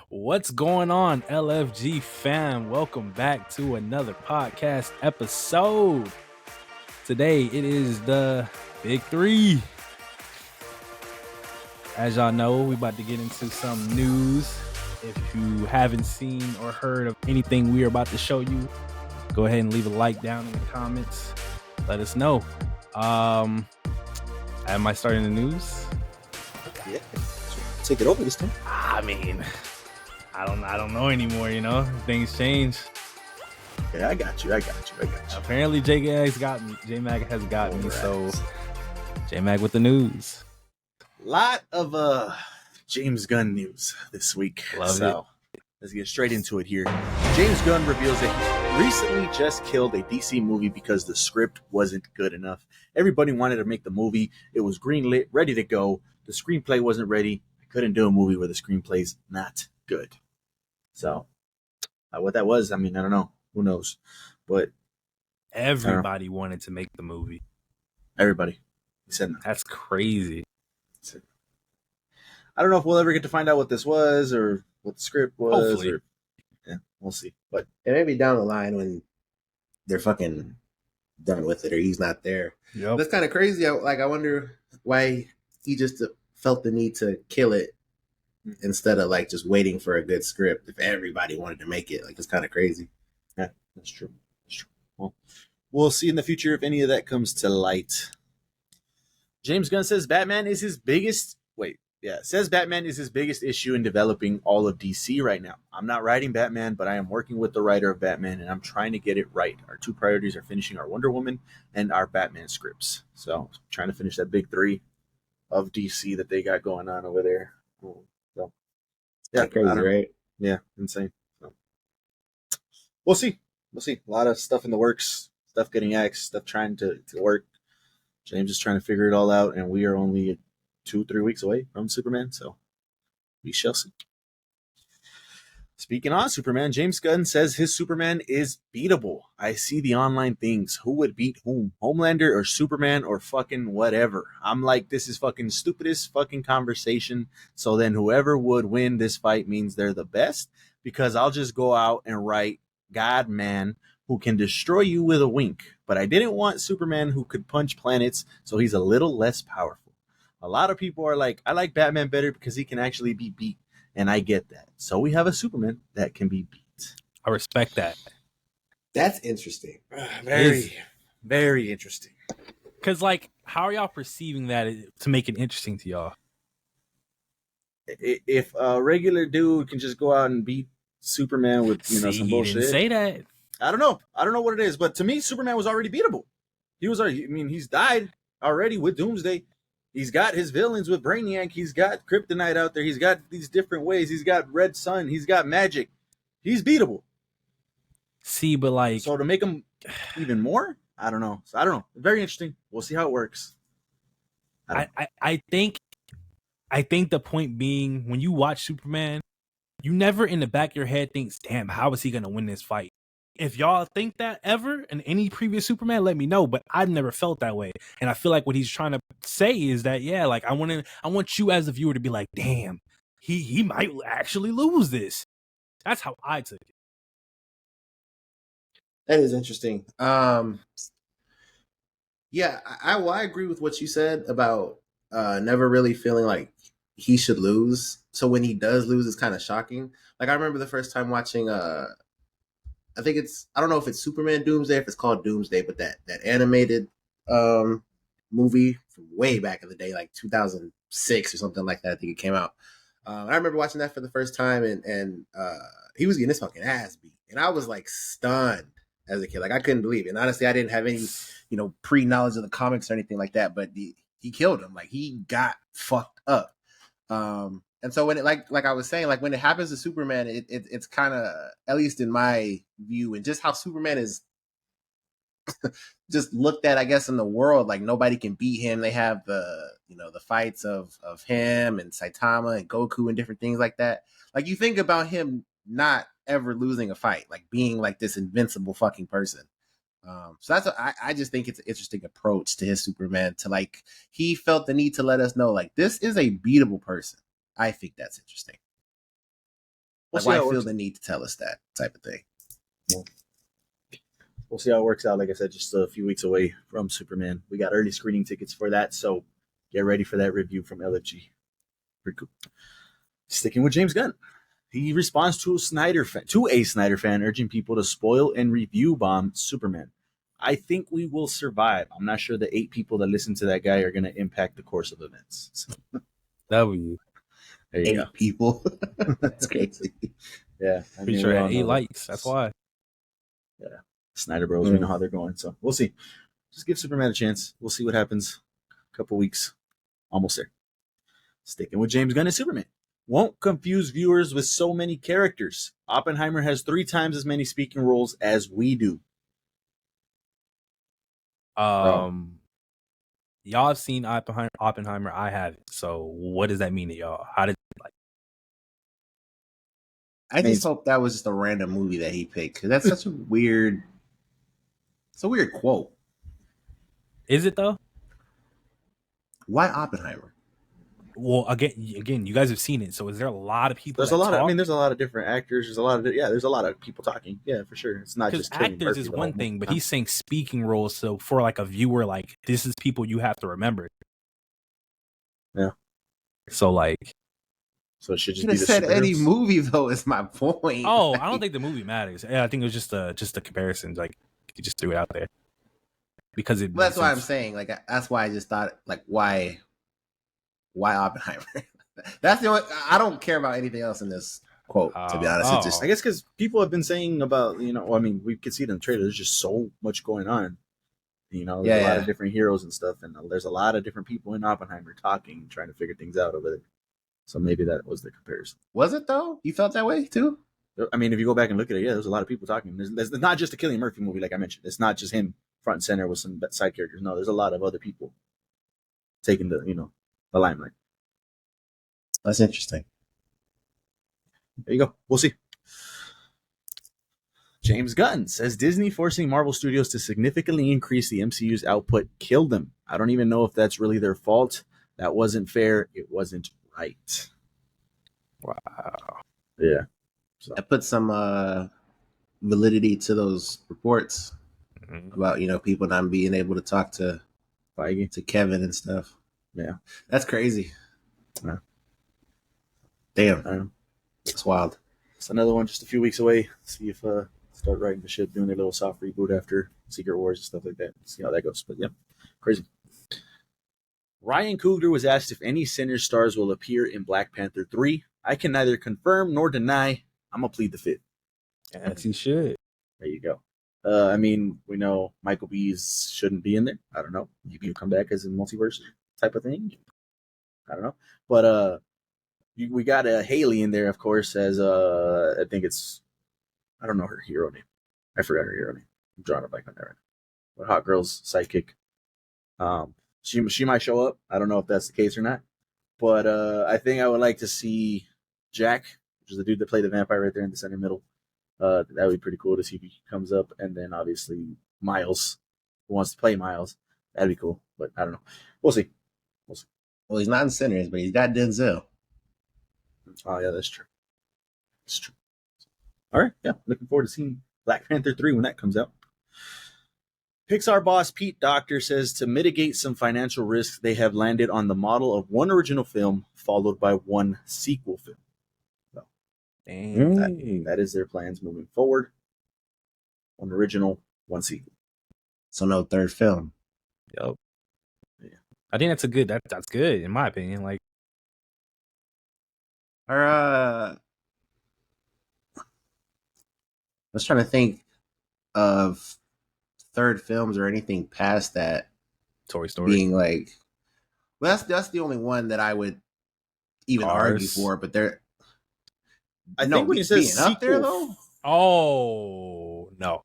What's going on, LFG fam? Welcome back to another podcast episode. Today it is the Big Three. As y'all know, we about to get into some news. If you haven't seen or heard of anything we're about to show you, go ahead and leave a like down in the comments. Let us know. Am I starting the news? Yeah, take it over this time. I mean, I don't know anymore. You know, things change. Okay, I got you. Apparently, J-Mag has got me. So, J-Mag with the news. Lot of James Gunn news this week. Let's get straight into it here. James Gunn reveals that he recently just killed a DC movie because the script wasn't good enough. Everybody wanted to make the movie. It was greenlit, ready to go. The screenplay wasn't ready. I couldn't do a movie where the screenplay's not good. So, what that was, I mean, I don't know. Who knows? But everybody wanted to make the movie. Everybody. He said no. That's crazy. I don't know if we'll ever get to find out what this was or what the script was. Hopefully. Yeah, we'll see. But it may be down the line when they're fucking done with it or he's not there. Yep. That's kind of crazy. I wonder why he just felt the need to kill it instead of like just waiting for a good script. If everybody wanted to make it, like, it's kind of crazy. Yeah, that's true. Well, we'll see in the future if any of that comes to light. James Gunn says Batman is his biggest issue in developing all of DC right now. I'm not writing Batman, but I am working with the writer of Batman, and I'm trying to get it right. Our two priorities are finishing our Wonder Woman and our Batman scripts. So, trying to finish that big three of DC that they got going on over there. So, yeah, crazy, right? Yeah, insane. So, we'll see. A lot of stuff in the works, stuff getting axed, stuff trying to work. James is trying to figure it all out, and we are only 2-3 weeks away from Superman, so we shall see. Speaking on Superman, James Gunn says his Superman is beatable. I see the online things. Who would beat whom? Homelander or Superman or fucking whatever. I'm like, this is fucking stupidest fucking conversation. So then whoever would win this fight means they're the best, because I'll just go out and write God-Man who can destroy you with a wink. But I didn't want Superman who could punch planets, so he's a little less powerful. A lot of people are like, I like Batman better because he can actually be beat. And I get that. So we have a Superman that can be beat. I respect that. That's interesting. Very interesting. Because, like, how are y'all perceiving that to make it interesting to y'all? If a regular dude can just go out and beat Superman with, some bullshit. Didn't say that. I don't know what it is. But to me, Superman was already beatable. He's died already with Doomsday. He's got his villains with Brainiac. He's got Kryptonite out there. He's got these different ways. He's got Red Sun. He's got magic. He's beatable. See, but like... So to make him even more? I don't know. Very interesting. We'll see how it works. I think the point being, when you watch Superman, you never in the back of your head thinks, damn, how is he going to win this fight? If y'all think that ever in any previous Superman, let me know. But I've never felt that way. And I feel like what he's trying to say is that, yeah, like I want you as the viewer to be like, damn, he might actually lose this. That's how I took it. That is interesting. Yeah, I agree with what you said about never really feeling like he should lose. So when he does lose, it's kind of shocking. Like, I remember the first time watching I don't know if it's Superman Doomsday, if it's called Doomsday, but that animated movie from way back in the day, like 2006 or something like that, I think it came out. I remember watching that for the first time, and he was getting his fucking ass beat. And I was like stunned as a kid. Like, I couldn't believe it. And honestly, I didn't have any, pre-knowledge of the comics or anything like that, but he killed him. Like, he got fucked up. And so when it, like I was saying, like when it happens to Superman, it's kind of, at least in my view, and just how Superman is just looked at, I guess, in the world, like nobody can beat him. They have the fights of him and Saitama and Goku and different things like that. Like, you think about him not ever losing a fight, like being like this invincible fucking person. So that's I just think it's an interesting approach to his Superman, to like, he felt the need to let us know, like, this is a beatable person. I think that's interesting. Like, why feel the need to tell us that type of thing? We'll see how it works out. Like I said, just a few weeks away from Superman. We got early screening tickets for that, so get ready for that review from LFG. Pretty cool. Sticking with James Gunn. He responds to a Snyder fan urging people to spoil and review bomb Superman. I think we will survive. I'm not sure the 8 people that listen to that guy are going to impact the course of events. So, W. there you 8 go. people. That's crazy. Yeah. Pretty sure I had 8 likes. That's why. Yeah. Snyder Bros. We know how they're going. So we'll see. Just give Superman a chance. We'll see what happens. A couple weeks. Almost there. Sticking with James Gunn and Superman. Won't confuse viewers with so many characters. Oppenheimer has 3 times as many speaking roles as we do. Y'all have seen Oppenheimer. I haven't. So what does that mean to y'all? How did like? I just hope that was just a random movie that he picked, because that's such a weird. It's a weird quote. Is it though? Why Oppenheimer? Well, again, you guys have seen it. So is there a lot of people? There's a lot of. I mean, there's a lot of different actors. There's a lot of. There's a lot of people talking. Yeah, for sure. It's not just actors is one thing, but he's saying speaking roles. So for like a viewer, like this is people you have to remember. Yeah. So like. So it should just be the said any movie though. Is my point. Oh, I don't think the movie matters. Yeah, I think it was just a comparison. Like you just threw it out there because it. Well, that's why I'm saying. Like that's why I just thought like why Oppenheimer. That's the only. I don't care about anything else in this quote. To be honest, it's just. I guess because people have been saying about I mean, we could see it in the trailer. There's just so much going on. There's a lot of different heroes and stuff, and there's a lot of different people in Oppenheimer talking, trying to figure things out over there. So maybe that was the comparison. Was it though? You felt that way too? I mean, if you go back and look at it, yeah, there's a lot of people talking. There's not just a Cillian Murphy movie, like I mentioned. It's not just him front and center with some side characters. No, there's a lot of other people taking the limelight. That's interesting. There you go. We'll see. James Gunn says Disney forcing Marvel Studios to significantly increase the MCU's output killed them. I don't even know if that's really their fault. That wasn't fair. It wasn't right. Wow. Yeah. So. I put some validity to those reports about people not being able to talk to Feige, to Kevin and stuff. Yeah, that's crazy. Yeah. Damn, it's wild. It's another one just a few weeks away. See if start writing the ship, doing their little soft reboot after Secret Wars and stuff like that. See how that goes. But yeah, crazy. Ryan Coogler was asked if any Sinners stars will appear in Black Panther 3. I can neither confirm nor deny. I'm going to plead the fifth. Yes, he should. There you go. I mean, we know Michael B's shouldn't be in there. I don't know. Maybe he'll come back as a multiverse type of thing. I don't know. But we got Haley in there, of course, as I think it's, I don't know her hero name. I forgot her hero name. I'm drawing a blank on that right now. But Hot Girl's sidekick. She might show up. I don't know if that's the case or not. But I think I would like to see Jack, which is the dude that played the vampire right there in the center middle. That would be pretty cool to see if he comes up. And then obviously Miles, who wants to play Miles. That'd be cool. But I don't know. We'll see. Well, he's not in Sinners, but he's got Denzel. Oh, yeah, that's true. That's true. All right. Yeah. Looking forward to seeing Black Panther 3 when that comes out. Pixar boss Pete Docter says to mitigate some financial risks, they have landed on the model of one original film followed by one sequel film. So that is their plans moving forward. One original, one sequel. So no third film. Yep. Yeah. I think that's good in my opinion. Like, I was trying to think of third films or anything past that. Toy Story being like, well, that's the only one that I would even argue for. But they're, I think when you say sequel, up there though. Oh no,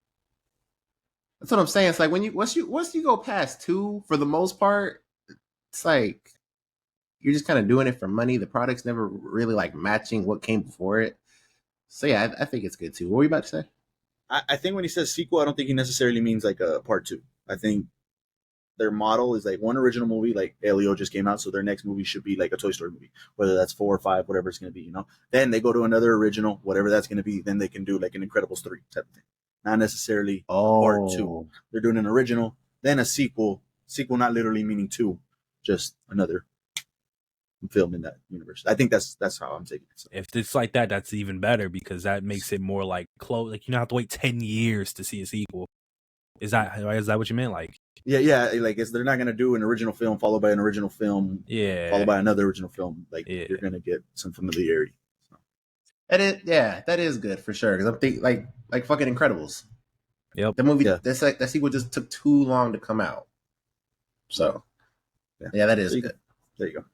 that's what I'm saying. It's like when once you go past 2, for the most part, it's like you're just kind of doing it for money. The product's never really like matching what came before it. So yeah, I think it's good too. What were you about to say? I think when he says sequel, I don't think he necessarily means like a part 2. I think their model is like one original movie, like Elio just came out, so their next movie should be like a Toy Story movie, whether that's 4 or 5, whatever it's going to be, you know. Then they go to another original, whatever that's going to be. Then they can do like an Incredibles 3 type of thing, not necessarily part 2. They're doing an original, then a sequel. Sequel, not literally meaning 2, just another film in that universe. I think that's how I'm taking it. So. If it's like that, that's even better because that makes it more like close. Like you don't have to wait 10 years to see a sequel. Is that what you meant? Like yeah, like they're not gonna do an original film followed by an original film, followed by another original film. Like you're gonna get some familiarity. So. That is good for sure. Because I'm thinking like fucking Incredibles. Yep. The movie that sequel just took too long to come out. So yeah, that is good. There you go.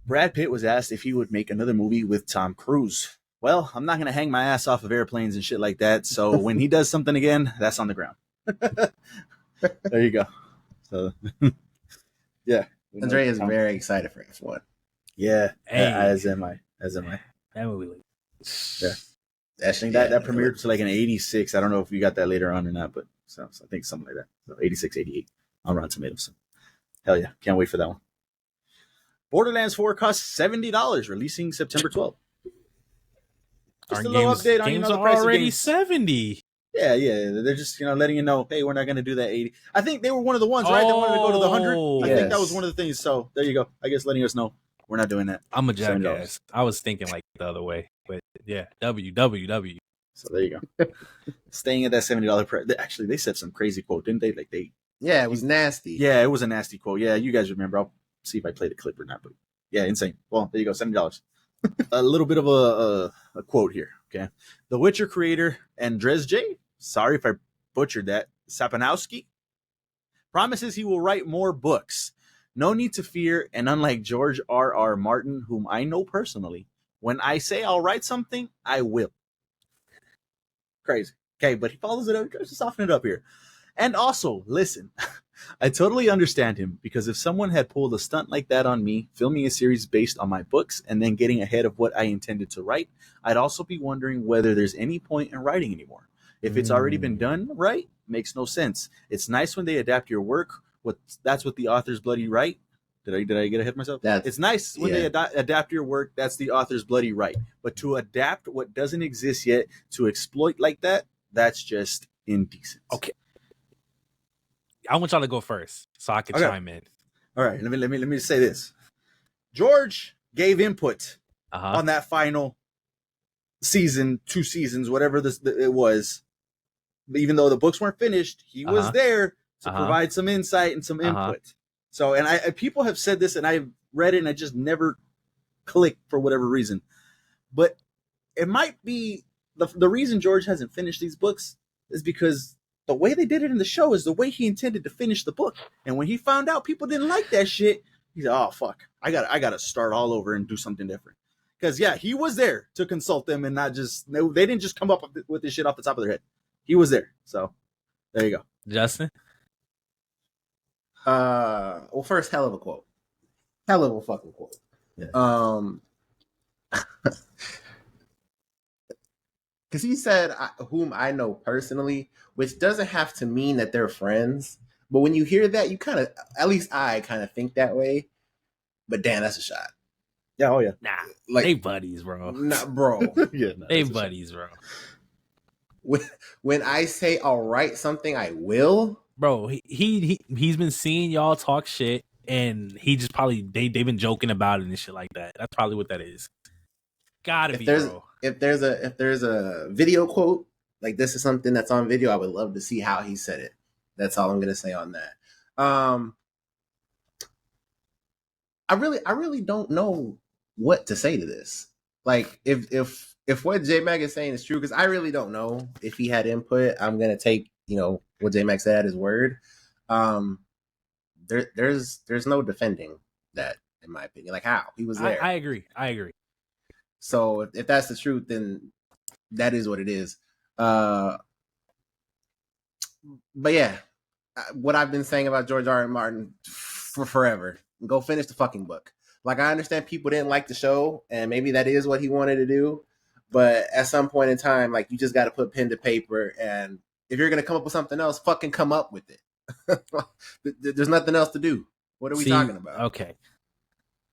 Brad Pitt was asked if he would make another movie with Tom Cruise. Well, I'm not going to hang my ass off of airplanes and shit like that. So when he does something again, that's on the ground. There you go. So, yeah. Andre is very excited for F1. Yeah. Hey. As am I. That movie. Yeah. I think that premiered to like an 86. I don't know if you got that later on or not, but so I think something like that. So 86, 88 on Rotten Tomatoes. So, hell yeah. Can't wait for that one. Borderlands 4 costs $70, releasing September 12th. Just a little update on games the are price already of games. 70. Yeah. They're just letting you know, hey, we're not going to do that 80. I think they were one of the ones, right? They wanted to go to the 100. I think that was one of the things. So there you go. I guess letting us know we're not doing that. I'm a jackass. I was thinking like the other way, but yeah, WWW. So there you go. Staying at that $70 price. Actually, they said some crazy quote, didn't they? Like yeah, it was nasty. Yeah, it was a nasty quote. Yeah, you guys remember. I'll see if I play the clip or not, but yeah, insane. Well, there you go, $70. A little bit of a quote here, okay? The Witcher creator Andrzej, sorry if I butchered that, Sapanowski, promises he will write more books. No need to fear, and unlike George R.R. Martin, whom I know personally, when I say I'll write something, I will. Crazy. Okay, but he follows it up, tries to soften it up here. And also, listen, I totally understand him because if someone had pulled a stunt like that on me, filming a series based on my books and then getting ahead of what I intended to write, I'd also be wondering whether there's any point in writing anymore. If it's already been done right, makes no sense. It's nice when they adapt your work. That's what the author's bloody right. Did I get ahead of myself? It's nice when they adapt your work. That's the author's bloody right. But to adapt what doesn't exist yet, to exploit like that, that's just indecent. Okay. I want y'all to go first so I can chime in. All right, let me say this. George gave input on that final season, 2 seasons, whatever it was. Even though the books weren't finished, he was there to provide some insight and some input. So, and people have said this, and I've read it, and I just never clicked for whatever reason. But it might be the reason George hasn't finished these books is because the way they did it in the show is the way he intended to finish the book. And when he found out people didn't like that shit, he's like, oh, fuck. I gotta start all over and do something different. Because, yeah, he was there to consult them and not just... They didn't just come up with this shit off the top of their head. He was there. So, there you go. Justin? Well, first, hell of a quote. Hell of a fucking quote. Yeah. Because he said, whom I know personally, which doesn't have to mean that they're friends. But when you hear that, you kind of, at least I kind of think that way. But damn, that's a shot. Yeah, oh yeah. Nah, like, they buddies, bro. Nah, bro. Yeah, they buddies, bro. When I say I'll write something, I will. Bro, he's been seeing y'all talk shit, and he just probably they've been joking about it and shit like that. That's probably what that is. Gotta be, bro. If there's a video quote, like this is something that's on video, I would love to see how he said it. That's all I'm gonna say on that. I really don't know what to say to this. Like if what J Mac is saying is true, because I really don't know if he had input. I'm gonna take what J Mac said at his word. There's no defending that, in my opinion. Like how he was there. I agree. So if that's the truth, then that is what it is. But yeah, what I've been saying about George R. R. Martin for forever. Go finish the fucking book. Like, I understand people didn't like the show, and maybe that is what he wanted to do. But at some point in time, like, you just got to put pen to paper, and if you're going to come up with something else, fucking come up with it. There's nothing else to do. What are we talking about? Okay.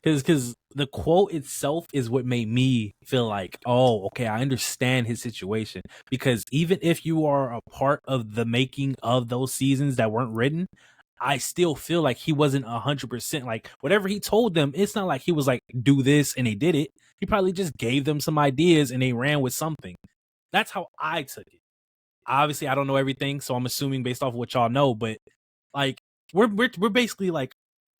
Because the quote itself is what made me feel like, oh, okay, I understand his situation. Because even if you are a part of the making of those seasons that weren't written, I still feel like he wasn't 100%. Like, whatever he told them, it's not like he was like, do this, and they did it. He probably just gave them some ideas, and they ran with something. That's how I took it. Obviously, I don't know everything, so I'm assuming based off of what y'all know, but, like, we're basically, like,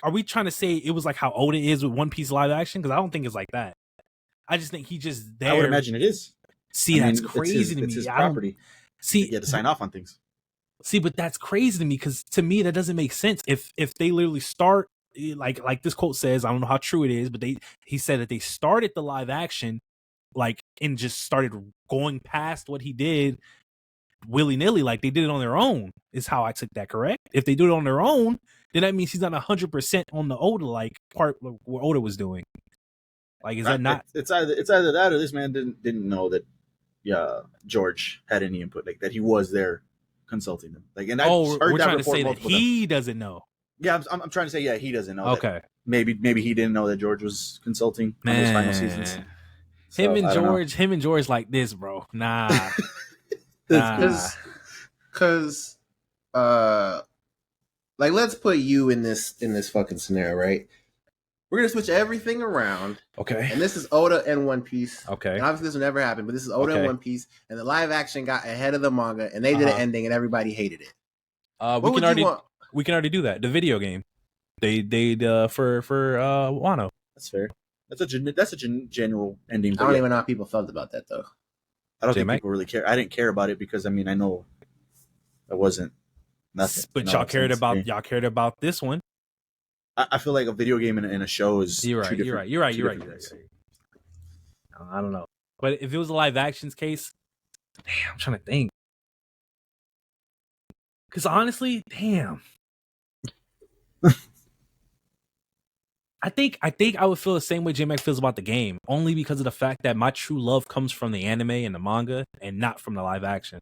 are we trying to say it was like how Oda is with One Piece live action? Because I don't think it's like that. I just think he just there. I would imagine it is. See, that's crazy to me. It's his property. See, you had to sign off on things. See, but that's crazy to me because to me that doesn't make sense. If they literally start like this quote says, I don't know how true it is, but he said that they started the live action like and just started going past what he did willy-nilly, like they did it on their own, is how I took that, correct? If they do it on their own, then that means he's not 100% on the Oda like part what Oda was doing. Like, is that not? It's either that or this man didn't know that George had any input, like that he was there consulting them. Like, and we're trying to say that he doesn't know. Yeah, I'm trying to say he doesn't know. Okay, maybe he didn't know that George was consulting on those final seasons. So, him and George like this, bro. Nah. Because like, let's put you in this fucking scenario, right? We're gonna switch everything around. Okay. And this is Oda and One Piece. Okay. And obviously this will never happen, but this is Oda and One Piece, and the live action got ahead of the manga, and they did an ending, and everybody hated it. We can already do that. The video game. They for Wano. That's fair. That's a general ending. I don't even know how people felt about that though. I don't think people really care. I didn't care about it because I know it wasn't nothing. But y'all cared about this one. I feel like a video game and a show is You're right. I don't know. But if it was a live actions case, damn, I'm trying to think. Because honestly, damn. I think I would feel the same way J-Mac feels about the game, only because of the fact that my true love comes from the anime and the manga and not from the live action.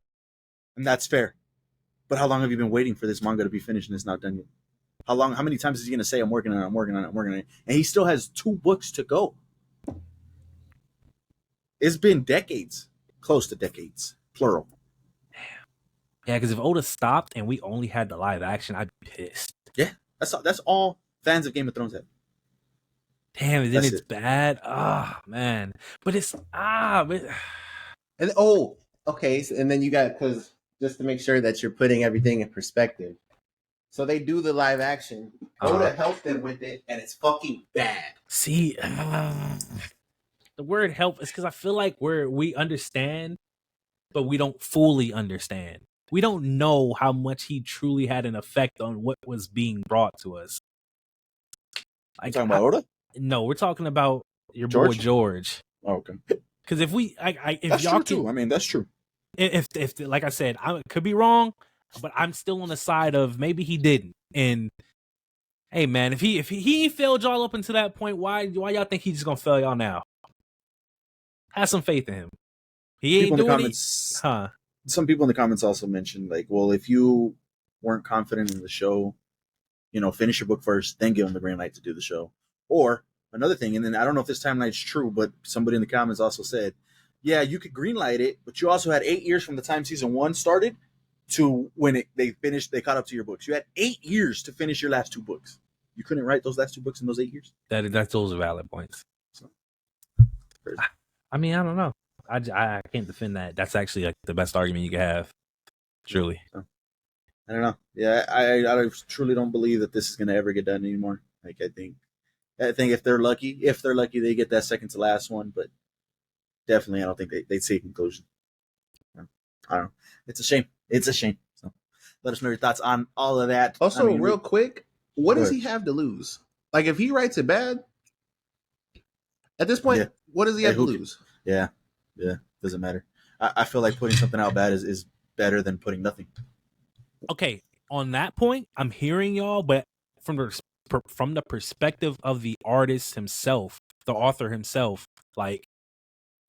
And that's fair. But how long have you been waiting for this manga to be finished and it's not done yet? How many times is he going to say, I'm working on it? And he still has 2 books to go. It's been decades, close to decades, plural. Yeah, because if Oda stopped and we only had the live action, I'd be pissed. Yeah, that's all fans of Game of Thrones have. Damn, then it's bad. Ah, man. But it's and okay. So, and then you got, because just to make sure that you're putting everything in perspective. So they do the live action. Oda helped them with it, and it's fucking bad. See, the word help is because I feel like we understand, but we don't fully understand. We don't know how much he truly had an effect on what was being brought to us. Like, talking about Oda? No, we're talking about your boy George. Oh, okay. Because if that's y'all true too. That's true. If like I said, I could be wrong, but I'm still on the side of maybe he didn't. And hey, man, if he failed y'all up until that point, why y'all think he's just gonna fail y'all now? Have some faith in him. He ain't doing it. Some people in the comments also mentioned, like, well, if you weren't confident in the show, finish your book first, then give him the green light to do the show. Or another thing, and then I don't know if this timeline's true, but somebody in the comments also said, yeah, you could green light it, but you also had 8 years from the time season 1 started to when they caught up to your books. You had 8 years to finish your last 2 books. You couldn't write those last 2 books in those 8 years? That's those are valid points. So, I don't know. I can't defend that. That's actually like the best argument you can have. Truly. I don't know. Yeah, I truly don't believe that this is going to ever get done anymore. Like, I think if they're lucky, they get that second to last one. But definitely, I don't think they'd see a conclusion. I don't know. It's a shame. So let us know your thoughts on all of that. Also, real quick, what does he have to lose? Like, if he writes it bad, at this point, what does he have to lose? Yeah, doesn't matter. I feel like putting something out bad is better than putting nothing. Okay, on that point, I'm hearing y'all, but from the perspective of the artist himself, the author himself, like,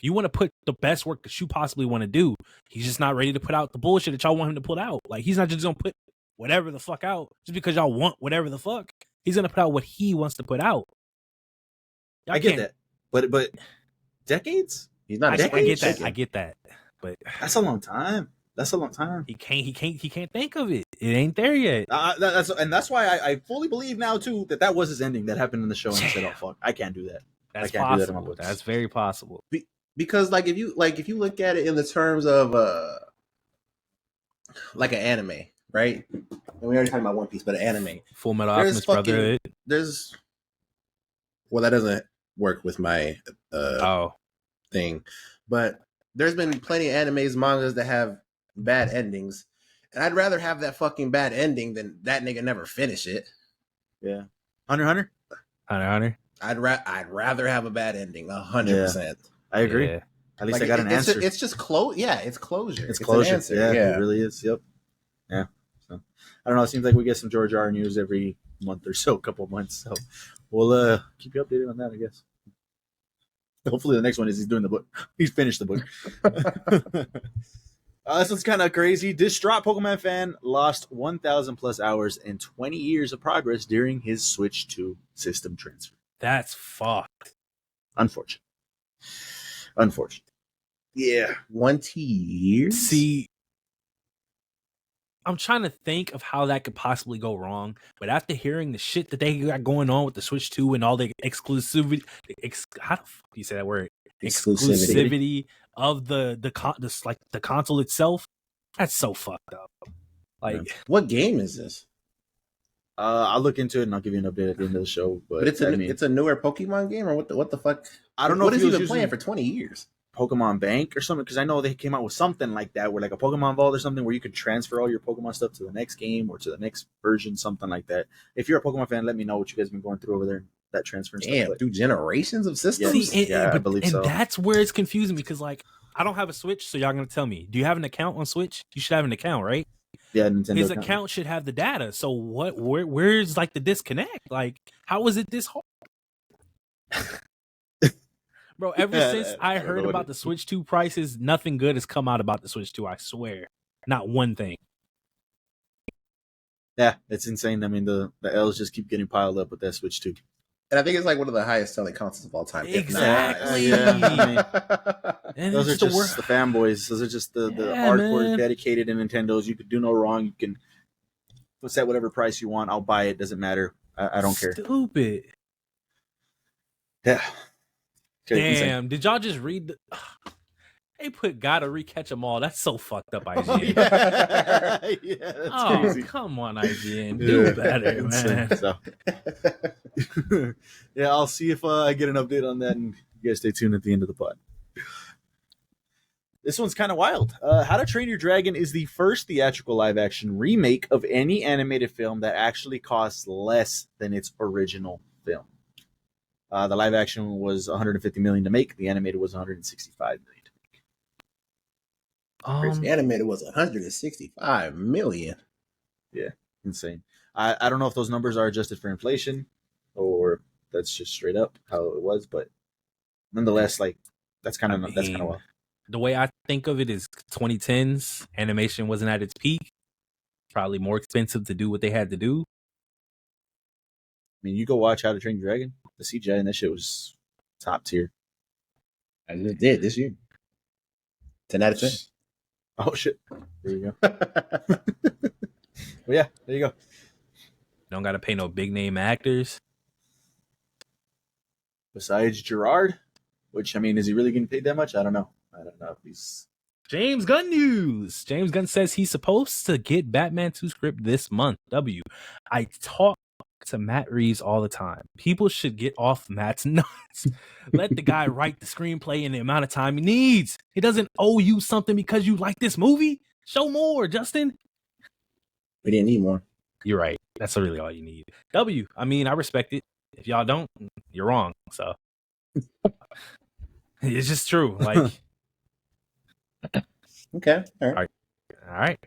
you want to put the best work that you possibly want to do. He's just not ready to put out the bullshit that y'all want him to put out. Like, he's not just gonna put whatever the fuck out just because y'all want whatever the fuck. He's gonna put out what he wants to put out. I get that, but decades? He's not. I get that, but that's a long time. He can't think of it. It ain't there yet. That's why I fully believe now too that was his ending that happened in the show. And he said, "Oh fuck, I can't do that." That's possible. That's very possible. Because like if you look at it in the terms of like an anime, right? And we already talked about One Piece, but an anime. Full Metal Alchemist Brotherhood. Well, that doesn't work with my thing, but there's been plenty of animes, mangas that have bad endings, and I'd rather have that fucking bad ending than that nigga never finish it. Yeah, Hunter. I'd rather have a bad ending, 100%. I agree. Yeah. At least I got an answer. It's just close. Yeah, it's closure. It's closure. Yeah, it really is. Yep. Yeah. So I don't know. It seems like we get some George R. news every month or so, couple of months. So we'll keep you updated on that, I guess. Hopefully the next one is he's doing the book. He's finished the book. This one's kind of crazy. Distraught Pokemon fan lost 1,000 plus hours and 20 years of progress during his Switch 2 system transfer. That's fucked. Unfortunate. Yeah. 20 years? See, I'm trying to think of how that could possibly go wrong, but after hearing the shit that they got going on with the Switch 2 and all the exclusivity, how the fuck do you say that word? Exclusivity of the console itself, that's so fucked up. Like, what game is this? I'll look into it and I'll give you an update at the end of the show. But it's a newer Pokemon game, or what the fuck? I don't know. What has he been playing for 20 years? Pokemon Bank or something, because I know they came out with something like that, where like a Pokemon Vault or something, where you could transfer all your Pokemon stuff to the next game or to the next version, something like that. If you're a Pokemon fan, let me know what you guys have been going through over there. That transfer. Damn, through generations of systems. I believe so. And that's where it's confusing, because like I don't have a Switch, so y'all gonna tell me, do you have an account on Switch? You should have an account, right? Yeah, Nintendo his account should have the data. So where's like the disconnect? Like, how is it this hard? Bro, ever since I heard about the Switch 2 prices, nothing good has come out about the Switch 2, I swear. Not one thing. Yeah, it's insane. I mean, the L's just keep getting piled up with that Switch 2. And I think it's like one of the highest selling consoles of all time. Exactly. Those are just the fanboys. Those are just the hardcore dedicated to Nintendo's. You could do no wrong. You can set whatever price you want. I'll buy it. Doesn't matter. I don't care. Stupid. Yeah. Damn. Insane. Did y'all just read the... They put gotta recatch them all. That's so fucked up, IGN. That's crazy. Come on, IGN. Do better, man. So. Yeah, I'll see if I get an update on that, and you guys stay tuned at the end of the pod. This one's kind of wild. How to Train Your Dragon is the first theatrical live-action remake of any animated film that actually costs less than its original film. The live-action was $150 million to make. The animated was $165 million. The animated was $165 million. Yeah, insane. I don't know if those numbers are adjusted for inflation or that's just straight up how it was, but nonetheless, like that's kind of wild. The way I think of it is 2010s animation wasn't at its peak. Probably more expensive to do what they had to do. I mean, you go watch How to Train Your Dragon. The CGI and that shit was top tier. I just did this year. 10 out of 10. Oh shit! There you go. Well, yeah, there you go. Don't gotta pay no big name actors. Besides Gerard, which I mean, is he really getting paid that much? I don't know if he's. James Gunn news. James Gunn says he's supposed to get Batman 2 script this month. I talk to Matt Reeves all the time. People should get off Matt's nuts. Let the guy write the screenplay in the amount of time he needs. He doesn't owe you something because you like this movie. Show more, Justin. We didn't need more. You're right. That's really all you need. I mean, I respect it. If y'all don't, you're wrong. So it's just true. Like, okay. All right.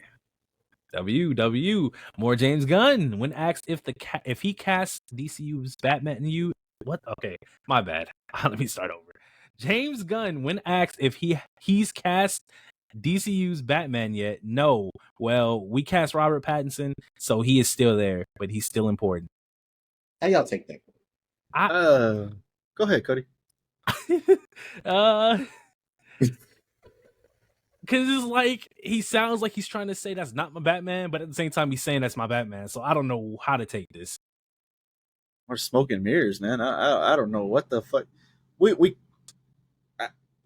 More James Gunn. When asked if he casts DCU's Batman in you, what? Okay, my bad. Let me start over. James Gunn, when asked if he's cast DCU's Batman yet? No. Well, we cast Robert Pattinson, so he is still there, but he's still important. How y'all take that? Go ahead, Cody. Because it's like he sounds like he's trying to say that's not my Batman, but at the same time he's saying that's my Batman. So I don't know how to take this. We're smoke and mirrors, man. I don't know what the fuck.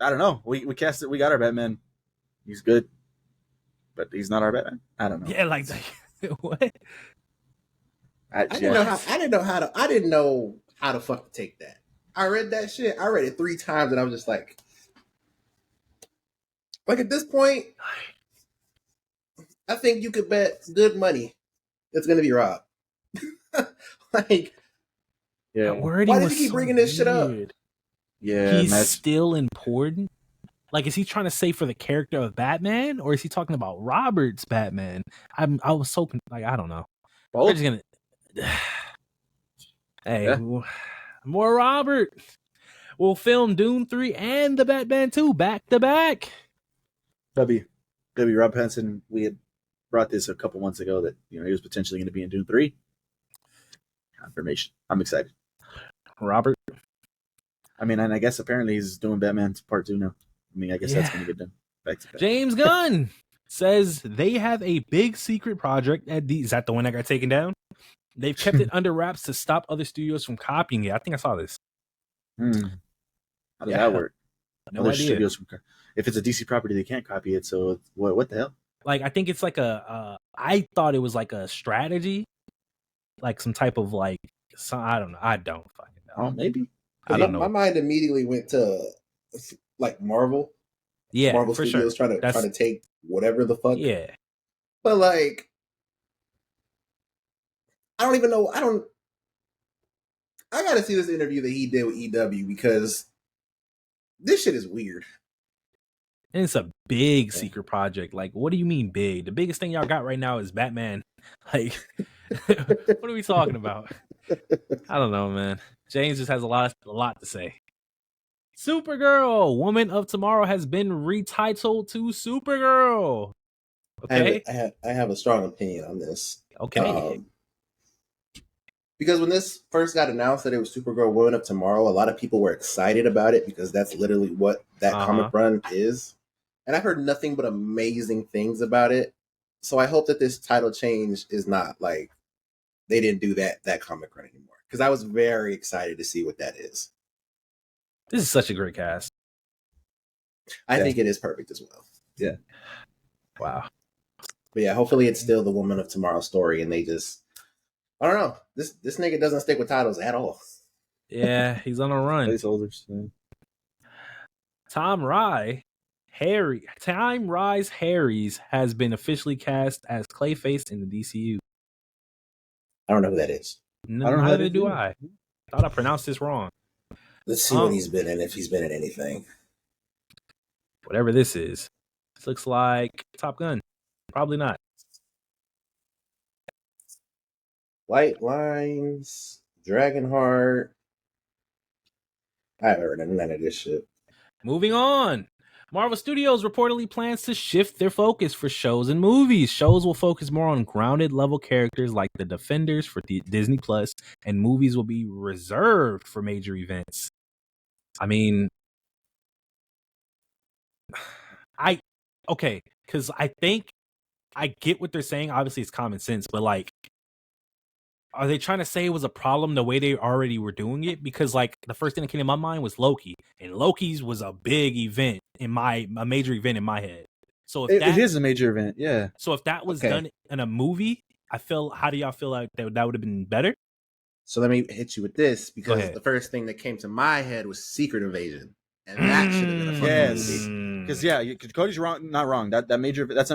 I don't know. We cast it. We got our Batman. He's good, but he's not our Batman. I don't know. Yeah, like what? I didn't know how to fucking take that. I read that shit. I read it 3 times, and I was just like at this point, I think you could bet good money it's gonna be Rob. Like, yeah, why does he keep bringing this shit up? Yeah, he's still important. Like, is he trying to say for the character of Batman, or is he talking about Robert's Batman? I was hoping, like, I don't know. Both. We're just gonna. Hey, yeah. More Robert. We'll film Dune 3 and the Batman 2 back to back. W. Rob Pattinson, we had brought this a couple months ago that he was potentially going to be in Dune 3. Confirmation. I'm excited. Robert. I mean, and I guess apparently he's doing Batman Part 2 now. I mean, I guess that's going to get done. Back to back. James Gunn says they have a big secret project at is that the one that got taken down? They've kept it under wraps to stop other studios from copying it. I think I saw this. How does that work? No idea. Studios if it's a DC property, they can't copy it. So what the hell? Like, I think it's like I thought it was like a strategy, like some type of like. I don't know. I don't fucking know. Oh, maybe. I don't know. My mind immediately went to like Marvel. Yeah, Marvel for Studios sure. trying to take whatever the fuck. Yeah. But like, I don't even know. I gotta see this interview that he did with EW because this shit is weird. And it's a big secret project. Like, what do you mean big? The biggest thing y'all got right now is Batman. Like, what are we talking about? I don't know, man. James just has a lot to say. Supergirl, Woman of Tomorrow has been retitled to Supergirl. Okay, I have a strong opinion on this. Okay, because when this first got announced that it was Supergirl, Woman of Tomorrow, a lot of people were excited about it because that's literally what that comic run is. And I've heard nothing but amazing things about it. So I hope that this title change is not like they didn't do that comic run anymore. Because I was very excited to see what that is. This is such a great cast. I think it is perfect as well. Yeah. Wow. But yeah, hopefully it's still the Woman of Tomorrow story and they just, I don't know. This nigga doesn't stick with titles at all. Yeah, he's on a run. Placeholders. Time Rise Harry's has been officially cast as Clayface in the DCU. I don't know who that is. Neither do I. Thought I pronounced this wrong. Let's see what he's been in, if he's been in anything. Whatever this is. This looks like Top Gun. Probably not. White Lines, Dragonheart. I haven't heard none of this shit. Moving on. Marvel Studios reportedly plans to shift their focus for shows and movies. Shows will focus more on grounded level characters like the Defenders for Disney Plus, and movies will be reserved for major events. I mean, because I think I get what they're saying. Obviously, it's common sense, but like, are they trying to say it was a problem the way they already were doing it? Because like the first thing that came to my mind was Loki, and Loki's was a big event a major event in my head. So if it is a major event, yeah. So if that was done in a movie, how do y'all feel like that would have been better? So let me hit you with this because the first thing that came to my head was Secret Invasion, and that should have been a fucking movie. Because Cody's not wrong. That's a major event,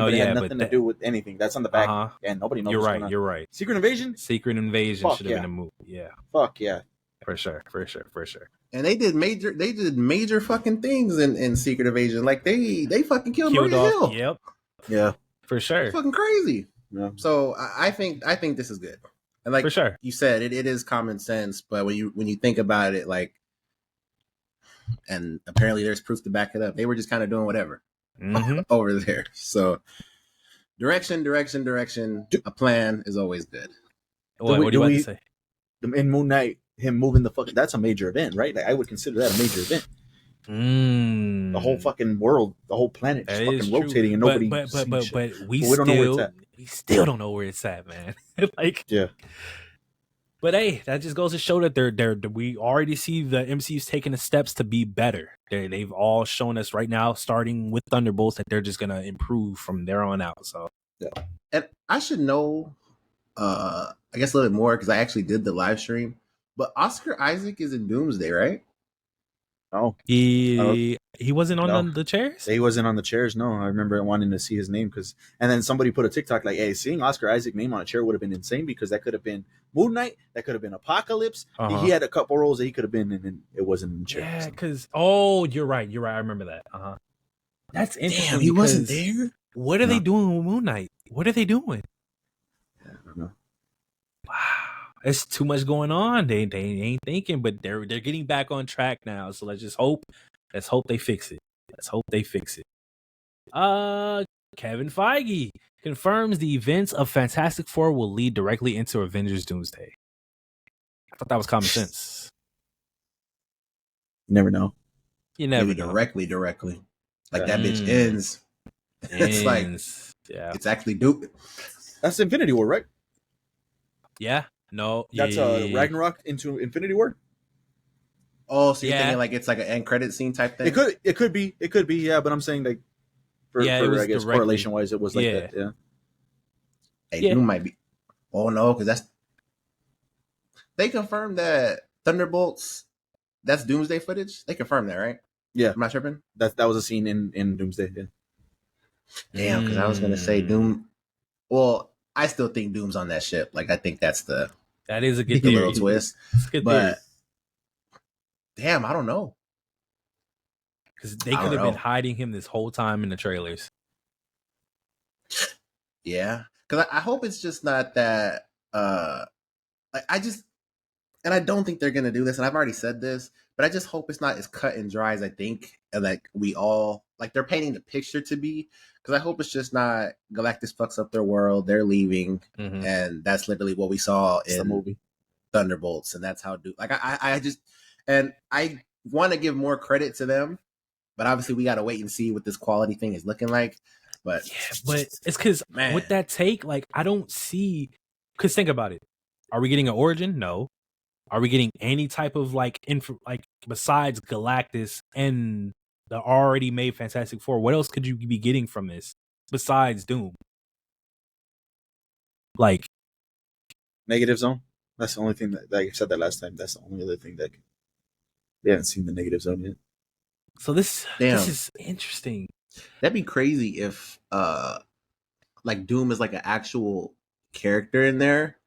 but it had nothing to do with anything. That's on the back, and nobody knows. You're right. Secret Invasion should have been a movie. Yeah, fuck yeah, for sure. And they did major fucking things in Secret Invasion. Like they fucking killed Maria Hill. Yep. Yeah, for sure. It's fucking crazy. Yeah. So I think this is good. And like for sure, you said, it is common sense. But when you think about it, like, and apparently there's proof to back it up. They were just kind of doing whatever. over there. So direction. A plan is always good. What do you want to say? In Moon Knight, him moving the fucking, that's a major event, right? Like, I would consider that a major event. The whole fucking world, the whole planet just fucking rotating, and nobody. But we don't know where it's at. We still don't know where it's at, man. Like, yeah. But hey, that just goes to show that we already see the MCU's taking the steps to be better. They've all shown us right now, starting with Thunderbolts, that they're just gonna improve from there on out. So yeah, and I should know, I guess a little bit more because I actually did the live stream. But Oscar Isaac is in Doomsday, right? Oh, he wasn't on the chairs. He wasn't on the chairs. No, I remember wanting to see his name and then somebody put a TikTok like, "Hey, seeing Oscar Isaac name on a chair would have been insane because that could have been Moon Knight, that could have been Apocalypse. He had a couple roles that he could have been in, and it wasn't in the chair." Yeah, because you're right. I remember that. That's interesting. Damn, he wasn't there. What are they doing with Moon Knight? What are they doing? Yeah, I don't know. Wow. There's too much going on. They ain't thinking, but they're getting back on track now. So let's hope they fix it. Kevin Feige confirms the events of Fantastic Four will lead directly into Avengers Doomsday. I thought that was common sense. You never know. Maybe directly. Like that bitch ends. It's like, yeah, it's actually Doom. That's Infinity War, right? Yeah. No, that's Ragnarok into Infinity War. Oh, so you're thinking like it's like an end credit scene type thing? It could be, yeah. But I'm saying like, for I guess correlation wise, it was like that. Yeah. Hey, Doom might be. Oh no, because they confirmed that Thunderbolts. That's Doomsday footage. They confirmed that, right? Yeah, I'm not tripping. That was a scene in Doomsday. Yeah. Damn, because I was gonna say Doom. Well, I still think Doom's on that ship. Like, I think that is a good theory. Little twist. It's a good theory. Damn, I don't know. Because they could have been hiding him this whole time in the trailers. Yeah, because I hope it's just not that. And I don't think they're gonna do this. And I've already said this, but I just hope it's not as cut and dry as I think. And like we all like they're painting the picture to be. Because I hope it's just not Galactus fucks up their world, they're leaving, and that's literally what we saw in the movie Thunderbolts, and that's how I just and I want to give more credit to them, but obviously we got to wait and see what this quality thing is looking like. But it's because with that take, like I don't see. Because think about it, are we getting an origin? No. Are we getting any type of like besides Galactus and the already made Fantastic Four? What else could you be getting from this besides Doom? Like Negative Zone. That's the only thing that I said that last time. That's the only other thing that we haven't seen the Negative Zone yet. So this is interesting. That'd be crazy if like Doom is like an actual character in there.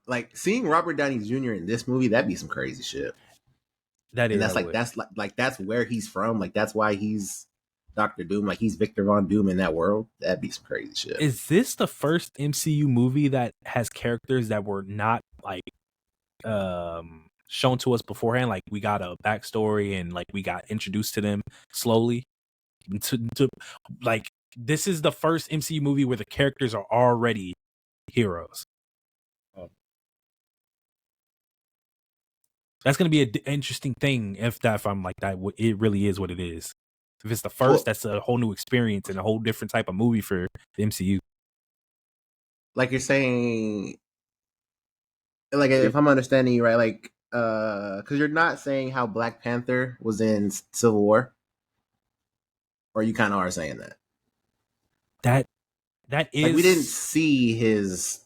Like seeing Robert Downey Jr. in this movie, that'd be some crazy shit. That's where he's from. Like that's why he's Dr. Doom. Like he's Victor Von Doom in that world. That'd be some crazy shit. Is this the first MCU movie that has characters that were not like shown to us beforehand? Like we got a backstory and like we got introduced to them slowly. To like this is the first MCU movie where the characters are already heroes. That's going to be an interesting thing if I'm like that. It really is what it is. If it's the first, that's a whole new experience and a whole different type of movie for the MCU. Like you're saying, like if I'm understanding you right, like because you're not saying how Black Panther was in Civil War, or you kind of are saying that. That is like we didn't see his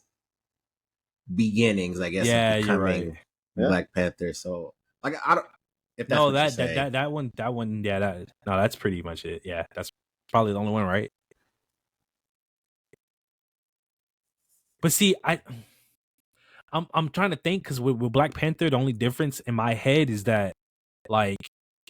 beginnings, I guess. Yeah, you're right. Black Panther. So like I don't. If that's that one. Yeah, that's pretty much it. Yeah, that's probably the only one, right? But see, I'm trying to think because with Black Panther, the only difference in my head is that like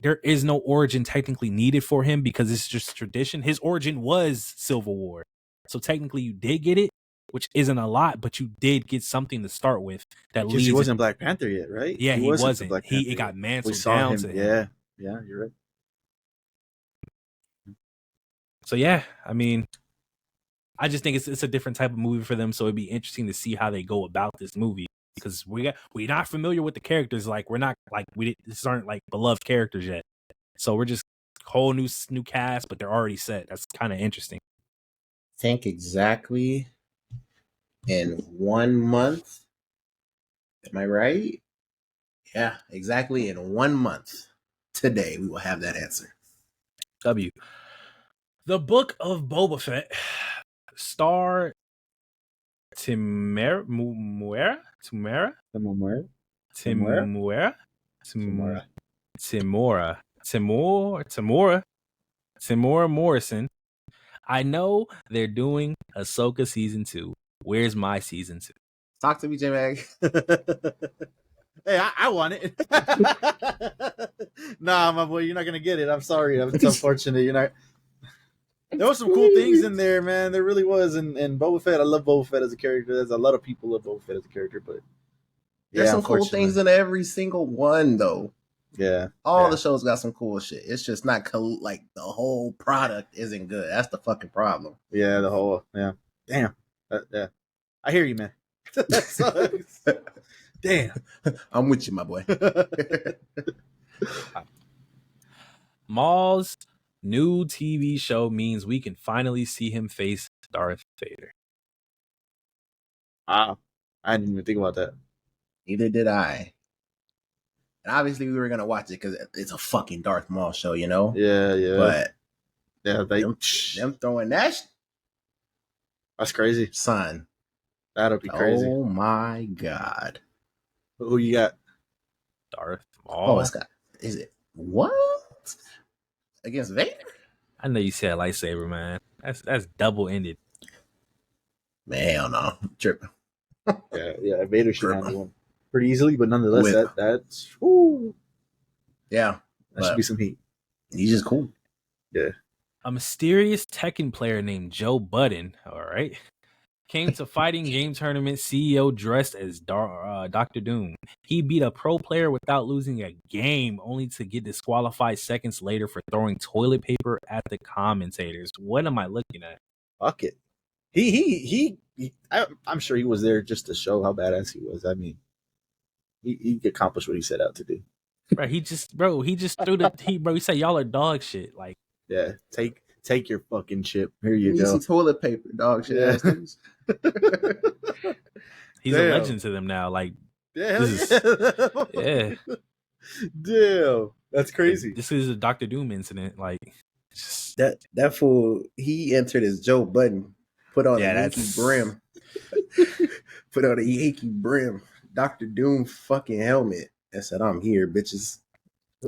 there is no origin technically needed for him because it's just tradition. His origin was Civil War, so technically you did get it, which isn't a lot, but you did get something to start with. That leads. He wasn't Black Panther yet, right? Yeah, he wasn't. It got mantled down to him. Yeah, you're right. So yeah, I mean, I just think it's a different type of movie for them. So it'd be interesting to see how they go about this movie because we're not familiar with the characters. Like we're not like these aren't like beloved characters yet. So we're just whole new cast, but they're already set. That's kind of interesting. Think exactly in 1 month. Am I right? Yeah, exactly in 1 month. Today we will have that answer. W. The Book of Boba Fett. Star Timera Morrison. I know they're doing Ahsoka season 2. Where's my season 2? Talk to me, J Mag. Hey, I want it. Nah, my boy, you're not gonna get it. I'm sorry. It's unfortunate. You're not. There was some cool things in there, man. There really was. And Boba Fett, I love Boba Fett as a character. There's a lot of people love Boba Fett as a character, but there's some cool things in every single one, though. Yeah, all the shows got some cool shit. It's just not like the whole product isn't good. That's the fucking problem. Yeah, the whole Damn. Yeah, I hear you, man. That sucks. Damn. I'm with you, my boy. Maul's new TV show means we can finally see him face Darth Vader. Wow. I didn't even think about that. Neither did I. And obviously we were going to watch it because it's a fucking Darth Maul show, you know? Yeah. But yeah, them throwing that that's crazy. Son. That'll be crazy. Oh my God. Who you got? Darth Maul. Oh, it's got. Is it what? Against Vader? I know you said lightsaber, man. That's double ended. Man, hell no. Tripping. Yeah. Vader should handle him pretty easily, but nonetheless, that's whoo. Yeah. That should be some heat. He's just cool. Yeah. A mysterious Tekken player named Joe Budden, all right, came to fighting game tournament CEO dressed as Dr. Doom. He beat a pro player without losing a game, only to get disqualified seconds later for throwing toilet paper at the commentators. What am I looking at? Fuck it. I'm sure he was there just to show how badass he was. I mean, he accomplished what he set out to do. Bro, he just threw he said y'all are dog shit. Like, yeah, take your fucking chip. Here you go. Some toilet paper, dog shit. Yeah. He's a legend to them now. Like, yeah. Damn, that's crazy. This is a Dr. Doom incident. Like, that fool, he entered as Joe Budden, put on a Yankee brim, Dr. Doom fucking helmet, and said, "I'm here, bitches."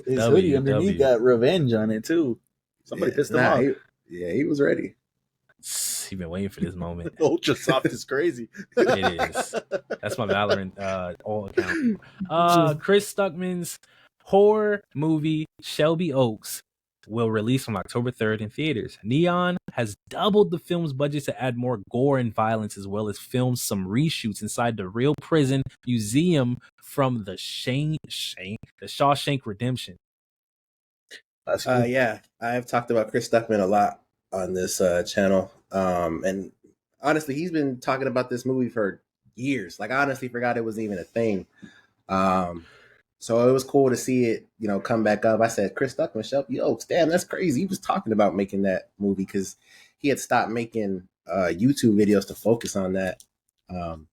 His hoodie underneath got revenge on it too. Somebody pissed him off. He was ready. He's been waiting for this moment. Ultra soft is crazy. It is. That's my Valorant all account. Chris Stuckman's horror movie Shelby Oaks will release on October 3rd in theaters. Neon has doubled the film's budget to add more gore and violence, as well as film some reshoots inside the real prison museum from the Shawshank Redemption. That's cool. Yeah, I've talked about Chris Stuckman a lot on this channel. And honestly, he's been talking about this movie for years. Like, I honestly forgot it was even a thing. So it was cool to see it, come back up. I said, Chris Stuckman, Shelby Oaks, damn, that's crazy. He was talking about making that movie because he had stopped making YouTube videos to focus on that. And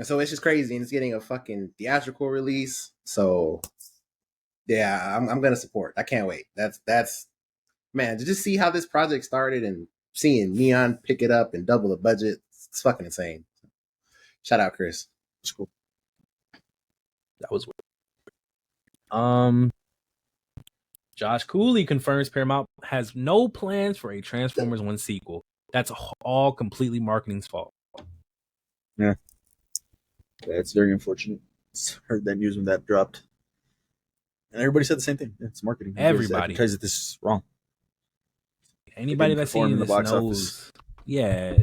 so it's just crazy, and it's getting a fucking theatrical release. So yeah, I'm gonna support. I can't wait. That's man, to just see how this project started and seeing Neon pick it up and double the budget, it's fucking insane. Shout out, Chris. It's cool. That was weird. Josh Cooley confirms Paramount has no plans for a Transformers 1 sequel. That's all completely marketing's fault. Yeah, it's very unfortunate. Heard that news when that dropped. And everybody said the same thing. It's marketing. Everybody. Because this is wrong. Anybody that's seen this knows. Office. Yeah,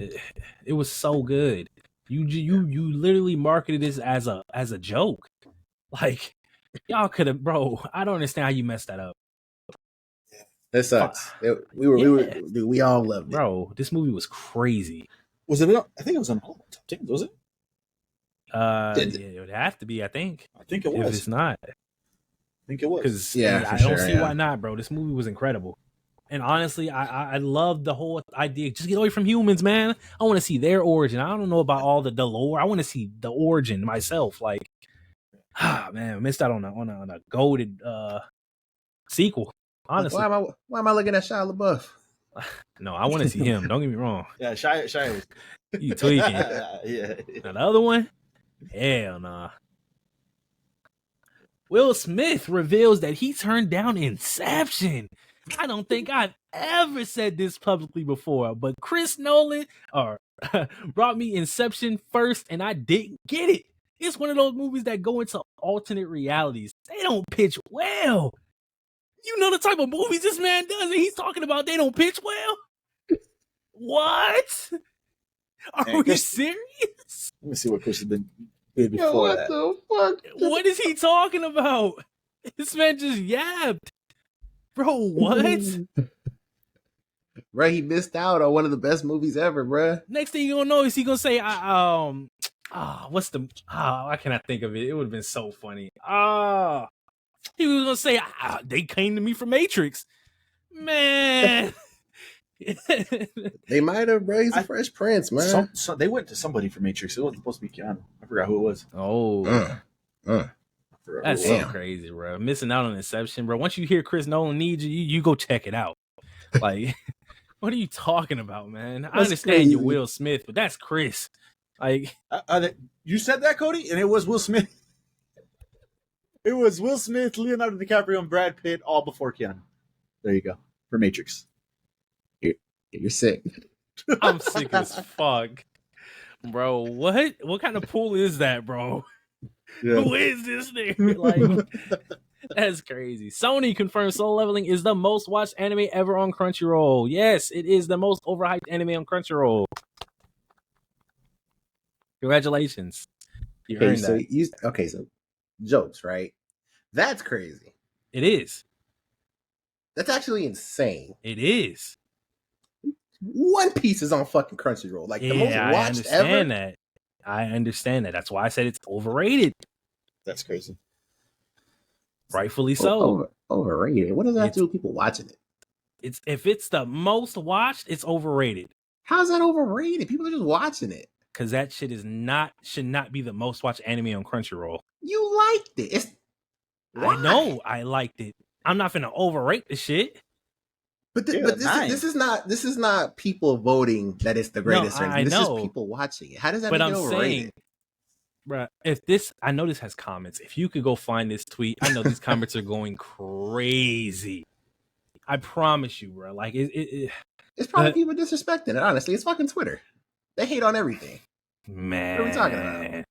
it was so good. You literally marketed this as a joke. Like, y'all could have, bro. I don't understand how you messed that up. That sucks. We all loved it. Bro, this movie was crazy. Was it? I think it was on all top 10s, was it? Yeah, it would have to be. I think it was. If it's not, I think it was. Because Yeah, I don't see why not, bro. This movie was incredible. And honestly, I love the whole idea. Just get away from humans, man. I want to see their origin. I don't know about all the lore. I want to see the origin myself. Like, man, I missed out on a goated sequel. Honestly, why am I looking at Shia LaBeouf? No, I want to see him. Don't get me wrong. Yeah, Shia was. You tweaking? Yeah. Now the other one, hell nah. Will Smith reveals that he turned down Inception. I don't think I've ever said this publicly before, but Chris Nolan brought me Inception first, and I didn't get it. It's one of those movies that go into alternate realities. They don't pitch well. You know the type of movies this man does, and he's talking about they don't pitch well? What? Are we serious? Let me see what Chris has been did before. Yo, what the fuck? What is he talking about? This man just yapped. Bro, what? Bro, he missed out on one of the best movies ever, bro. Next thing you gonna know is he gonna say, what's the I cannot think of it. It would have been so funny. He was gonna say, they came to me from Matrix. Man. They might have, bro. He's a Fresh Prince, man. They went to somebody for Matrix. It wasn't supposed to be Keanu. I forgot who it was. Oh. That's so crazy, bro. Missing out on Inception, bro. Once you hear Chris Nolan needs you go check it out. Like, what are you talking about, man? I understand you're Will Smith, but that's Chris. Like, you said that, Cody, and it was Will Smith. It was Will Smith, Leonardo DiCaprio, and Brad Pitt, all before Keanu. There you go. For Matrix. You're sick. I'm sick as fuck. Bro, what kind of pool is that, bro? Yeah. Who is this nigga? Like, that's crazy. Sony confirms Soul Leveling is the most watched anime ever on Crunchyroll. Yes, it is the most overhyped anime on Crunchyroll. Congratulations. You earned that. So jokes, right? That's crazy. It is. That's actually insane. It is. One Piece is on fucking Crunchyroll. Like, the most watched ever. I understand that. That's why I said it's overrated. That's crazy. Rightfully so. Overrated. What does that have to do with people watching it? If it's the most watched, it's overrated. How's that overrated? People are just watching it. Because that shit should not be the most watched anime on Crunchyroll. You liked it. I know I liked it. I'm not finna overrate the shit. But this is not people voting that it's the greatest. No, I know. This is people watching it. How does that make it overrated? Bruh, I know this has comments. If you could go find this tweet, I know these comments are going crazy. I promise you, bro. Like it's probably people disrespecting it. Honestly, it's fucking Twitter. They hate on everything. Man, what are we talking about?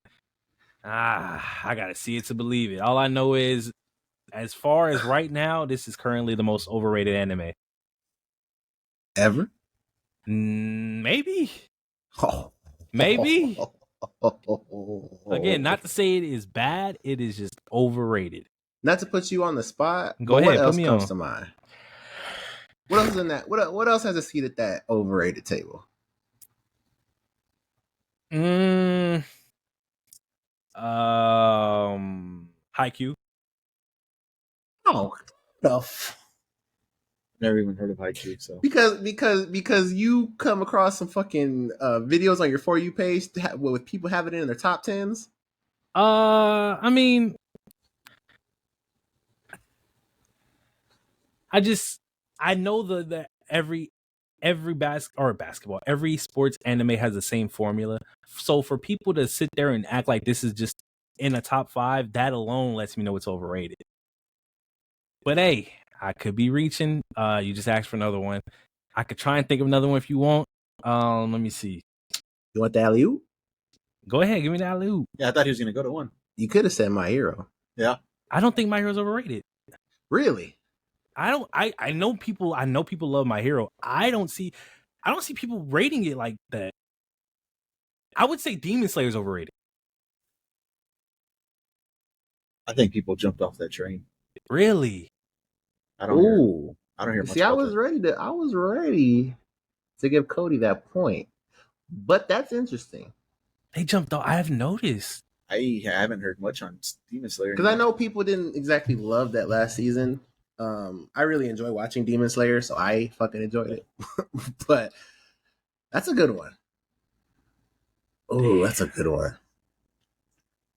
I gotta see it to believe it. All I know is, as far as right now, this is currently the most overrated anime. Ever? Maybe. Maybe. Again, not to say it is bad, it is just overrated. Not to put you on the spot. Go ahead. What else put me comes on. to mind? What else is in that? What else has a seat at that overrated table? Haikyuu. Oh, never even heard of Haikyuu. So because you come across some fucking videos on your For You page with people having it in their top 10s. I mean, I know that every basketball, every sports anime has the same formula. So for people to sit there and act like this is just in a top 5, that alone lets me know it's overrated. But hey, I could be reaching. You just asked for another one. I could try and think of another one if you want. Let me see. You want the alley-oop? Go ahead, give me the alley-oop. Yeah, I thought he was gonna go to one. You could have said My Hero. Yeah. I don't think My Hero's overrated. Really? I know people love My Hero. I don't see people rating it like that. I would say Demon Slayer's overrated. I think people jumped off that train. Really? I don't I don't hear much. See, I was ready to give Cody that point, but that's interesting. They jumped off. I have noticed. I haven't heard much on Demon Slayer because I know people didn't exactly love that last season. I really enjoy watching Demon Slayer, so I fucking enjoyed it. But that's a good one. Oh, that's a good one.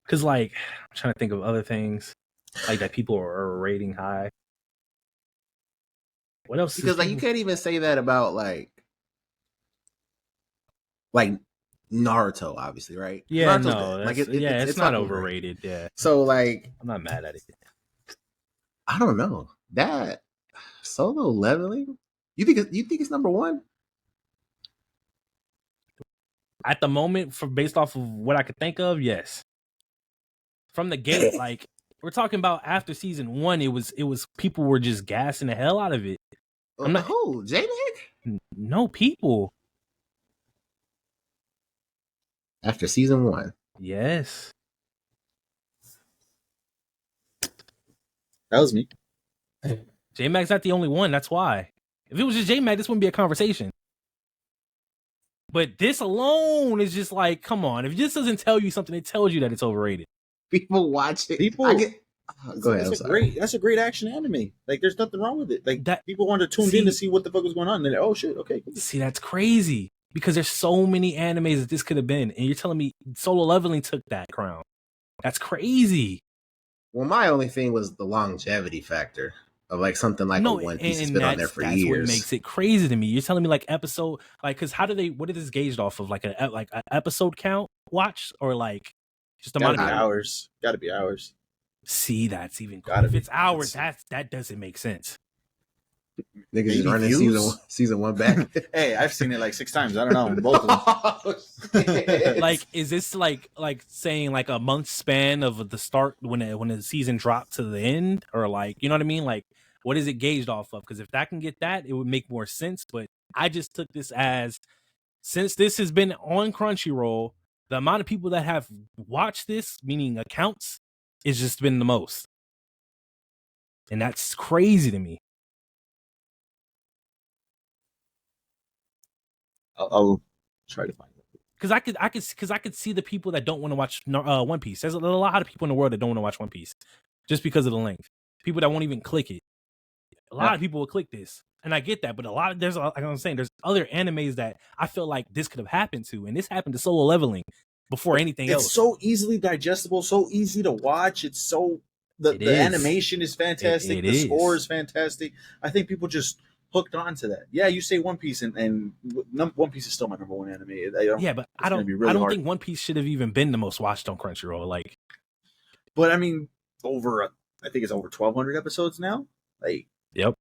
Because, like, I'm trying to think of other things like that people are rating high. What else? Because like you can't even say that about like Naruto, obviously, right? Yeah, Naruto's no, good. Like it's not overrated. Yeah, so like I'm not mad at it. I don't know that Solo Leveling. You think it's number one? At the moment, based off of what I could think of, yes. From the gate, like we're talking about after season 1, it was people were just gassing the hell out of it. I'm not who J-Mag? No people. After season 1. Yes. That was me. J-Mag's not the only one, that's why. If it was just J-Mag, this wouldn't be a conversation. But this alone is just like, come on. If this doesn't tell you something, it tells you that it's overrated. People watch it. People go ahead. That's a great action anime. Like, there's nothing wrong with it. Like, that, people wanted to tune in to see what the fuck was going on. And they're like, oh shit, okay. See, that's crazy. Because there's so many animes that this could have been. And you're telling me Solo Leveling took that crown. That's crazy. Well, my only thing was the longevity factor of like something like a One Piece has been on there for years. That's what makes it crazy to me. You're telling me like episode, like, because what is this gauged off of? Like an episode count watch or like just amount of hours? Gotta be hours. See, that's even cool. If it's hours, that doesn't make sense. Niggas just running season 1 back. Hey, I've seen it like 6 times. I don't know, both of them. Like, is this like saying like a month span of the start when the season dropped to the end, or like, you know what I mean? Like, what is it gauged off of? Because if that can get that, it would make more sense. But I just took this as, since this has been on Crunchyroll, the amount of people that have watched this, meaning accounts, it's just been the most, and that's crazy to me. I'll try to find it. Because I could see the people that don't want to watch One Piece. There's a lot of people in the world that don't want to watch One Piece just because of the length. People that won't even click it. A lot of people will click this, and I get that. But like I'm saying, there's other animes that I feel like this could have happened to, and this happened to Solo Leveling before anything else. It's so easily digestible, so easy to watch. It's so the animation is fantastic. The score is fantastic. I think people just hooked on to that. Yeah, you say One Piece, and One Piece is still my number 1 anime. But I don't think One Piece should have even been the most watched on Crunchyroll. Like, but I mean, I think it's over 1,200 episodes now. Like, yep.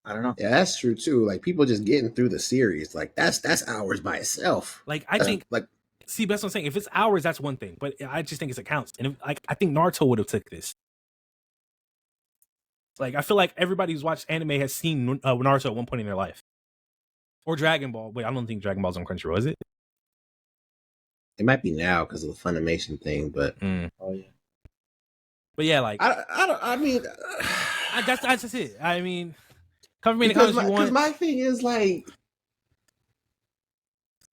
I don't know. Yeah, that's true too. Like, people just getting through the series, like that's hours by itself. Like, I think see, that's what I'm saying. If it's hours, that's one thing. But I just think it's accounts, and I think Naruto would have took this. Like, I feel like everybody who's watched anime has seen Naruto at one point in their life. Or Dragon Ball. Wait, I don't think Dragon Ball's on Crunchyroll, is it? It might be now because of the Funimation thing, but oh yeah. But yeah, like I mean, that's just it. I mean, cover me in the comments if you want. Because my thing is like,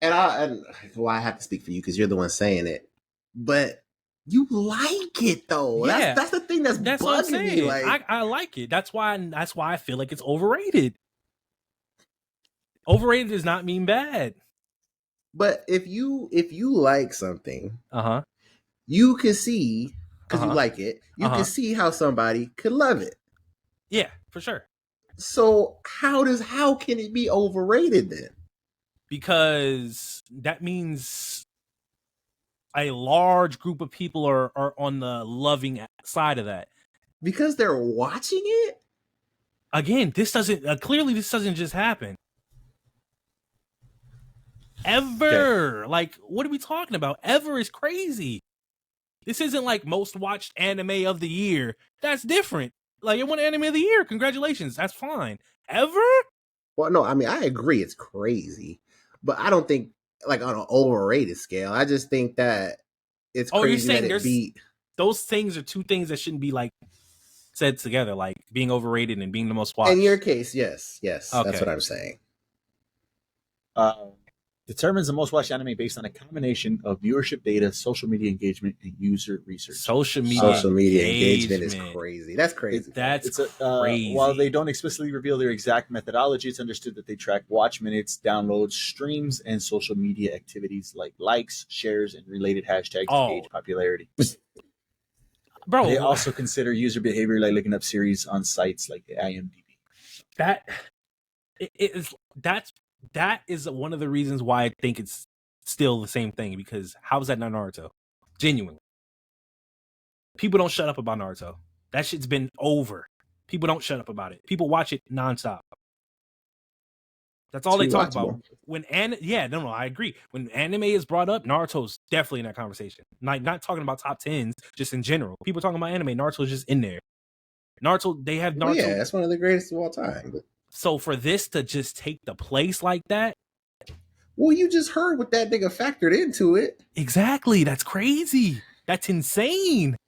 and I have to speak for you because you're the one saying it, but you like it though. Yeah, that's the thing that's bugging me. Like, I like it. That's why I feel like it's overrated. Overrated does not mean bad. But if you like something, you can see, because you like it, you can see how somebody could love it. Yeah, for sure. So how can it be overrated then? Because that means a large group of people are on the loving side of that. Because they're watching it? Again, this doesn't just happen. Ever. Okay. Like, what are we talking about? Ever is crazy. This isn't like most watched anime of the year. That's different. Like, it won anime of the year. Congratulations. That's fine. Ever? Well, no, I mean, I agree. It's crazy. But I don't think, like, on an overrated scale. I just think that it's crazy that it beat. Those things are two things that shouldn't be, like, said together, like being overrated and being the most watched. In your case, yes, Okay. that's what I'm saying. Determines the most watched anime based on a combination of viewership data, social media engagement, and user research. Social media engagement is crazy. That's crazy. That's crazy. While they don't explicitly reveal their exact methodology, it's understood that they track watch minutes, downloads, streams, and social media activities like likes, shares, and related hashtags to gauge popularity. Bro, they also consider user behavior like looking up series on sites like IMDb. That is one of the reasons why I think it's still the same thing, because how is that not Naruto? Genuinely. People don't shut up about Naruto. That shit's been over. People don't shut up about it. People watch it nonstop. That's all they talk about. I agree. When anime is brought up, Naruto's definitely in that conversation. Like, not talking about top 10s, just in general. People talking about anime, Naruto's just in there. They have Naruto. Well, yeah, that's one of the greatest of all time. But... So for this to just take the place like that. Well, you just heard what that nigga factored into it. Exactly. That's crazy. That's insane.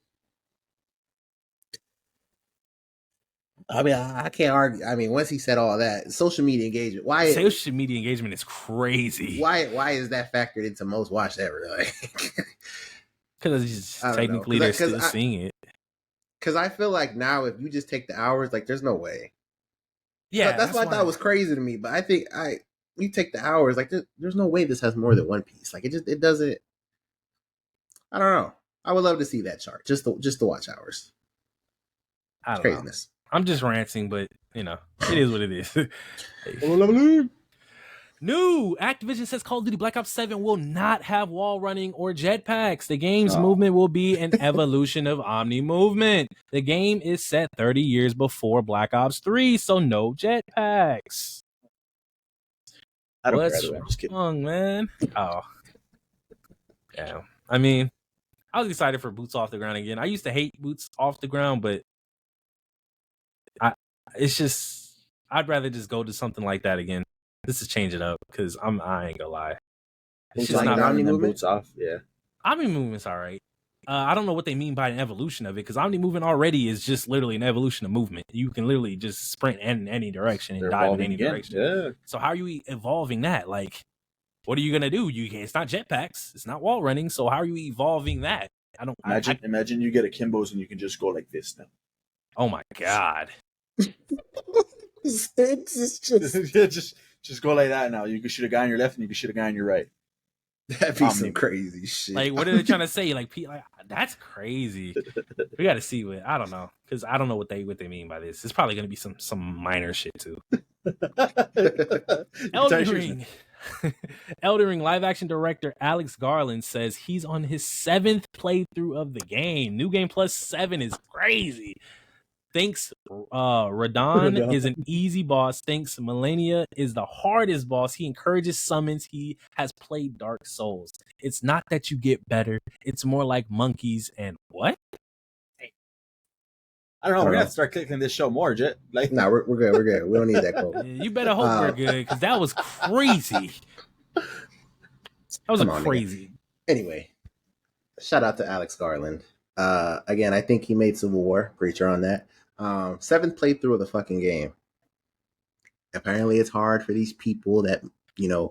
I mean, I can't argue. I mean, once he said all that, social media engagement. Social media engagement is crazy. Why is that factored into most watched ever? Because technically they're still seeing it. Because I feel like now, if you just take the hours, like, there's no way. Yeah, that's why I thought was crazy to me. But I think you take the hours, like, there's no way this has more than one piece. Like, it doesn't. I don't know. I would love to see that chart, just to watch hours. It's craziness. I'm just ranting, but it is what it is. New Activision says Call of Duty Black Ops 7 will not have wall running or jetpacks. The game's movement will be an evolution of Omni movement. The game is set 30 years before Black Ops 3, so no jetpacks. I don't care. I'm just kidding. Wrong, man. Oh. Yeah. I mean, I was excited for boots off the ground again. I used to hate boots off the ground, but it's just, I'd rather just go to something like that again. This is change it up, because I ain't gonna lie. It's just not Omni boots off. Yeah, Omni movement's all right. I don't know what they mean by an evolution of it, because Omni movement already is just literally an evolution of movement. You can literally just sprint in any direction and dive in any direction. Yeah. So how are you evolving that? Like, what are you gonna do? It's not jetpacks. It's not wall running. So how are you evolving that? Imagine you get akimbos and you can just go like this now. Oh my god. Just go like that now. You can shoot a guy on your left and you can shoot a guy on your right. That'd be some crazy shit. Like, what are they trying to say? Like, that's crazy. We got to see what, I don't know, because I don't know what they mean by this. It's probably going to be some minor shit too. Elden Ring live action director Alex Garland says he's on his 7th playthrough of the game. New Game Plus 7 is crazy. Thinks Radon is an easy boss. Thinks Millennia is the hardest boss. He encourages summons. He has played Dark Souls. It's not that you get better. It's more like monkeys and what? I don't know. We're gonna have to start clicking this show more, Jet. Like, no, we're good. We're good. We don't need that quote. You better hope we're good, because that was crazy. That was crazy. Anyway, shout out to Alex Garland. Again, I think he made Civil War. Preacher on that. 7th playthrough of the fucking game. Apparently it's hard for these people that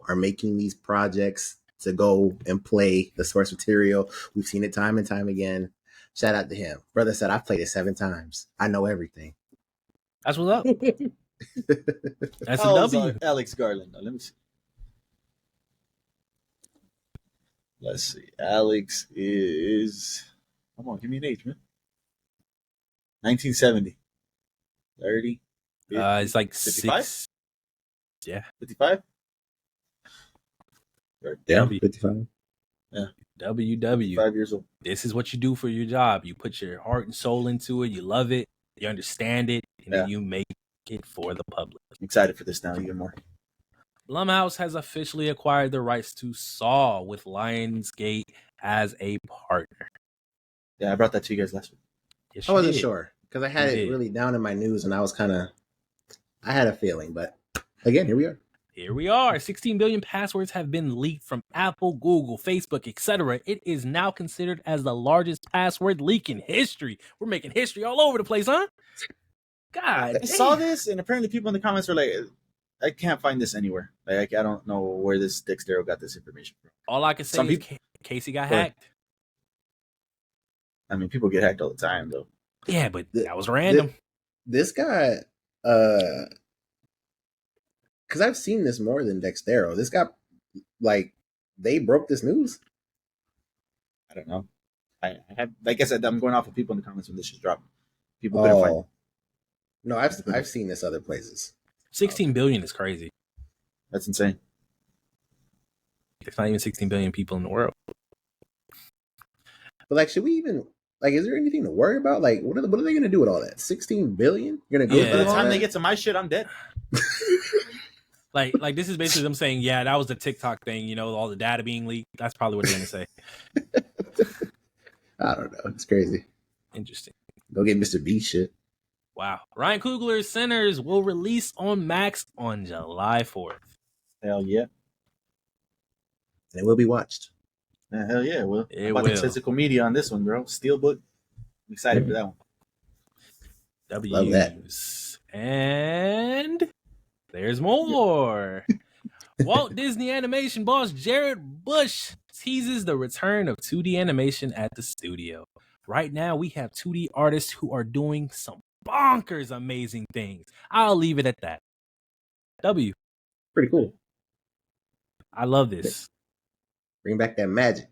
are making these projects to go and play the source material. We've seen it time and time again. Shout out to him. Brother said, I've played it 7 times. I know everything. That's what's up. That's a W. Alex Garland. Now, let me see. Let's see. Alex is, come on, give me an age, man. 1970. 30. 50, it's like 55? 6. Yeah. 55? Yeah, 55. Yeah. WW. 5 years old. This is what you do for your job. You put your heart and soul into it. You love it. You understand it. And then you make it for the public. I'm excited for this now even more. Blumhouse has officially acquired the rights to Saw with Lionsgate as a partner. Yeah, I brought that to you guys last week. Yes, I wasn't sure, because I had it really down in my news, and I was I had a feeling, but again, here we are. Here we are. 16 billion passwords have been leaked from Apple, Google, Facebook, etc. It is now considered as the largest password leak in history. We're making history all over the place, huh? God, I saw this, and apparently people in the comments were like, I can't find this anywhere. Like, I don't know where this Dextero got this information from. All I can say is Casey got hacked. I mean, people get hacked all the time, though. Yeah, but that was random. This guy, because I've seen this more than Dextero. This guy, like, they broke this news. I don't know. I have, like I said, I'm going off of people in the comments when this just dropped. People couldn't find it. No, I've seen this other places. 16 billion is crazy. That's insane. There's not even 16 billion people in the world. But like, should we even like? Is there anything to worry about? Like, what are they going to do with all that? 16 billion? You're going to go by the time they get to my shit, I'm dead. like this is basically them saying, yeah, that was the TikTok thing. You know, all the data being leaked. That's probably what they're going to say. I don't know. It's crazy. Interesting. Go get Mr. B shit. Wow. Ryan Coogler's Sinners will release on Max on July 4th. Hell yeah. And it will be watched. Hell yeah. Well, it about will. the physical media on this one, bro. Steelbook. I'm excited for that one. Love that. And there's more. Walt Disney Animation boss Jared Bush teases the return of 2D animation at the studio. Right now, we have 2D artists who are doing some bonkers amazing things. I'll leave it at that. W. Pretty cool. I love this. Bring back that magic.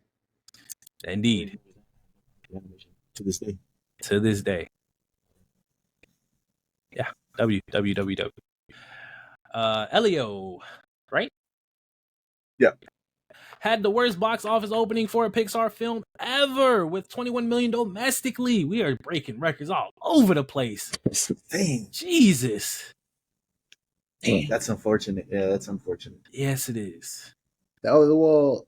Indeed. To this day. To this day. Yeah. W. Elio, right? Yeah. Had the worst box office opening for a Pixar film ever with 21 million domestically. We are breaking records all over the place. Dang. Jesus. Damn. That's unfortunate. Yeah, that's unfortunate. Yes, it is. Well,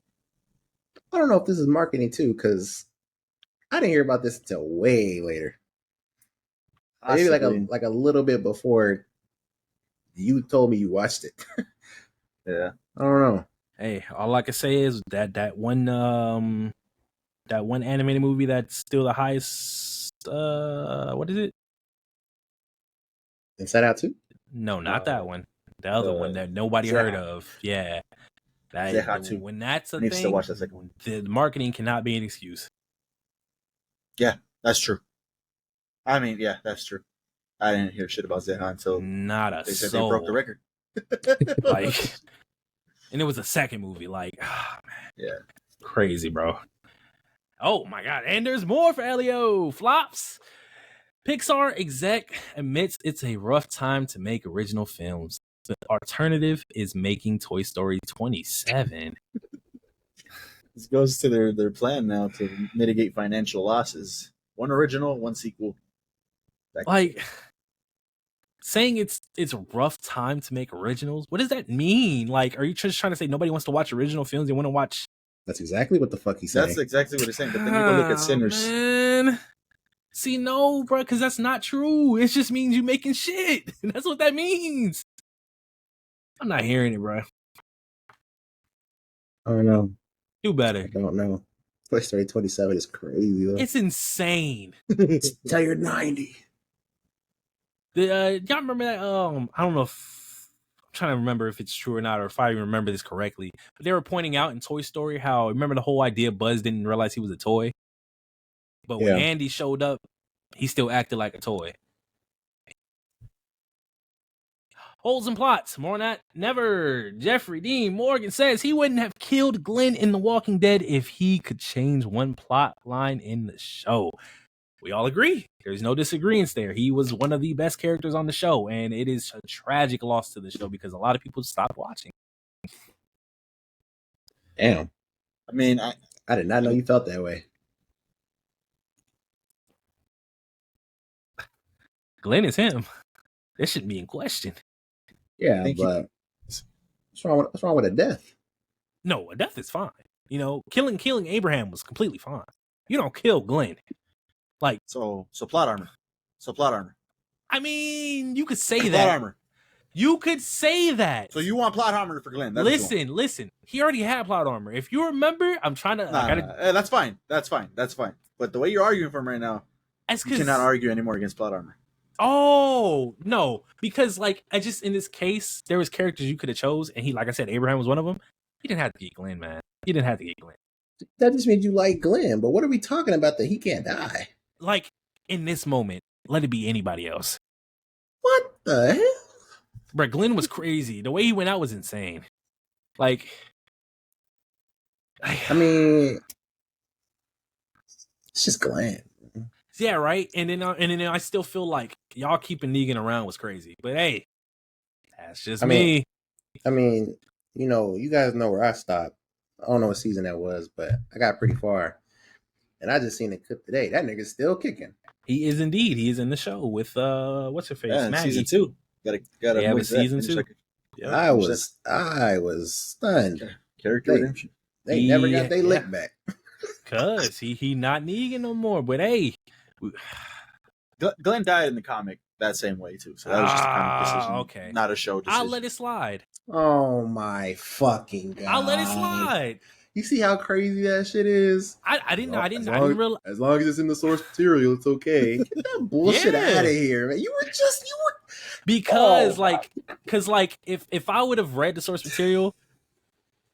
I don't know if this is marketing too, because I didn't hear about this until way later. Maybe like a little bit before you told me you watched it. Yeah. I don't know. Hey, all I can say is that one animated movie that's still the highest what is it? Inside Out 2? No, not that one. The other one that nobody heard of. Yeah. When that's a thing, to watch that second one. The marketing cannot be an excuse. Yeah, that's true. I mean, yeah, that's true. I didn't hear shit about Zeha until they said soul. they broke the record. Like, and it was a second movie. Like, oh, man. Yeah. Crazy, bro. Oh, my God. And there's more for Elio. Flops. Pixar exec admits it's a rough time to make original films. The alternative is making Toy Story 27. This goes to their plan now to mitigate financial losses. One original, one sequel. Like, saying it's a rough time to make originals, what does that mean? Like, are you just trying to say nobody wants to watch original films? They want to watch... That's exactly what the fuck he's saying. That's exactly what he's saying. But then you go look at Sinners. Man. See, no, bro, because that's not true. It just means you making shit. That's what that means. I'm not hearing it, bro. I don't know. Do better. I don't know. Toy Story 27 is crazy, though. It's insane. Tell you're 90. Y'all remember that? I don't know if I'm trying to remember if it's true or not, or if I even remember this correctly. But they were pointing out in Toy Story how, remember the whole idea Buzz didn't realize he was a toy? But when Andy showed up, he still acted like a toy. Holes and plots. More on that. Never. Jeffrey Dean Morgan says he wouldn't have killed Glenn in The Walking Dead if he could change one plot line in the show. We all agree. There's no disagreements there. He was one of the best characters on the show, and it is a tragic loss to the show because a lot of people stopped watching. Damn. I mean, I did not know you felt that way. Glenn is him. That shouldn't be in question. Yeah, but what's wrong with a death? No, a death is fine. You know, killing Abraham was completely fine. You don't kill Glenn. Like, so plot armor. So plot armor. I mean, you could say plot that. Armor. You could say that. So you want plot armor for Glenn? That's listen. He already had plot armor. If you remember, I'm trying to. That's fine. That's fine. But the way you're arguing from right now, you cannot argue anymore against plot armor. Oh no, because like I just in this case, there was characters you could have chose, and he, like I said, Abraham was one of them. He didn't have to get Glenn, man. He didn't have to get Glenn. That just means you like Glenn. But what are we talking about that he can't die? Like in this moment, let it be anybody else. What the hell? Bro, Glenn was crazy. The way he went out was insane. Like, I mean, it's just Glenn. Yeah, right. And then I still feel like y'all keeping Negan around was crazy. But hey, that's just me. I mean, you know, you guys know where I stopped. I don't know what season that was, but I got pretty far. And I just seen a clip today. That nigga's still kicking. He is indeed. He is in the show with what's her face? Yeah, season 2. Gotta yeah, with season 2. Yep. I was stunned. Character redemption. They never got their lick back. Cause he not Negan no more. But hey, Glenn died in the comic that same way too. So that was just a comic decision, okay. Not a show decision. I'll let it slide. Oh my fucking god! I'll let it slide. You see how crazy that shit is? I didn't realize. As long as it's in the source material, it's okay. Get that bullshit out of here, man. You were because if I would have read the source material,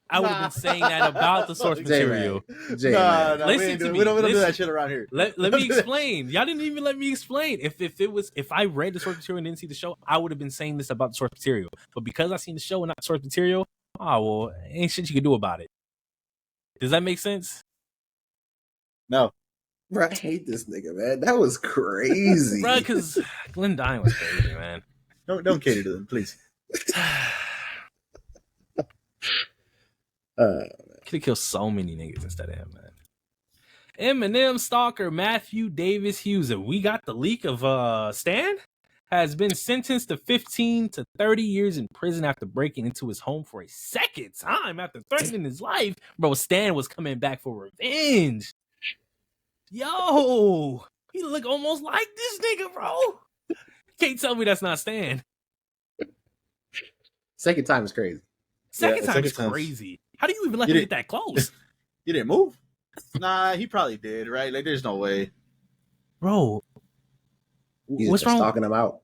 I would have been saying that about the source material. No, listen to me. We don't do that shit around here. Let me explain. Y'all didn't even let me explain. If I read the source material and didn't see the show, I would have been saying this about the source material. But because I seen the show and not the source material, well, ain't shit you can do about it. Does that make sense? No. Bro, I hate this nigga, man. That was crazy. Bro, because Glenn dying was crazy, man. Don't cater to them, please. Could have killed so many niggas instead of him, man. Eminem stalker Matthew Davis Hughes. We got the leak of Stan has been sentenced to 15 to 30 years in prison after breaking into his home for a second time after threatening his life. Bro, Stan was coming back for revenge. Yo, he look almost like this nigga, bro. Can't tell me that's not Stan. Second time is crazy. Second time is crazy. How do you even let him get that close? You didn't move? Nah, he probably did, right? Like, there's no way. Bro. What's wrong? Stalking him out.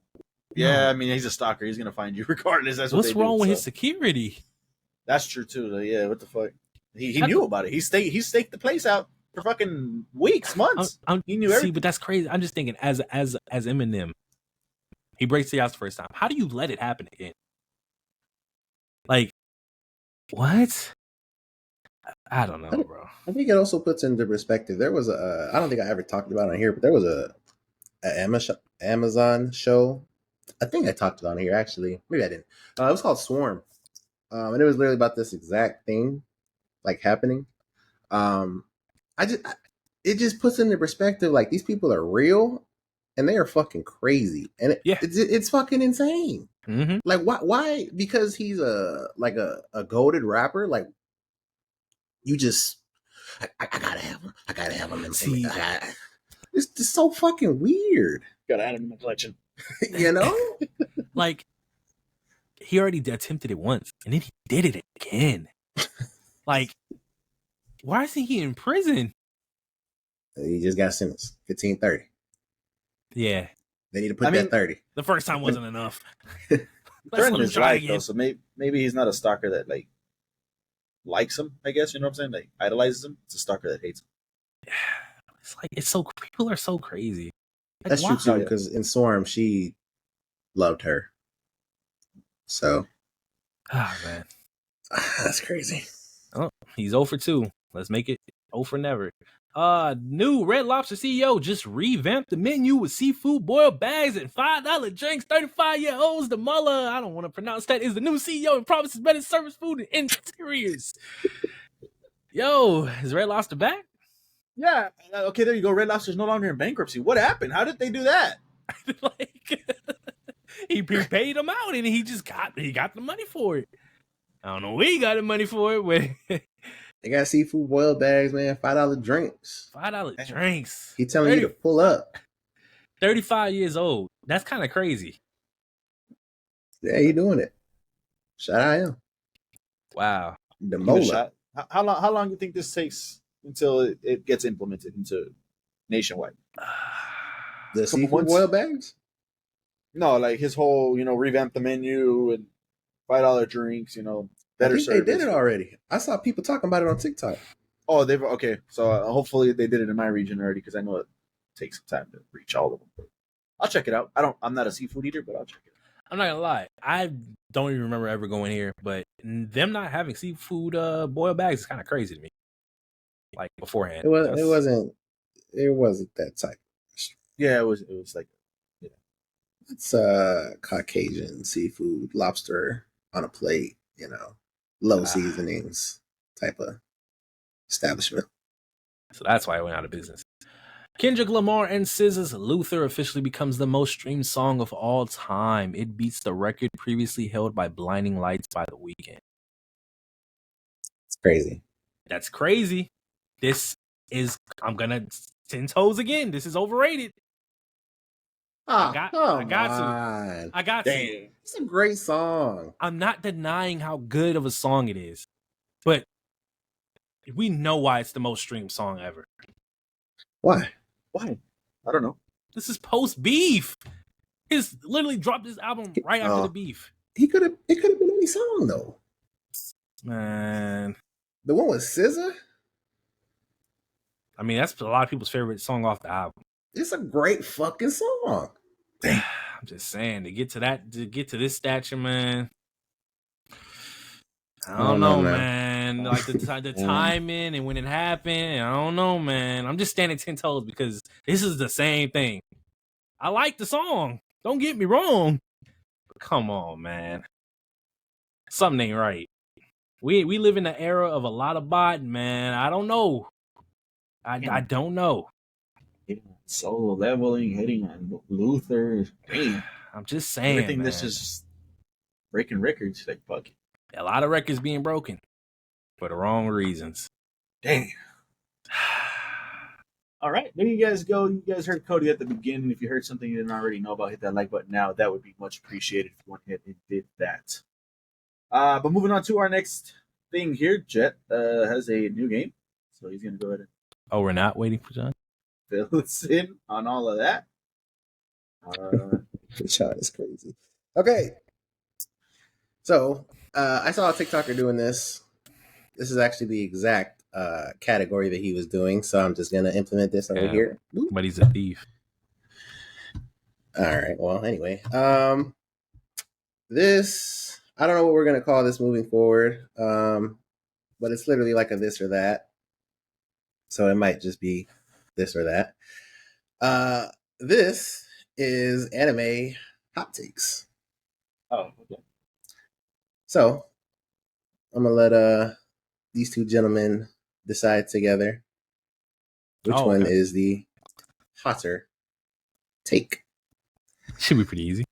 Yeah, I mean, he's a stalker. He's going to find you regardless. That's what's wrong with his security? That's true, too. Like, yeah, what the fuck? He knew about it. He staked the place out for fucking weeks, months. He knew everything. See, but that's crazy. I'm just thinking, as Eminem, he breaks the house the first time. How do you let it happen again? Like, what? I don't know, bro. I think it also puts into perspective. There was I don't think I ever talked about it on here, but there was a Amazon show. I think I talked about it on here, actually. Maybe I didn't. It was called Swarm. And it was literally about this exact thing, like, happening. It just puts into perspective, like, these people are real and they are fucking crazy. And it's fucking insane. Mm-hmm. Like, why? Because he's a goated rapper. Like, you just, I gotta have him. I gotta have him. See, it's just so fucking weird. Gotta add him in my collection. You know? Like, he already attempted it once, and then he did it again. Like, why isn't he in prison? He just got sentenced 15-30. Yeah. They need to put that 30. The first time wasn't enough. Let's his life, though, so maybe he's not a stalker that, like, likes him, I guess, you know what I'm saying? Like, idolizes him. It's a stalker that hates him. It's like, people are so crazy. Like, that's true, too, because in Swarm, she loved her. So. Oh, man. That's crazy. Oh, he's 0 for 2. Let's make it 0 for never. New Red Lobster CEO just revamped the menu with seafood boiled bags and $5 drinks. 35-year-olds, the Mullah, I don't want to pronounce that, is the new CEO and promises better service food and interiors. Yo, is Red Lobster back? Yeah. Okay, there you go. Red Lobster's no longer in bankruptcy. What happened? How did they do that? Like, he paid him out and he got the money for it. I don't know where he got the money for it, but they got seafood boiled bags, man. $5 drinks. $5 drinks. He telling you to pull up. 35 years old. That's kind of crazy. Yeah, he doing it. Shout out him. Wow. The Give it a Mola. shot. How long do you think this takes until it gets implemented into nationwide? The Couple seafood months? boil bags? No, like his whole, revamp the menu and $5 drinks, I better think they did service. it already. I saw people talking about it on TikTok. Oh, they've okay. So hopefully they did it in my region already because I know it takes some time to reach all of them. But I'll check it out. I'm not a seafood eater, but I'll check it out. I'm not gonna lie. I don't even remember ever going here, but them not having seafood boiled bags is kind of crazy to me. Like beforehand. It wasn't that type. Yeah, it was like yeah. It's Caucasian seafood, lobster on a plate, low seasonings type of establishment. So that's why it went out of business. Kendrick Lamar and SZA's Luther officially becomes the most streamed song of all time. It beats the record previously held by Blinding Lights by The Weeknd. It's crazy. That's crazy. I'm gonna 10 toes again. This is overrated. I got to. I got to. It's a great song. I'm not denying how good of a song it is, but we know why it's the most streamed song ever. Why? I don't know. This is post beef. He's literally dropped this album right after the beef. It could have been any song though. Man. The one with SZA? I mean, that's a lot of people's favorite song off the album. It's a great fucking song. I'm just saying, to get to this stature, man. I don't know, man. Like the timing and when it happened, I don't know, man. I'm just standing 10 toes because this is the same thing. I like the song. Don't get me wrong. But come on, man. Something ain't right. We live in an era of a lot of bot, man. I don't know. I don't know. Solo leveling, hitting on Luther. Damn. I'm just saying, everything man. This is breaking records. Like fuck. A lot of records being broken for the wrong reasons. Damn. All right, there you guys go. You guys heard Cody at the beginning. If you heard something you didn't already know about, hit that like button now. That would be much appreciated if you went ahead and did that. But moving on to our next thing here, Jet has a new game, so he's gonna go ahead and. Oh, we're not waiting for John? Fill us in on all of that. John is crazy. Okay. So, I saw a TikToker doing this. This is actually the exact category that he was doing, so I'm just going to implement this over here. But he's a thief. All right. Well, anyway. This, I don't know what we're going to call this moving forward, but it's literally like a this or that. So it might just be this or that. This is anime hot takes. Oh, okay. So I'm gonna let these two gentlemen decide together which one is the hotter take. Should be pretty easy.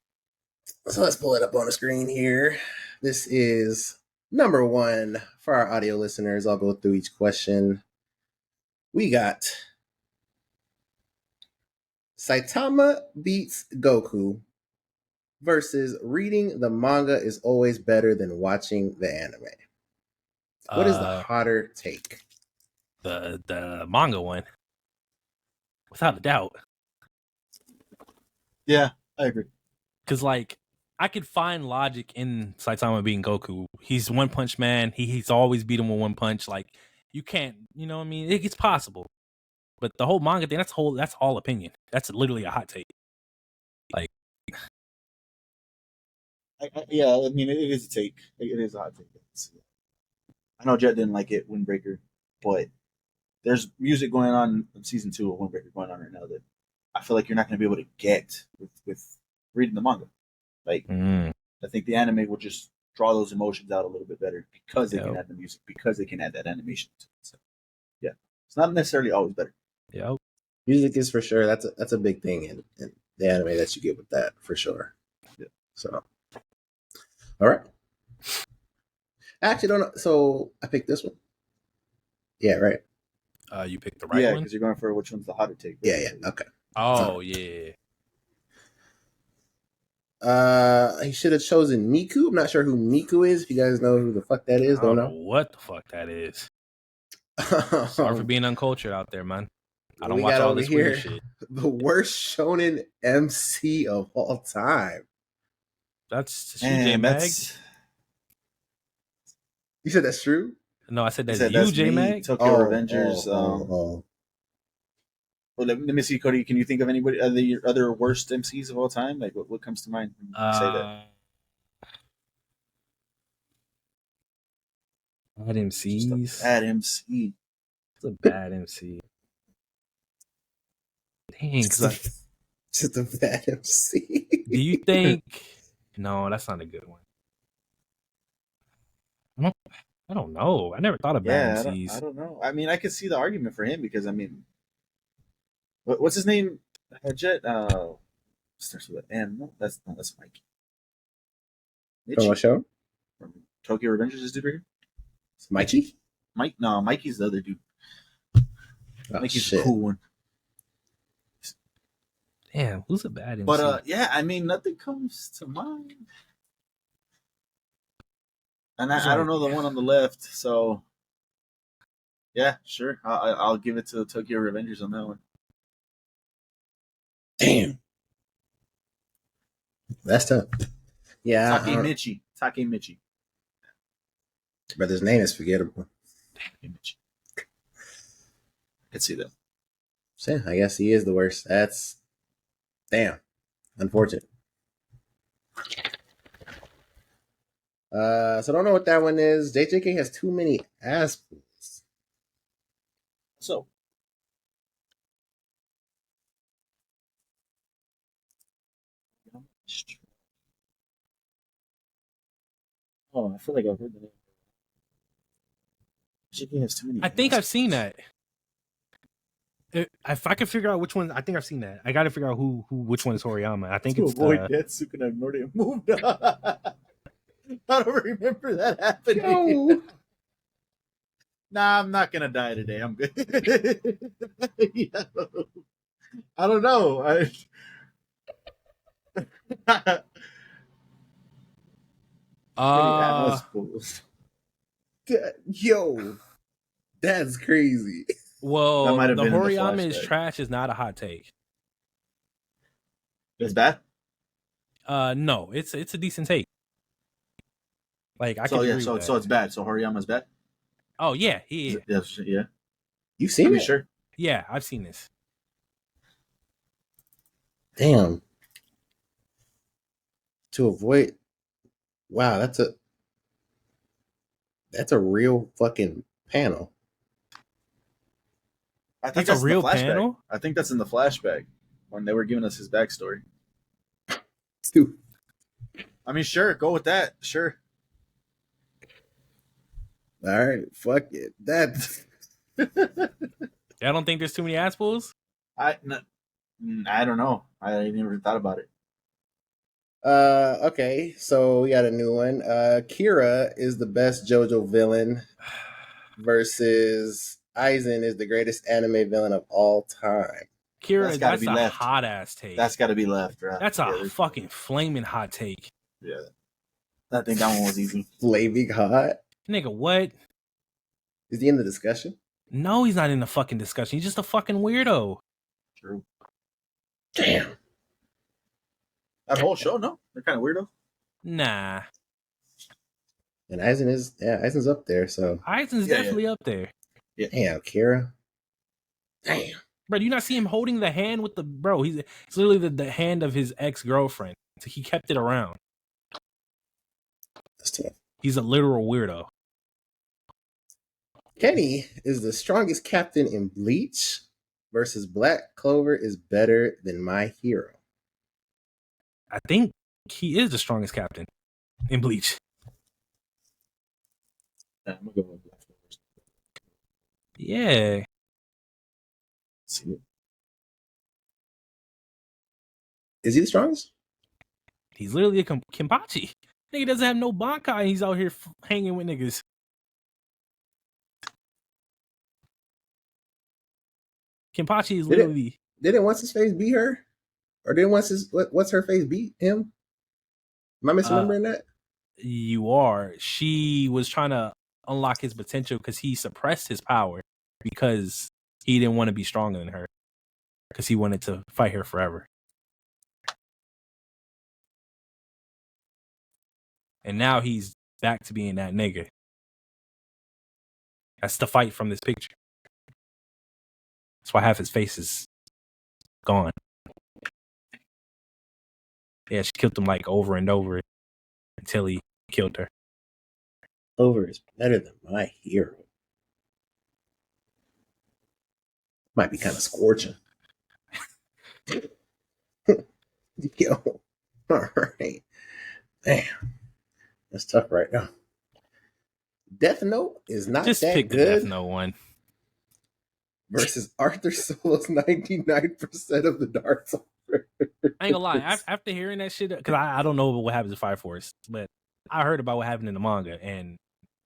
So let's pull it up on the screen here. This is number one for our audio listeners. I'll go through each question. We got Saitama beats Goku versus reading the manga is always better than watching the anime. What is the hotter take? The manga one. Without a doubt. Yeah, I agree. Because, like, I could find logic in Saitama being Goku. He's One Punch Man. He's always beat him with one punch. Like, you can't, you know what I mean? It's possible. But the whole manga thing, that's all opinion. That's literally a hot take. Like, I mean, it is a take. It is a hot take. I know Jet didn't like it, Windbreaker, but there's music going on in season 2 of Windbreaker going on right now that I feel like you're not going to be able to get with reading the manga. Like, I think the anime will just draw those emotions out a little bit better because they can add the music, because they can add that animation to it. So, yeah, it's not necessarily always better. Yeah, music is for sure. That's a big thing in the anime that you get with that for sure. Yeah. So, all right. I actually don't know. So I picked this one. Yeah, right. You picked the right one? Yeah, because you're going for which one's the hotter take. Right? Yeah. Okay. Oh, yeah. He should have chosen Miku. I'm not sure who Miku is. If you guys know who the fuck that is, I don't don't know what the fuck that is. know. Sorry for being uncultured out there, man. I don't we watch got all over this weird here shit. the worst shonen MC of all time. That's Man, you, Mag. You said that's true? No, I said that's said you, that's J me, Mag. Tokyo Revengers. Oh. Well, let me see, Cody. Can you think of anybody other worst MCs of all time? Like, what comes to mind when you say that? Bad MCs. Bad MC. It's a bad MC. Dang, Just a bad MC. Do you think? No, that's not a good one. I don't know. I never thought of bad MCs. I don't know. I mean, I could see the argument for him because I mean, what's his name? Jet. Starts with an M. No, that's Mikey. From what show? From Tokyo Revengers, this dude right here. It's Mikey? No, Mikey's the other dude. Oh, Mikey's shit. a cool one. Damn, who's a bad MC? But yeah, I mean, nothing comes to mind. And I don't know the one on the left, so yeah, sure. I'll give it to Tokyo Revengers on that one. Damn. That's tough. Yeah. Takemichi. But his name is forgettable. Takemichi. I could see that. So I guess he is the worst. That's damn. Unfortunate. So I don't know what that one is. JJK has too many ass pools. So I feel like I've heard the name. JJK has too many. I think I've seen that. If I can figure out which one, I think I've seen that. I got to figure out which one is Horiyama. I think to it's avoid Getsuka and Nordia moved on. I don't remember that happening. No. Nah, I'm not gonna die today. I'm good. I don't know. Yo, that's crazy. Well, That might have the been in the Horiyama is flashback. trash is not a hot take. It's bad. No, it's a decent take. Like I So can yeah, agree with so that. it's bad. So Horiyama's bad. Oh yeah, yeah. Yeah. You've seen it? Sure. Yeah, I've seen this. Damn. To avoid, wow, that's a real fucking panel. I think That's a real in the flashback. panel? I think that's in the flashback when they were giving us his backstory. Dude. I mean, sure, go with that. Sure. All right, fuck it. That's I don't think there's too many ass pulls. I don't know. I never thought about it. okay, so we got a new one. Kira is the best JoJo villain versus Aizen is the greatest anime villain of all time. Kira, that's a hot ass take. That's got to be left, right? That's a fucking flaming hot take. Yeah. I think that one was easy. Flaming hot? Nigga, what? Is he in the discussion? No, he's not in the fucking discussion. He's just a fucking weirdo. True. Damn. That whole show, no? They're kind of weirdo. Nah. And Aizen's up there, so. Aizen's definitely up there. Yeah. Damn, Kira. Damn. Bro, do you not see him holding the hand with the bro? He's literally the hand of his ex-girlfriend. So he kept it around. That's tough. He's a literal weirdo. Kenny is the strongest captain in Bleach versus Black Clover is better than My Hero. I think he is the strongest captain in Bleach. I'm gonna go with Black Clover. Yeah. See it. Is he the strongest? He's literally a Kenpachi. Nigga doesn't have no Bankai and he's out here hanging with niggas. Kenpachi is literally... Didn't What's-His-Face beat her? Or didn't What's-Her-Face beat him? Am I misremembering that? You are. She was trying to unlock his potential because he suppressed his power because he didn't want to be stronger than her because he wanted to fight her forever. And now he's back to being that nigga. That's the fight from this picture. That's why half his face is gone. Yeah, she killed him like over and over until he killed her. Over is better than my hero. Might be kind of scorching. Yo. All right. Damn. That's tough right now. Death Note is not Just that pick the good. Death Note one. Versus Arthur Solo's 99% of the Dark Souls. I ain't gonna lie. After hearing that shit, because I don't know what happens in Fire Force, but I heard about what happened in the manga, and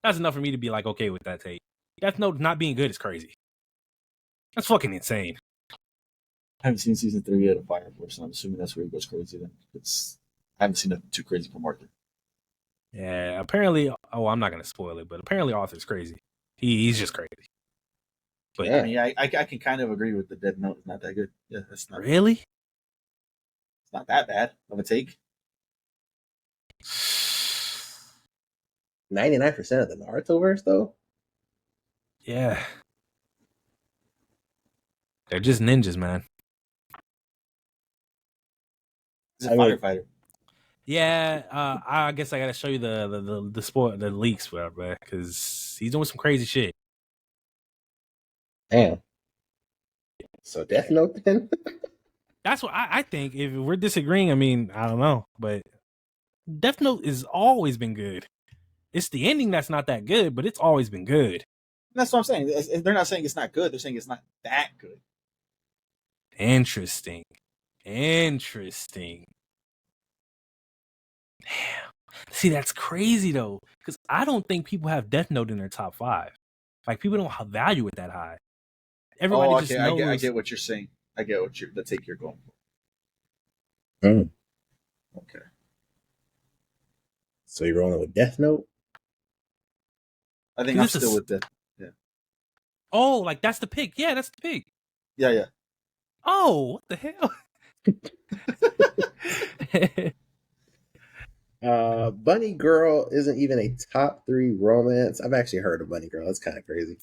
that's enough for me to be like okay with that take. Death Note not being good is crazy. That's fucking insane. I haven't seen season 3 yet of Fire Force, and I'm assuming that's where he goes crazy. Then I haven't seen nothing too crazy from Arthur. Yeah, apparently. Oh, I'm not gonna spoil it, but apparently Arthur's crazy. He's just crazy. But I mean, I can kind of agree with the Dead Note. It's not that good. Yeah, that's not really. It's not that bad of a take. 99% of the Naruto verse, though? Yeah. They're just ninjas, man. He's a firefighter. Yeah, I guess I gotta show you the leaks, whatever, because he's doing some crazy shit. Damn. So Death Note then? That's what I think. If we're disagreeing, I mean, I don't know, but Death Note has always been good. It's the ending that's not that good, but it's always been good. That's what I'm saying. They're not saying it's not good. They're saying it's not that good. Interesting. Damn. See, that's crazy though, because I don't think people have Death Note in their top 5. Like people don't value it that high. Everybody just knows. I get what you're saying. I get the take you're going for. Mm. Okay. So you're rolling with Death Note? I think I'm still with Death. Yeah. Oh, like that's the pick. Yeah, that's the pick. Yeah. Oh, what the hell? Bunny Girl isn't even a top 3 romance. I've actually heard of Bunny Girl. That's kind of crazy.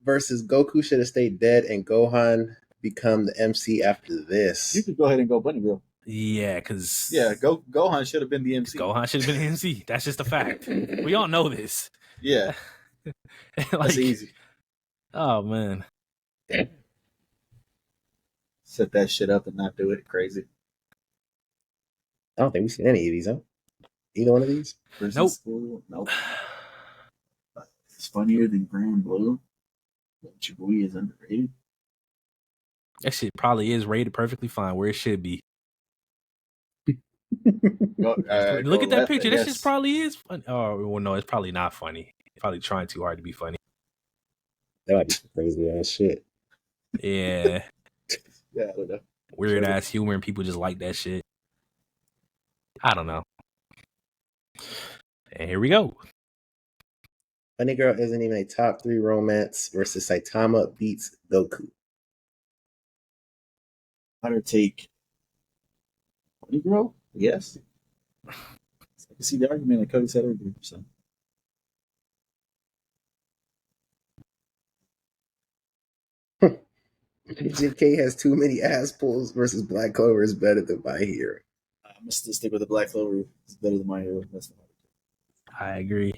Versus Goku should have stayed dead and Gohan become the MC after this. You could go ahead and go Bunny Girl. Yeah, because Gohan should have been the MC. Gohan should have been the MC. That's just a fact. We all know this. Yeah. That's easy. Oh man. Set that shit up and not do it. Crazy. I don't think we've seen any of these, huh? Either one of these? Nope. Nope. It's funnier than Grand Blue. Chibuya is underrated. That shit probably is rated perfectly fine where it should be. Look at that picture. That shit probably is funny. Oh, well, no, it's probably not funny. Probably trying too hard to be funny. That might be some crazy ass shit. Yeah. Yeah, I don't know. Weird ass humor and people just like that shit. I don't know. And here we go. Bunny Girl isn't even a top 3 romance versus Saitama beats Goku. Hunter take Bunny Girl? Yes. I can see the argument like Cody said earlier. So. JK has too many ass pulls versus Black Clover is better than My Hero. I'm going to still stick with the Black Clover. It's better than My Hero. That's not I agree.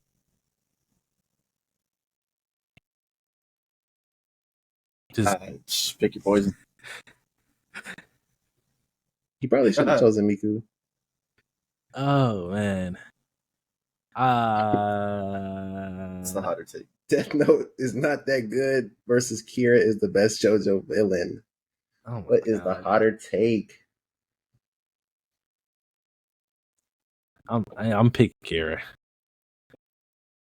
Just pick your poison. He probably should have chosen Miku. Oh man. It's the hotter take. Death Note is not that good versus Kira is the best JoJo villain. Oh what is the hotter take? I'm picking Kira.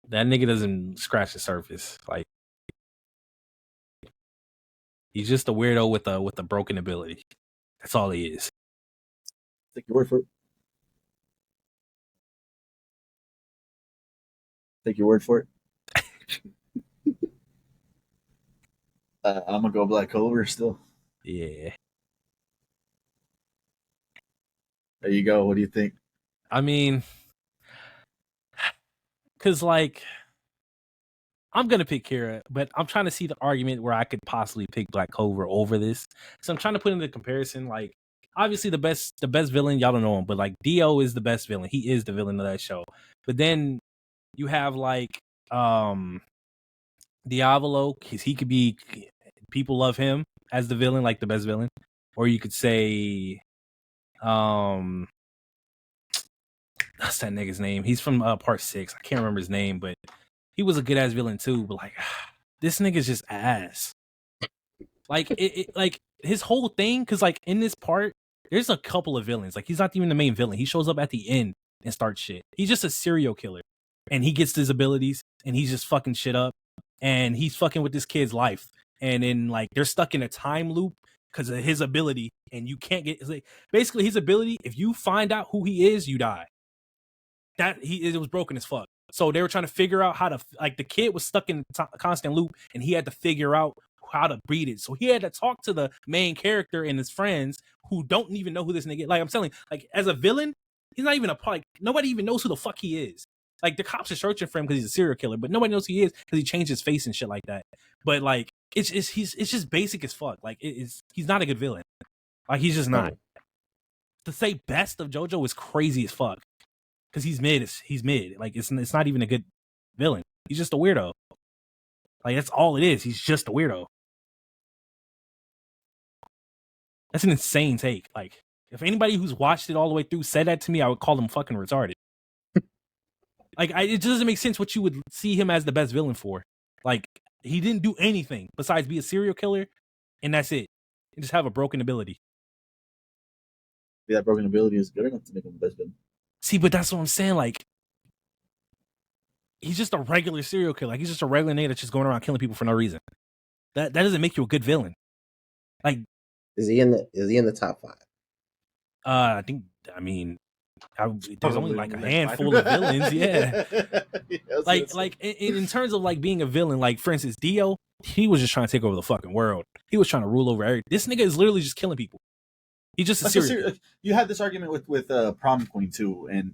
That nigga doesn't scratch the surface. Like he's just a weirdo with a broken ability. That's all he is. Take your word for it. Take your word for it. I'm gonna go Black Clover still. Yeah. There you go. What do you think? I mean, because like I'm gonna pick Kira, but I'm trying to see the argument where I could possibly pick Black Clover over this. So I'm trying to put into comparison. Like, obviously the best villain, y'all don't know him, but like Dio is the best villain. He is the villain of that show. But then you have like Diavolo, because he could be, people love him as the villain, like the best villain. Or you could say that's that nigga's name. He's from part 6. I can't remember his name, but he was a good ass villain too. But like, this nigga's just ass. Like like his whole thing, because like in this part, there's a couple of villains. Like he's not even the main villain. He shows up at the end and starts shit. He's just a serial killer, and he gets his abilities, and he's just fucking shit up, and he's fucking with this kid's life, and then like they're stuck in a time loop because of his ability, and you can't get, like, basically his ability. If you find out who he is, you die. It was broken as fuck. So they were trying to figure out how to, like, the kid was stuck in a constant loop, and he had to figure out how to beat it. So he had to talk to the main character and his friends who don't even know who this nigga is. Like, I'm telling you, like, as a villain, he's not even a part. Like, nobody even knows who the fuck he is. Like, the cops are searching for him because he's a serial killer, but nobody knows who he is because he changed his face and shit like that. But like, it's just basic as fuck. Like, he's not a good villain. Like, he's just not. To say best of JoJo is crazy as fuck. Because he's mid. He's mid. Like, it's not even a good villain. He's just a weirdo. Like, that's all it is. He's just a weirdo. That's an insane take. Like, if anybody who's watched it all the way through said that to me, I would call them fucking retarded. Like, it doesn't make sense what you would see him as the best villain for. Like, he didn't do anything besides be a serial killer, and that's it. And just have a broken ability. Yeah, that broken ability is good enough to make him the best villain. See, but that's what I'm saying. Like, he's just a regular serial killer. Like, he's just a regular nigga that's just going around killing people for no reason. That doesn't make you a good villain. Like, is he in the top 5? I there's only like a handful of villains. Yeah. Yes, like in terms of like being a villain, like for instance, Dio, he was just trying to take over the fucking world. He was trying to rule over everything. This nigga is literally just killing people. He's just a serial. You had this argument with Prom Queen too, and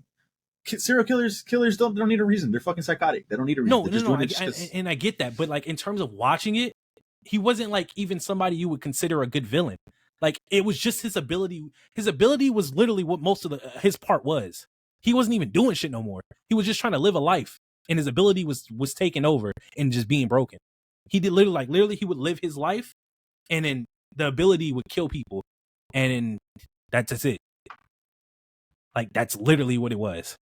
serial killers don't need a reason. They're fucking psychotic. They don't need a reason. No. And I get that, but like in terms of watching it, he wasn't like even somebody you would consider a good villain. Like, it was just his ability. His ability was literally what most of his part was. He wasn't even doing shit no more. He was just trying to live a life, and his ability was taken over and just being broken. He did literally he would live his life, and then the ability would kill people, and then that's it. Like, that's literally what it was.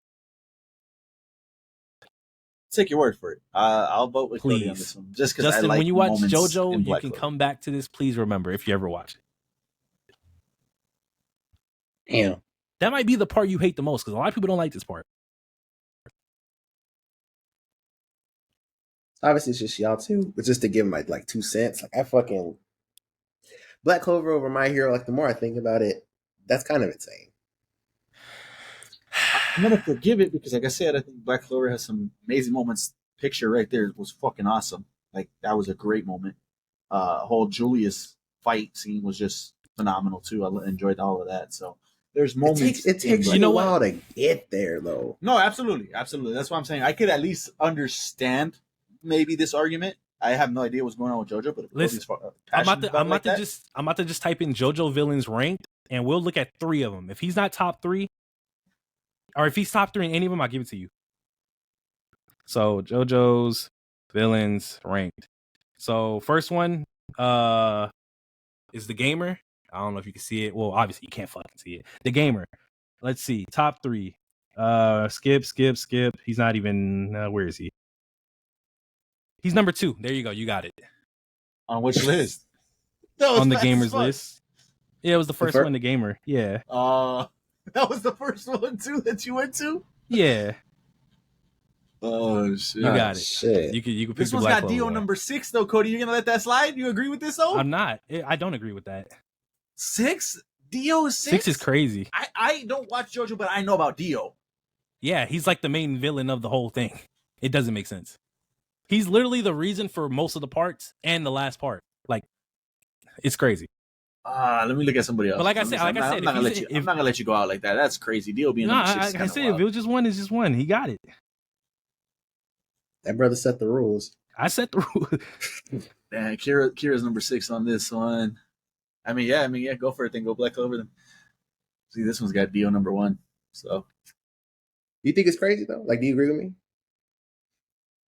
Take your word for it. I'll vote with Cody on this one. Just because, Justin, when you watch JoJo, you can come back to this. Please remember, if you ever watch it. Damn. That might be the part you hate the most, because a lot of people don't like this part. Obviously, it's just y'all too, but just to give my like 2 cents, like I fucking Black Clover over My Hero. Like, the more I think about it, that's kind of insane. I'm gonna forgive it because, like I said, I think Black Clover has some amazing moments. Picture right there was fucking awesome. Like, that was a great moment. Whole Julius fight scene was just phenomenal too. I enjoyed all of that. So there's moments. It takes you a while to get there, though. No, absolutely. That's what I'm saying. I could at least understand maybe this argument. I have no idea what's going on with JoJo, but listen, I'm about to just type in JoJo villains ranked, and we'll look at 3 of them. If he's not top 3, or if he's top 3 in any of them, I'll give it to you. So JoJo's villains ranked. So first one is the Gamer. I don't know if you can see it. Well, obviously you can't fucking see it. The Gamer. Let's see. Top 3. Skip. He's not even. Where is he? He's number 2. There you go. You got it. On which list? On the Gamer's list. Yeah, it was the first one. The Gamer. Yeah. That was the first one too that you went to. Yeah. Oh shit! You got it. Shit. You can pick this the one's Black got Clover Dio one. number 6 though, Cody. You're gonna let that slide? You agree with this though? I'm not. I don't agree with that. 6? Dio is 6? 6 is crazy. I don't watch JoJo, but I know about Dio. Yeah, he's like the main villain of the whole thing. It doesn't make sense. He's literally the reason for most of the parts and the last part. Like, it's crazy. Let me look at somebody else. But like I said, I'm not gonna let you go out like that. That's crazy. Dio being number 6 is I kind of said, wild. if it was just one, it's just one. He got it. That brother set the rules. I set the rule. Man, Kira's number 6 on this one. I mean, yeah, go for it. Then go Black Clover. Then see, this one's got Dio number 1. So You think it's crazy though? Like, do you agree with me?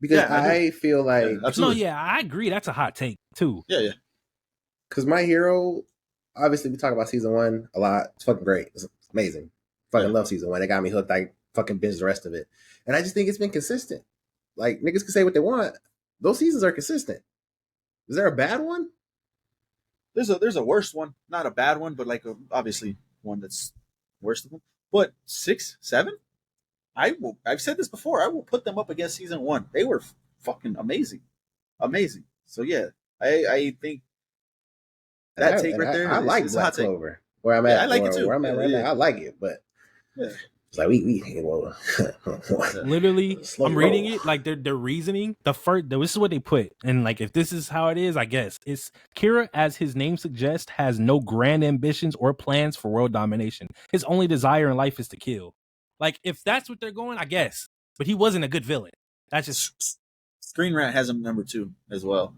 Because Yeah, I feel like absolutely. I agree. That's a hot take too. Yeah. because My Hero, obviously, we talk about season 1 a lot. It's fucking great. It's amazing. Fucking love season 1. It got me hooked. I fucking binged the rest of it, and I just think it's been consistent. Like, niggas can say what they want. Those seasons are consistent. Is there a bad one? There's a worse one, not a bad one, but like obviously one that's worse than them. But 6, 7, I've said this before. I will put them up against season 1. They were fucking amazing. So yeah, I think that take right there. I like is Black Clover. Where I'm at, I like it too. Where I'm at right now, I like it, but yeah. it's like we well, Literally, slow I'm roll. reading it like their reasoning. This is what they put, and like if this is how it is, I guess it's Kira, as his name suggests, has no grand ambitions or plans for world domination. His only desire in life is to kill. Like if that's what they're going, I guess. But he wasn't a good villain. That's just Screen Rant has him number 2 as well.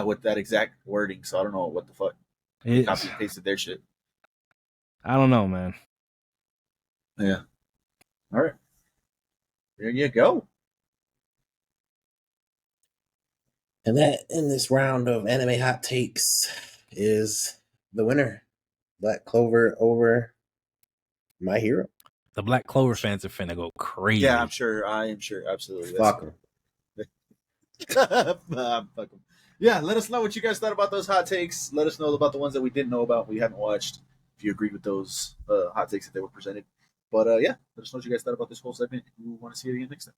With that exact wording, so I don't know what the fuck. Copy and pasted their shit. I don't know, man. Yeah. All right. There you go. And that in this round of anime hot takes is the winner, Black Clover over My Hero. The Black Clover fans are finna go crazy. Yeah, I'm sure. I am sure. Absolutely. Fuck them. Fuck 'em. Yeah, let us know what you guys thought about those hot takes. Let us know about the ones that we didn't know about, we haven't watched. If you agreed with those hot takes that they were presented. But yeah, let us know what you guys thought about this whole segment. We want to see it again next time.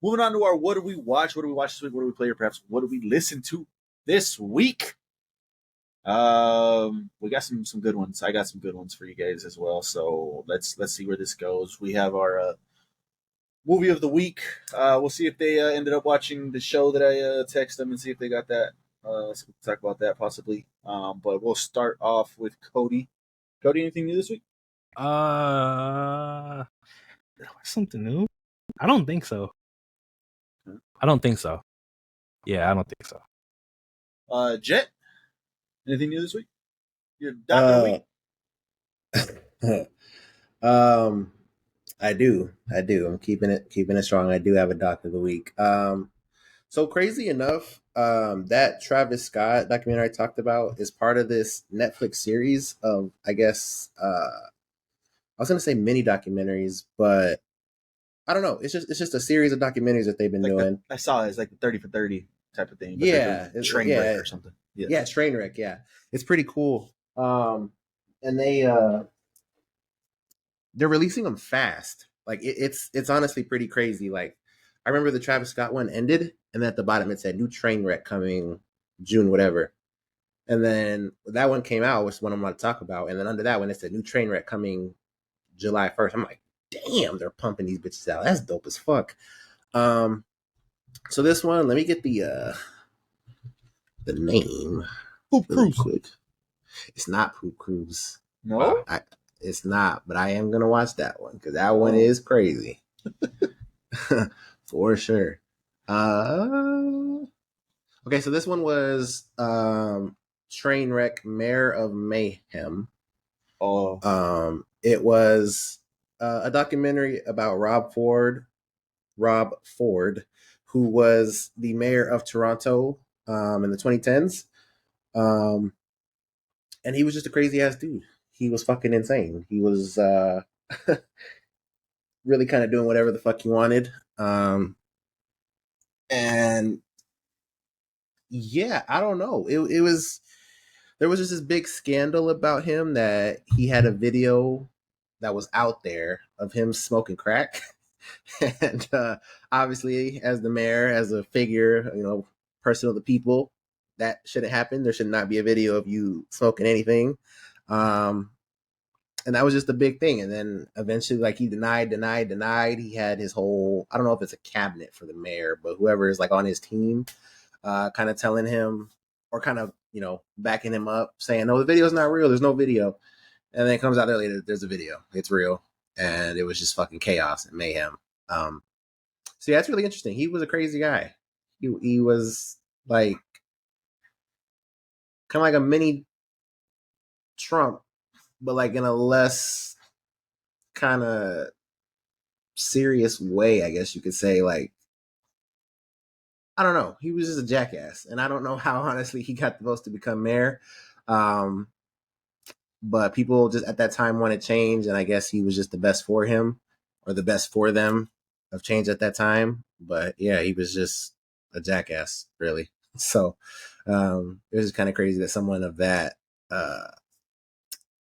Moving on to our what did we watch? What did we watch this week? What did we play? Or perhaps what did we listen to this week? We got some good ones. I got some good ones for you guys as well. So let's see where this goes. We have our movie of the week. We'll see if they ended up watching the show that I text them and see if they got that. So we'll talk about that possibly. But we'll start off with Cody. Cody, anything new this week? Did I watch something new? I don't think so. Yeah, I don't think so. Jet, anything new this week? Your doctor week? I do. I'm keeping it strong. I do have a doctor of the week. So crazy enough, that Travis Scott documentary I talked about is part of this Netflix series of, I guess, I was gonna say mini documentaries, but I don't know. It's just a series of documentaries that they've been doing. I saw it. It's like the 30 for 30 type of thing. But Yeah, train wreck or something. Yeah, train wreck. Yeah, it's pretty cool. And they're releasing them fast. Like it's honestly pretty crazy. Like I remember the Travis Scott one ended, and then at the bottom it said new train wreck coming June whatever. And then that one came out, which is one I'm going to talk about. And then under that one it said new train wreck coming July 1st. I'm like, damn, they're pumping these bitches out. That's dope as fuck. So this one, let me get the name. Poop Cruise. Quick. It's not Poop Cruise. No, it's not. But I am gonna watch that one because that one is crazy, for sure. Okay, so this one was Trainwreck, Mayor of Mayhem. It was a documentary about Rob Ford, who was the mayor of Toronto in the 2010s. And he was just a crazy ass dude. He was fucking insane. He was really kind of doing whatever the fuck he wanted. And yeah, I don't know. It was, there was just this big scandal about him that he had a video that was out there of him smoking crack. And obviously, as the mayor, as a figure, person of the people, that shouldn't happen. There should not be a video of you smoking anything. And And that was just a big thing. And then eventually, like, he denied. He had his whole, I don't know if it's a cabinet for the mayor, but whoever is like on his team, kind of telling him or kind of, backing him up, saying, no, the video's not real. There's no video. And then it comes out there later, there's a video. It's real. And it was just fucking chaos and mayhem. So yeah, it's really interesting. He was a crazy guy. He was like kind of like a mini Trump, but like in a less kind of serious way, I guess you could say. Like, I don't know. He was just a jackass, and I don't know how honestly he got the votes to become mayor. But people just at that time wanted change, and I guess he was just the best for him or the best for them of change at that time. But yeah, he was just a jackass, really. So it was just kind of crazy that someone of that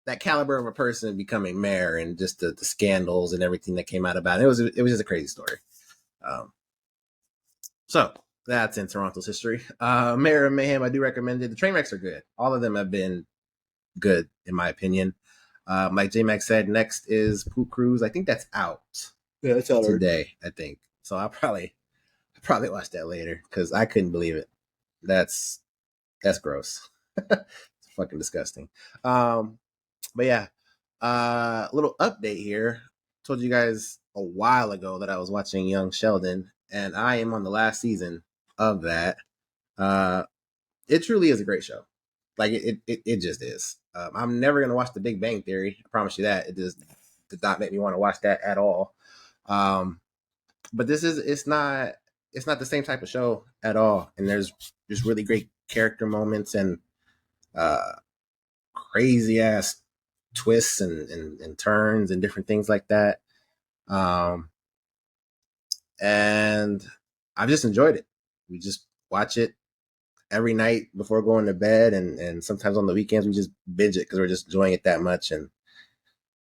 that caliber of a person becoming mayor, and just the scandals and everything that came out about it. It was just a crazy story. So that's in Toronto's history. Mayor of Mayhem, I do recommend it. The train wrecks are good. All of them have been good, in my opinion. Like J Max said, next is Poop Cruise. I think that's out. Yeah, it's out today, I think. So I'll probably watch that later because I couldn't believe it. That's gross. It's fucking disgusting. But yeah, little update here. Told you guys a while ago that I was watching Young Sheldon, and I am on the last season of that. It truly is a great show. Like it just is. I'm never gonna watch The Big Bang Theory. I promise you that. It just did not make me want to watch that at all. But it's not the same type of show at all. And there's really great character moments and crazy ass twists and turns and different things like that. And I've just enjoyed it. We just watch it every night before going to bed, and sometimes on the weekends we just binge it because we're just enjoying it that much. And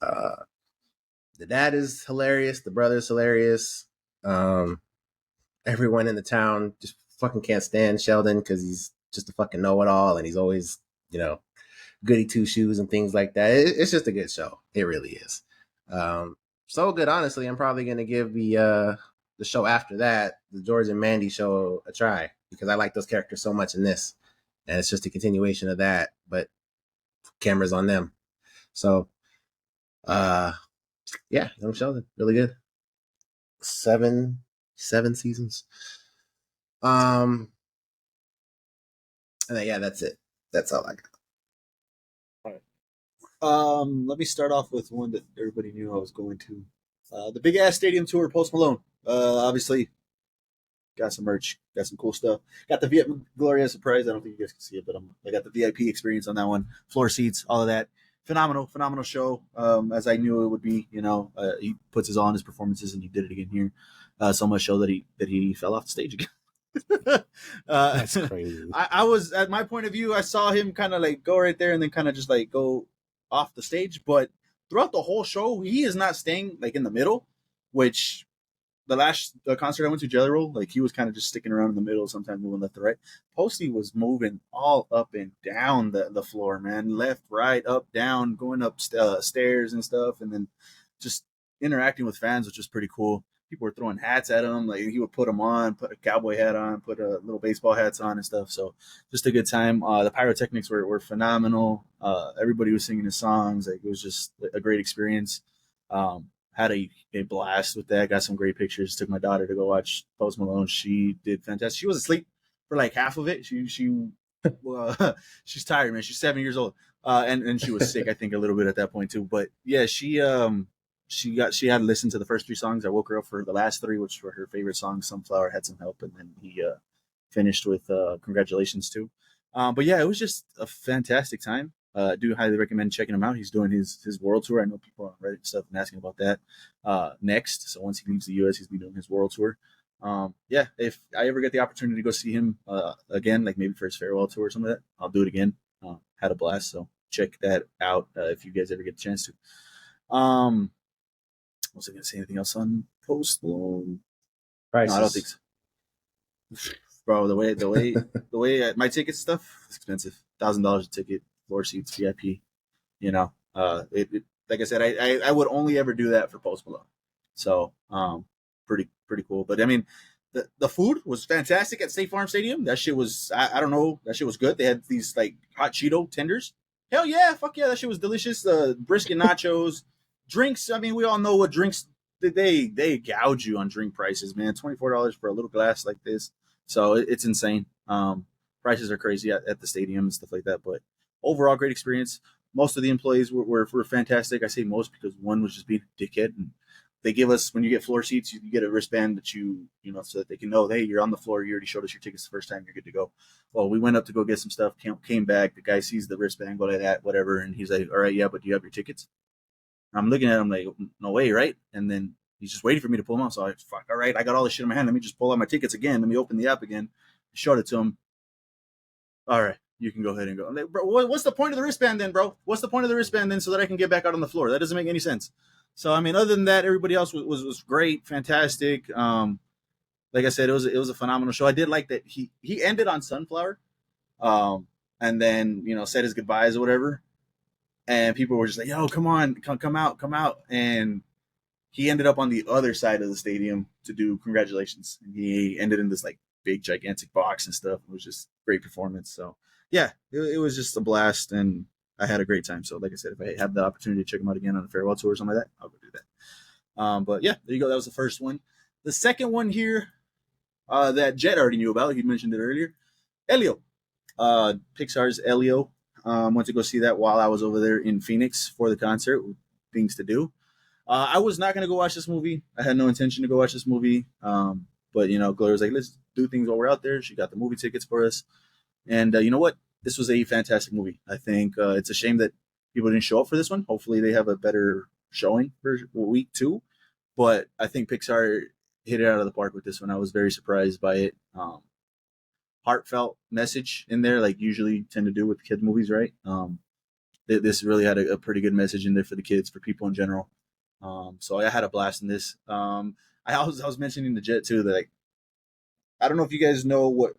the dad is hilarious, the brother's hilarious. Everyone in the town just fucking can't stand Sheldon because he's just a fucking know-it-all, and he's always, goody two-shoes and things like that. It's just a good show. It really is. So good, honestly. I'm probably gonna give the show after that, the George and Mandy show, a try because I like those characters so much in this, and it's just a continuation of that, but cameras on them. So, yeah, Young Sheldon, really good. Seven seasons. And then, yeah, that's it. That's all I got. Let me start off with one that everybody knew I was going to. The Big Ass Stadium Tour, Post Malone. Obviously, got some merch, got some cool stuff. Got the Viet Gloria surprise. I don't think you guys can see it, but I got the VIP experience on that one. Floor seats, all of that. Phenomenal show. As I knew it would be. He puts his all in his performances, and he did it again here. So much so that he fell off the stage again. That's crazy. I was, at my point of view, I saw him kind of like go right there and then kind of just like go off the stage, but throughout the whole show he is not staying like in the middle, which the concert I went to, Jelly Roll, like he was kind of just sticking around in the middle, sometimes moving left to right. Posty was moving all up and down the floor, man, left, right, up, down, going up stairs and stuff, and then just interacting with fans, which was pretty cool. People were throwing hats at him, like he would put them on, put a cowboy hat on, put a little baseball hats on and stuff. So just a good time. The pyrotechnics were phenomenal. Everybody was singing his songs. Like it was just a great experience. Had a blast with that. Got some great pictures. Took my daughter to go watch Post Malone. She did fantastic. She was asleep for like half of it. She's tired, man. She's 7 years old, and she was sick, I think, a little bit at that point too. But yeah, she had listened to the first 3 songs. I woke her up for the last 3, which were her favorite songs. Sunflower, Had Some Help, and then he finished with Congratulations too. But yeah, it was just a fantastic time. I do highly recommend checking him out. He's doing his world tour. I know people on Reddit and stuff and asking about that next. So once he leaves the US, he's be doing his world tour. Yeah, if I ever get the opportunity to go see him again, like maybe for his farewell tour or something like that, I'll do it again. Had a blast. So check that out if you guys ever get the chance to. Was I going to say anything else on Post Malone? Prices. No, I don't think so. Bro, the way my ticket stuff is expensive. $1,000 a ticket, floor seats, VIP. like I said, I would only ever do that for Post Malone. So pretty cool. But I mean, the food was fantastic at State Farm Stadium. That shit was I don't know, that shit was good. They had these like hot Cheeto tenders. Hell yeah, fuck yeah, that shit was delicious. Brisket nachos, drinks. I mean, we all know what drinks they gouge you on drink prices, man. $24 for a little glass like this. So it's insane. Prices are crazy at the stadium and stuff like that. But overall, great experience. Most of the employees were fantastic. I say most because one was just being a dickhead. And they give us, when you get floor seats, you get a wristband that you know, so that they can know, hey, you're on the floor. You already showed us your tickets the first time. You're good to go. Well, we went up to go get some stuff, came back. The guy sees the wristband, go like that, whatever. And he's like, all right, yeah, but do you have your tickets? I'm looking at him like, no way, right? And then he's just waiting for me to pull them out. So I fuck, all right, I got all this shit in my hand. Let me just pull out my tickets again. Let me open the app again. Showed it to him. All right, you can go ahead and go. I'm like, bro, what's the point of the wristband then, bro? What's the point of the wristband then so that I can get back out on the floor? That doesn't make any sense. So, I mean, other than that, everybody else was great, fantastic. Like I said, it was a phenomenal show. I did like that he ended on Sunflower, and then, you know, said his goodbyes or whatever. And people were just like, yo, come on, come out. And he ended up on the other side of the stadium to do congratulations. And he ended in this like big, gigantic box and stuff. It was just great performance. So, yeah, it was just a blast. And I had a great time. So, like I said, if I have the opportunity to check them out again on a farewell tour or something like that, I'll go do that. But yeah, there you go. That was the first one. The second one here that Jet already knew about. He mentioned it earlier. Elio. Pixar's Elio. Went to go see that while I was over there in Phoenix for the concert. Things to do. I was not going to go watch this movie. I had no intention to go watch this movie. But, you know, Gloria was like, let's do things while we're out there. She got the movie tickets for us. And you know what? This was a fantastic movie. I think it's a shame that people didn't show up for this one. Hopefully they have a better showing for week 2. But I think Pixar hit it out of the park with this one. I was very surprised by it. Heartfelt message in there, like usually tend to do with kid movies, right? This really had a pretty good message in there for the kids, for people in general. So I had a blast in this. I was mentioning the Jet too that, like, I don't know if you guys know what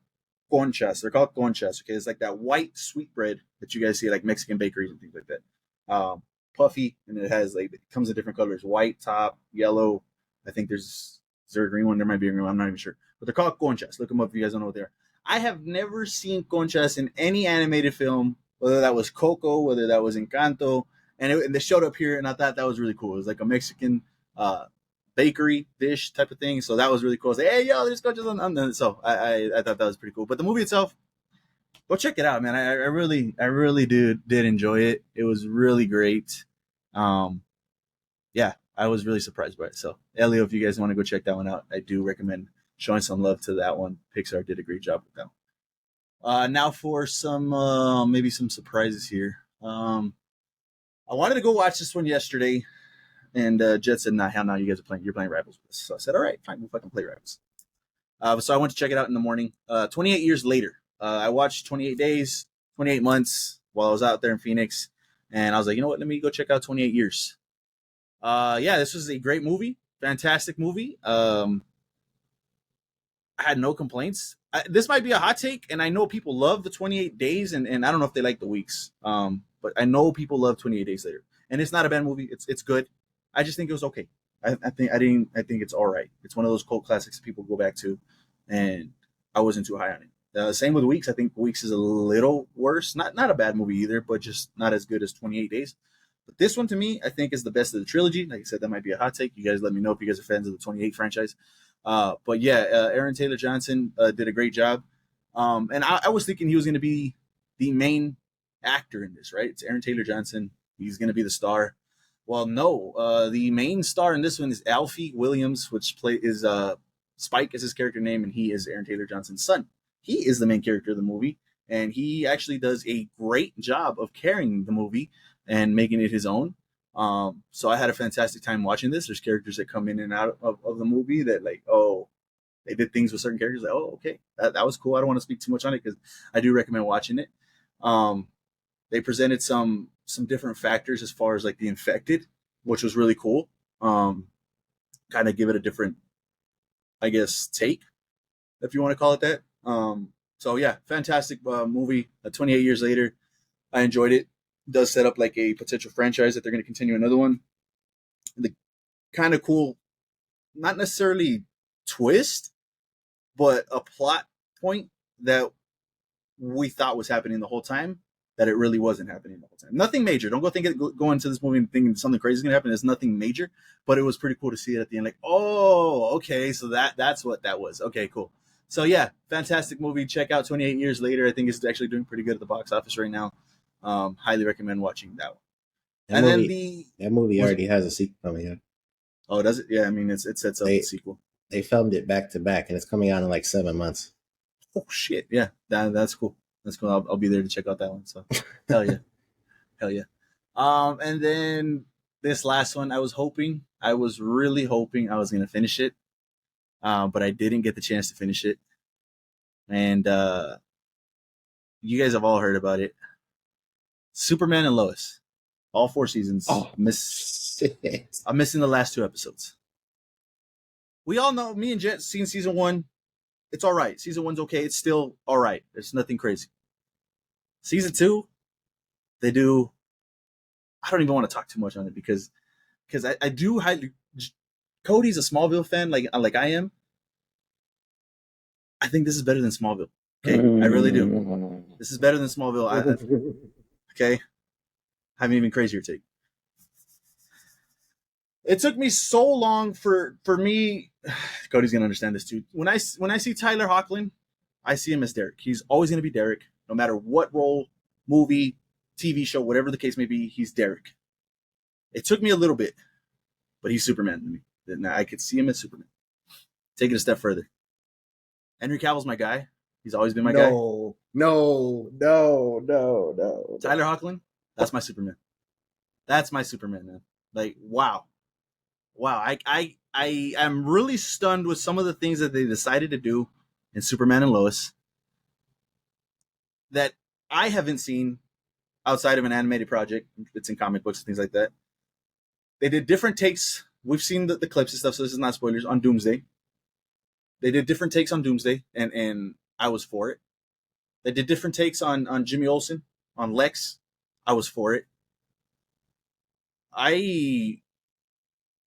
conchas. They're called conchas. Okay, it's like that white sweet bread that you guys see at like Mexican bakeries and things like that. Puffy, and it comes in different colors: white top, yellow. I think is there a green one? There might be a green one. I'm not even sure, but they're called conchas. Look them up if you guys don't know what they are. I have never seen conchas in any animated film, whether that was Coco, whether that was Encanto, and they showed up here, and I thought that was really cool. It was like a Mexican bakery dish type of thing, so that was really cool. I was like, hey, yo, there's conchas on. So I thought that was pretty cool. But the movie itself, go check it out, man. I really did enjoy it. It was really great. Yeah, I was really surprised by it. So, Elio, if you guys want to go check that one out, I do recommend showing some love to that one. Pixar did a great job with that one. Now for some maybe some surprises here. I wanted to go watch this one yesterday, and Jet said, "Nah, hell no, you guys are you're playing Rivals with us." So I said, "All right, fine, we'll fucking play Rivals." So I went to check it out in the morning. 28 years later, I watched 28 Days, 28 Months while I was out there in Phoenix, and I was like, you know what? Let me go check out 28 Years. Yeah, this was a great movie, fantastic movie. I had no complaints. This might be a hot take, and I know people love the 28 Days, and I don't know if they like the weeks. But I know people love 28 Days Later, and it's not a bad movie. It's good. I just think it was okay. I think it's all right. It's one of those cult classics that people go back to, and I wasn't too high on it. Same with Weeks. I think Weeks is a little worse. Not a bad movie either, but just not as good as 28 Days. But this one, to me, I think is the best of the trilogy. Like I said, that might be a hot take. You guys let me know if you guys are fans of the 28 franchise. But yeah, Aaron Taylor Johnson did a great job. And I was thinking he was going to be the main actor in this, right? It's Aaron Taylor Johnson. He's going to be the star. Well, no. The main star in this one is Alfie Williams, which is Spike is his character name, and he is Aaron Taylor Johnson's son. He is the main character of the movie, and he actually does a great job of carrying the movie and making it his own. So I had a fantastic time watching this. There's characters that come in and out of the movie that, like, oh, they did things with certain characters. Like, oh, okay, that was cool. I don't want to speak too much on it because I do recommend watching it. They presented some different factors as far as like the infected, which was really cool. Kind of give it a different, I guess, take, if you want to call it that. So yeah, fantastic movie. 28 years later, I enjoyed it. does set up like a potential franchise that they're going to continue another one. The kind of cool, not necessarily twist, but a plot point that we thought was happening the whole time, that it really wasn't happening the whole time. Nothing major. Don't go into this movie and thinking something crazy is going to happen. There's nothing major, but it was pretty cool to see it at the end. Like, oh, okay, so that's what that was. Okay, cool. So yeah, fantastic movie. Check out 28 Years Later. I think it's actually doing pretty good at the box office right now. Highly recommend watching that one. That movie already has a sequel coming out. Oh, does it? Yeah, I mean, it sets up the sequel. They filmed it back to back, and it's coming out in like 7 months. Oh shit! Yeah, that's cool. That's cool. I'll be there to check out that one. So, hell yeah. And then this last one, I was really hoping I was gonna finish it, but I didn't get the chance to finish it. And you guys have all heard about it. Superman and Lois, all 4 seasons. Oh, I'm missing the last 2 episodes. We all know, me and Jet seen season 1. It's all right. Season 1's okay. It's still all right. There's nothing crazy. Season 2, they do. I don't even want to talk too much on it because I do highly. Cody's a Smallville fan, like I am. I think this is better than Smallville. Okay, I really do. This is better than Smallville. Okay, I have an even crazier take. It took me so long for me. Cody's gonna understand this too. When I see Tyler Hoechlin, I see him as Derek. He's always gonna be Derek, no matter what role, movie, TV show, whatever the case may be. He's Derek. It took me a little bit, but he's Superman to me. Now I could see him as Superman. Take it a step further. Henry Cavill's my guy. He's always been my guy. No. Tyler Hoechlin, that's my Superman. That's my Superman, man. Like, wow. I am really stunned with some of the things that they decided to do in Superman and Lois that I haven't seen outside of an animated project that's in comic books and things like that. They did different takes. We've seen the clips and stuff, so this is not spoilers, on Doomsday. They did different takes on Doomsday, and I was for it. They did different takes on Jimmy Olsen, on Lex. I was for it.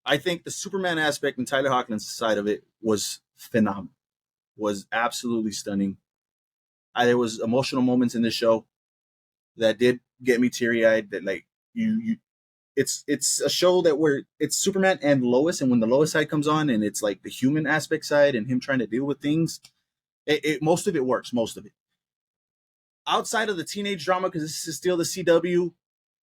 I think the Superman aspect and Tyler Hoechlin's side of it was phenomenal. Was absolutely stunning. There was emotional moments in this show that did get me teary-eyed. That like it's a show that where it's Superman and Lois, and when the Lois side comes on, and it's like the human aspect side and him trying to deal with things, most of it works. Most of it. Outside of the teenage drama, because this is still the CW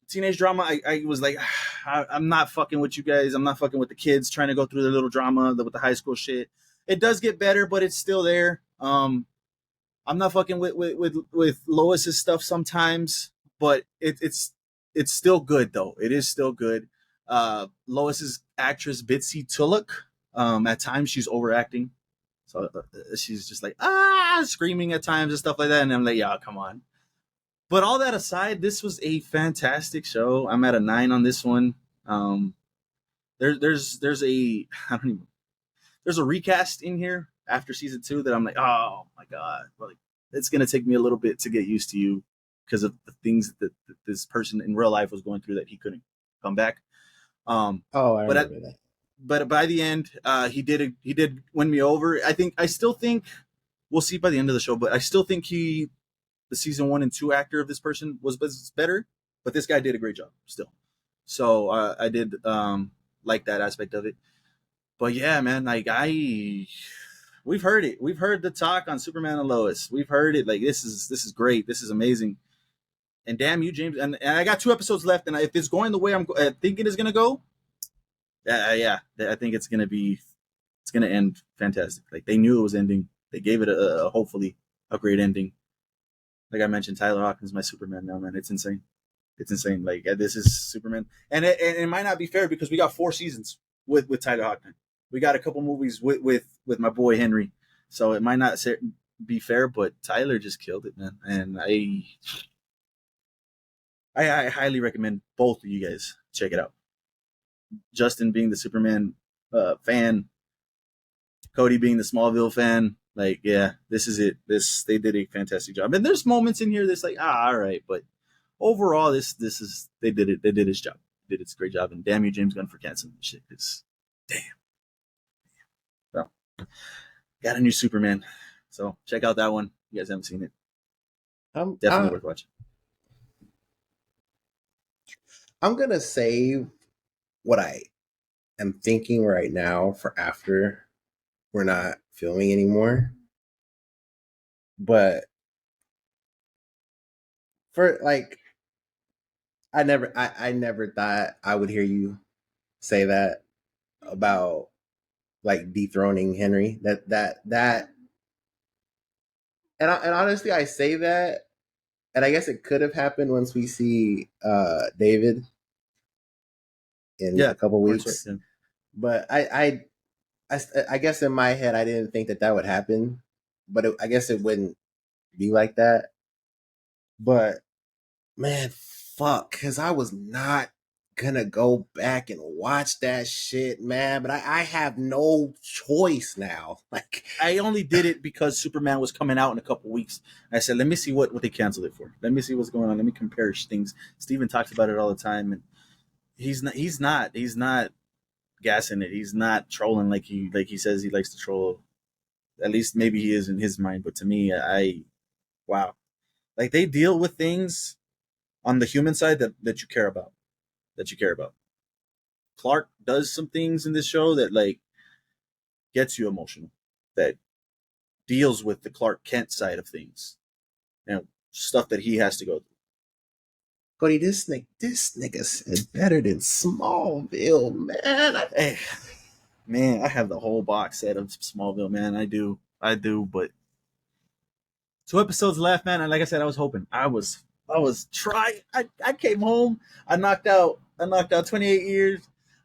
teenage drama, I was like, I'm not fucking with you guys. I'm not fucking with the kids trying to go through their little drama with the high school shit. It does get better, but it's still there. I'm not fucking with Lois's stuff sometimes, but it's still good though. It is still good. Lois's actress Bitsy Tulloch, at times she's overacting, so she's just like screaming at times and stuff like that, and I'm like, yeah, come on. But all that aside, this was a fantastic show. I'm at a 9 on this one. There's a recast in here after season 2 that I'm like, oh my god, like it's gonna take me a little bit to get used to you because of the things that this person in real life was going through that he couldn't come back. I remember that. But by the end, he did win me over. I still think we'll see by the end of the show, but I still think the season 1 and 2 actor of this person was better, but this guy did a great job still. So I did like that aspect of it. But yeah, man, like we've heard it. We've heard the talk on Superman and Lois. We've heard it. Like this is great. This is amazing. And damn you, James. And I got 2 episodes left. And if it's going the way I'm thinking it's gonna go, yeah, I think it's gonna end fantastic. Like they knew it was ending. They gave it a hopefully a great ending. Like I mentioned, Tyler Hoechlin is my Superman now, man. It's insane. It's insane. Like this is Superman, and it might not be fair because we got 4 seasons with Tyler Hoechlin. We got a couple movies with my boy Henry, so it might not be fair. But Tyler just killed it, man. And I highly recommend both of you guys check it out. Justin being the Superman fan, Cody being the Smallville fan. Like, yeah, this is it. They did a fantastic job. And there's moments in here that's like, all right, but overall, this is they did it. They did his job. They did its great job. And damn you, James Gunn, for canceling this shit. It's damn. So, got a new Superman. So check out that one. You guys haven't seen it. Definitely worth watching. I'm gonna save what I am thinking right now for after we're not filming anymore. But for like, I never thought I would hear you say that about like dethroning Henry. That and honestly, I say that, and I guess it could have happened once we see David in a couple weeks. Yeah. But I guess in my head I didn't think that would happen, but I guess it wouldn't be like that. But man, fuck, because I was not gonna go back and watch that shit, man. But I have no choice now. Like, I only did it because Superman was coming out in a couple weeks. I said, let me see what they canceled it for. Let me see what's going on. Let me compare things. Steven talks about it all the time, and he's not gassing it. He's not trolling like he says he likes to troll. At least maybe he is in his mind. But to me, wow. Like, they deal with things on the human side that you care about. Clark does some things in this show that like gets you emotional. That deals with the Clark Kent side of things. Stuff that he has to go through. Cody, this nigga said better than Smallville, man. Man, I have the whole box set of Smallville, man. I do, but 2 episodes left, man. And like I said, I was hoping. I was trying. I came home. I knocked out 28 years.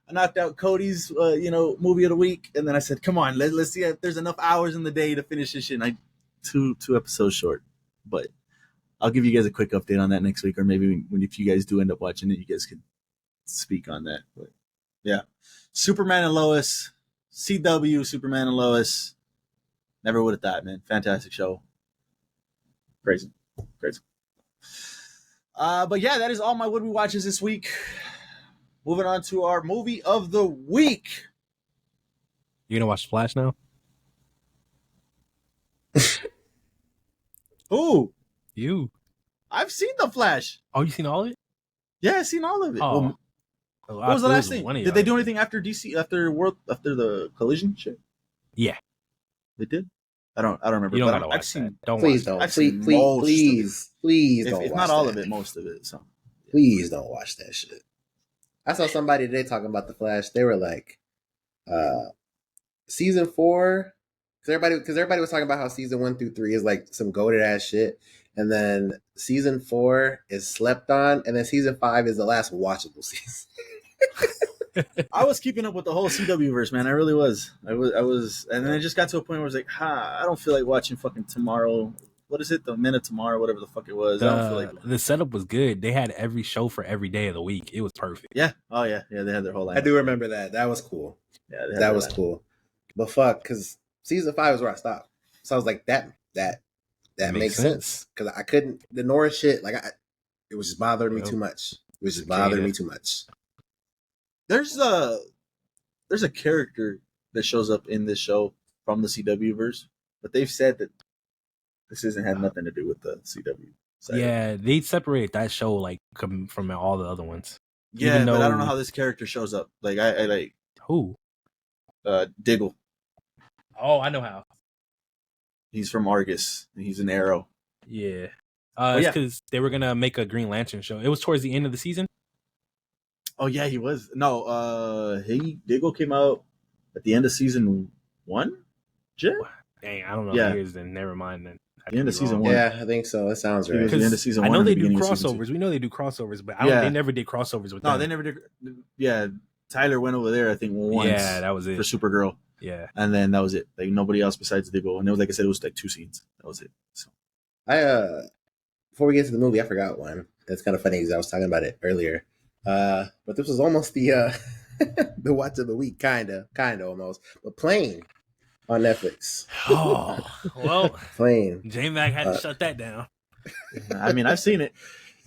I knocked out Cody's movie of the week, and then I said, "Come on, let's see if there's enough hours in the day to finish this shit." And two episodes short, but I'll give you guys a quick update on that next week, or maybe if you guys do end up watching it, you guys can speak on that. But yeah, Superman and Lois, CW, Superman and Lois. Never would have thought, man. Fantastic show. Crazy. But yeah, that is all my would we watches this week. Moving on to our movie of the week. You gonna watch Flash now? Ooh, You? I've seen The Flash. Oh, you seen all of it? Yeah, I've seen all of it. Oh, What was the last thing? Did they do anything after DC after the collision shit? Yeah, they did. I don't remember. You don't gotta watch that. Don't please watch don't. Please don't. If not all of it, most of it. So please don't watch that shit. I saw somebody today talking about The Flash. They were like, season 4, because everybody was talking about how season 1 through 3 is like some goated ass shit, and then season 4 is slept on, and then season 5 is the last watchable season. I was keeping up with the whole CW verse, man. I really was. I was, and then it just got to a point where I was like, I don't feel like watching fucking Tomorrow. What is it? The Men of Tomorrow, whatever the fuck it was. I don't feel like the setup was good. They had every show for every day of the week. It was perfect. Yeah. Oh yeah. Yeah. They had their whole life. I do remember that. That was cool. Yeah, that was cool. But fuck, because season 5 is where I stopped. So I was like, that makes sense. Because I couldn't, the Norris shit, like it was just bothering me too much. It was just bothering me too much. There's a character that shows up in this show from the CW verse, but they've said that this hasn't had nothing to do with the CW side. Yeah, they separated that show like from all the other ones. Yeah, but I don't know how this character shows up. Like I like who? Diggle. Oh, I know how. He's from Argus. He's an Arrow. Yeah. It's because they were gonna make a Green Lantern show. It was towards the end of the season. Oh yeah, he was. No, Diggle came out at the end of season 1. Yeah. Dang, I don't know. Yeah. Then never mind. Then the end of season 1. Yeah, I think so. That sounds right. The end of season 1. I know they do crossovers. We know they do crossovers, but they never did crossovers with them. No, they never did. Yeah, Tyler went over there, I think, once. Yeah, that was it for Supergirl. Yeah, and then that was it. Like nobody else besides Diggle, and it was like I said, it was like 2 scenes. That was it. So before we get to the movie, I forgot one. That's kind of funny because I was talking about it earlier. But this was almost the the watch of the week, kind of almost. But Plane on Netflix. Oh well, Plane. J-Mac had to shut that down. I mean, I've seen it.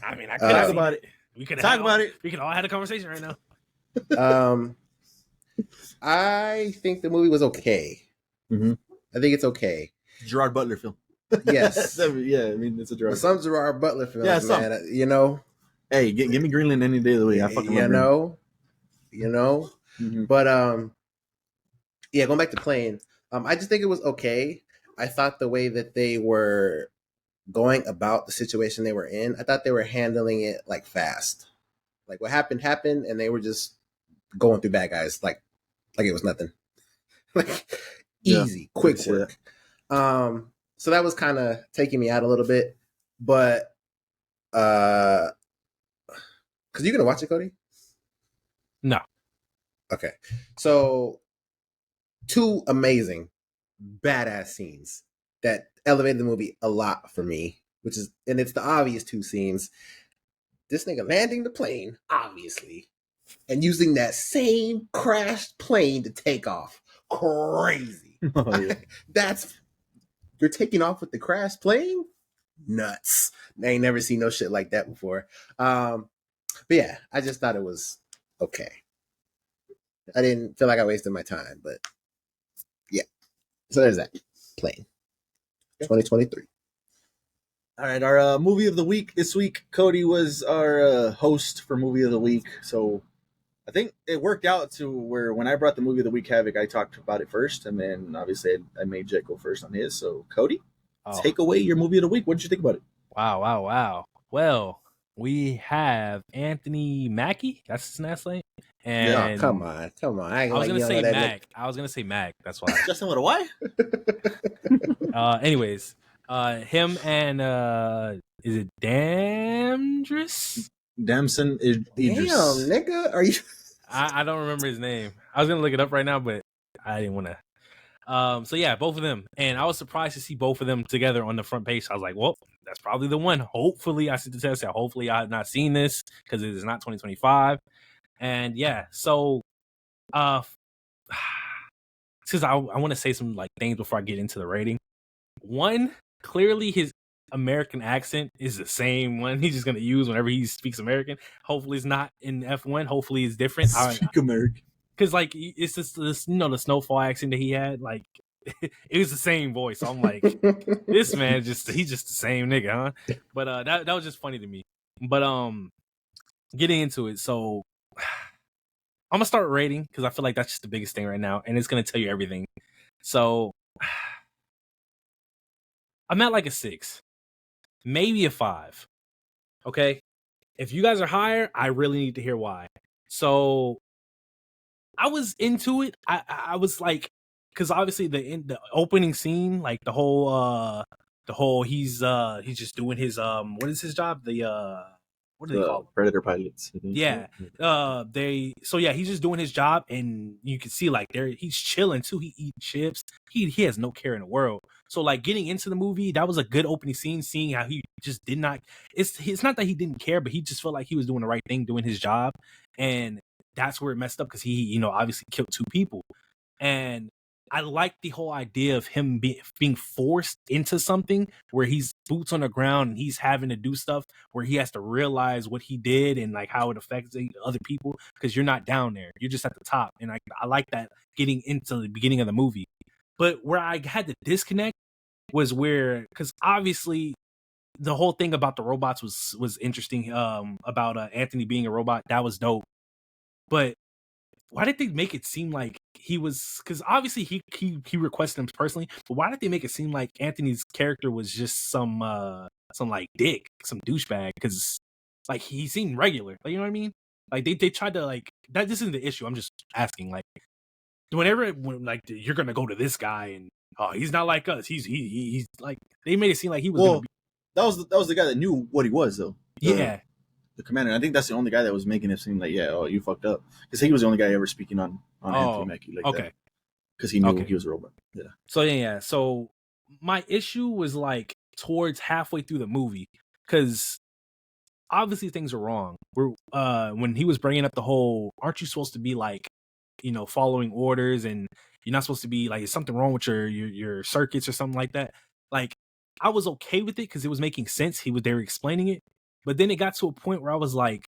I mean, I Talk could have about it. We could Talk about it. We could all had a conversation right now. I think the movie was okay. Mm-hmm. I think it's okay. Gerard Butler film. Yes. Yeah, I mean, it's a Gerard. Some Gerard Butler films, Yeah, some. man. You know. Hey, give me Greenland any day of the week. I fucking love Greenland. Mm-hmm. But yeah, going back to Plane, I just think it was okay. I thought the way that they were going about the situation they were in, I thought they were handling it like fast. Like what happened, and they were just going through bad guys like it was nothing. Like easy, quick work. So that was kind of taking me out a little bit, but because you gonna watch it, Cody? No. Okay, so 2 amazing, badass scenes that elevated the movie a lot for me, and it's the obvious 2 scenes. This nigga landing the plane, obviously, and using that same crashed plane to take off. Crazy. Oh, yeah. You're taking off with the crashed plane? Nuts. I ain't never seen no shit like that before. But yeah, I just thought it was okay. I didn't feel like I wasted my time, but yeah. So there's that. Plane. 2023. All right, our movie of the week this week. Cody was our host for movie of the week, so I think it worked out to where when I brought the movie of the week, Havoc, I talked about it first, and then obviously I made Jet go first on his. So Cody, take away your movie of the week. What did you think about it? Wow. Well, we have Anthony Mackie. That's his last name. And no, come on. I was gonna say Mac. I was gonna say Mac. That's why. Justin with a Y? Anyways, him and is it Damdris? Damson Idris. Damn, nigga, are you? I don't remember his name. I was gonna look it up right now, but I didn't want to. So yeah, both of them, and I was surprised to see both of them together on the front page. I was like, well, that's probably the one. Hopefully, I said the test. Hopefully, I have not seen this because it is not 2025. And yeah, so because I want to say some like things before I get into the rating. One, clearly his American accent is the same one he's just gonna use whenever he speaks American. Hopefully, it's not in F1. Hopefully, it's different. Speak American. Because like it's just this, the Snowfall accent that he had, like it was the same voice. So I'm like, this man he's just the same nigga, huh? But that was just funny to me. But getting into it, so I'm gonna start rating because I feel like that's just the biggest thing right now, and it's gonna tell you everything. So I'm at like a 6, maybe a 5. Okay, if you guys are higher, I really need to hear why. So I was into it. I was like, because obviously the opening scene, like the whole he's just doing his what is his job? What do they call it? Predator pilots. Yeah. He's just doing his job, and you can see like he's chilling too. He eats chips. He has no care in the world. So like getting into the movie, that was a good opening scene, seeing how he just did not. It's not that he didn't care, but he just felt like he was doing the right thing, doing his job, and that's where it messed up because he, obviously killed 2 people. And I like the whole idea of him being forced into something where he's boots on the ground and he's having to do stuff where he has to realize what he did and like how it affects other people because you're not down there. You're just at the top. And I like that getting into the beginning of the movie. But where I had to disconnect was because obviously the whole thing about the robots was interesting. About Anthony being a robot, that was dope. But why did they make it seem like he was? Because obviously he requested him personally, but why did they make it seem like Anthony's character was just some like dick, some douchebag? Because like he seemed regular, like, you know what I mean? Like they tried to like that. This isn't the issue. I'm just asking. Like when like you're gonna go to this guy and he's not like us. He's like they made it seem like he was. Well, that was the guy that knew what he was though. Yeah. The commander. I think that's the only guy that was making it seem like, you fucked up. Because he was the only guy ever speaking on Anthony Mackie like that. Because he knew he was a robot. Yeah. So yeah. So my issue was like towards halfway through the movie because obviously things are wrong. When he was bringing up the whole, aren't you supposed to be like, following orders and you're not supposed to be like, is something wrong with your circuits or something like that? Like I was okay with it because it was making sense. They were explaining it. But then it got to a point where I was like,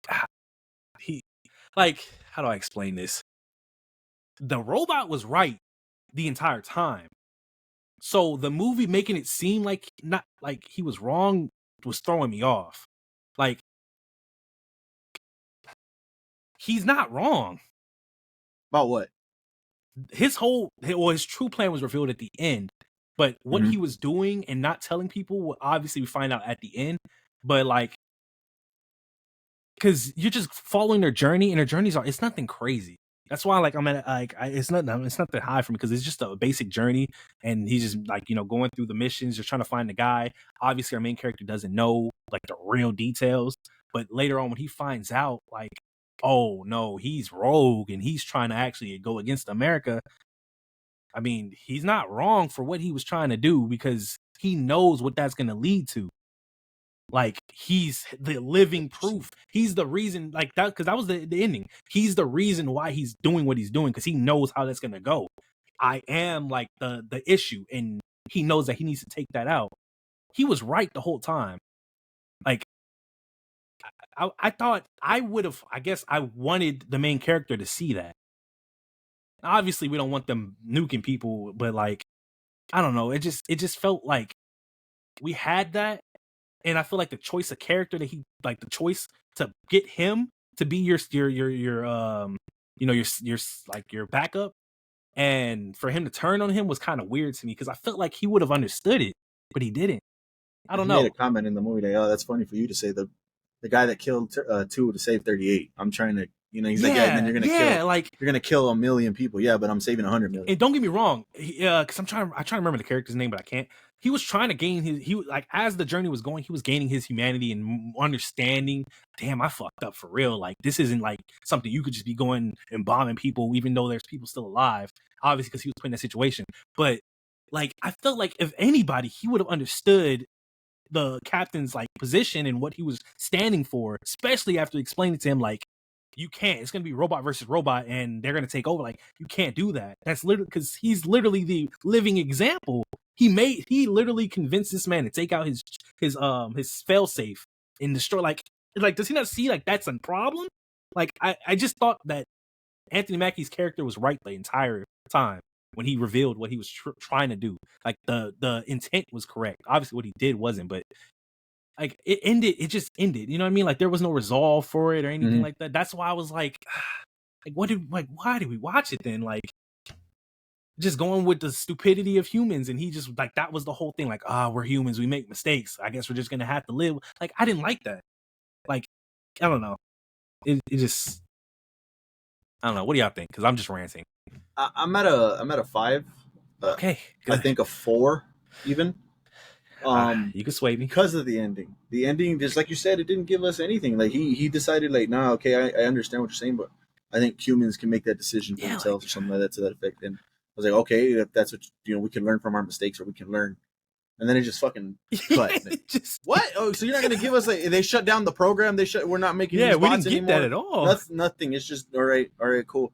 how do I explain this? The robot was right the entire time. So the movie making it seem like not like he was wrong was throwing me off. Like, he's not wrong. About what? His true plan was revealed at the end. But what he was doing and not telling people, obviously we find out at the end. But like, because you're just following their journey, and their journeys it's nothing crazy. That's why, like, it's not that high for me because it's just a basic journey, and he's just like, going through the missions, just trying to find the guy. Obviously, our main character doesn't know like the real details, but later on when he finds out, like, oh no, he's rogue and he's trying to actually go against America. I mean, he's not wrong for what he was trying to do because he knows what that's going to lead to. Like, he's the living proof. He's the reason, like, that, because that was the ending. He's the reason why he's doing what he's doing, because he knows how that's gonna go. I am like the issue, and he knows that he needs to take that out. He was right the whole time. Like, I thought I would have. I guess I wanted the main character to see that. Obviously, we don't want them nuking people, but like, I don't know. It just felt like we had that. And I feel like the choice of character that the choice to get him to be your backup, and for him to turn on him was kind of weird to me because I felt like he would have understood it, but he didn't. I don't know. He made a comment in the movie that, oh, that's funny for you to say, the guy that killed 2 to save 38. I'm trying to, he's like, yeah, and then you're gonna kill 1 million people. Yeah, but I'm saving 100 million. And don't get me wrong, because I'm trying to remember the character's name, but I can't. He was trying to gain as the journey was going, he was gaining his humanity and understanding. Damn, I fucked up for real. Like, this isn't like something you could just be going and bombing people, even though there's people still alive. Obviously, because he was put in that situation. But like, I felt like if anybody, he would have understood the captain's like position and what he was standing for, especially after explaining to him like, you can't. It's gonna be robot versus robot, and they're gonna take over. Like, you can't do that. That's literally because he's literally the living example. He literally convinced this man to take out his failsafe and destroy. Like, does he not see like that's a problem? Like, I just thought that Anthony Mackie's character was right the entire time when he revealed what he was trying to do. Like, the intent was correct. Obviously, what he did wasn't, but like, it just ended. You know what I mean? Like, there was no resolve for it or anything like that. That's why I was like, why did we watch it then? Like, just going with the stupidity of humans, and he just like, that was the whole thing. Like, we're humans, we make mistakes. I guess we're just gonna have to live. Like, I didn't like that. Like, I don't know. It just, I don't know. What do y'all think? Because I'm just ranting. I'm at a 5. Okay, good. I think a 4 even. You can sway me because of the ending. The ending, just like you said, it didn't give us anything. Like, he decided, like, nah, okay, I understand what you're saying, but I think humans can make that decision for themselves, or something like that, to that effect. And I was like, okay, if that's what we can learn from our mistakes, or we can learn. And then it just fucking cut. What? Oh, so you're not gonna give us they shut down the program? We're not making these we bots didn't get anymore? that at all. Nothing. It's just all right, cool.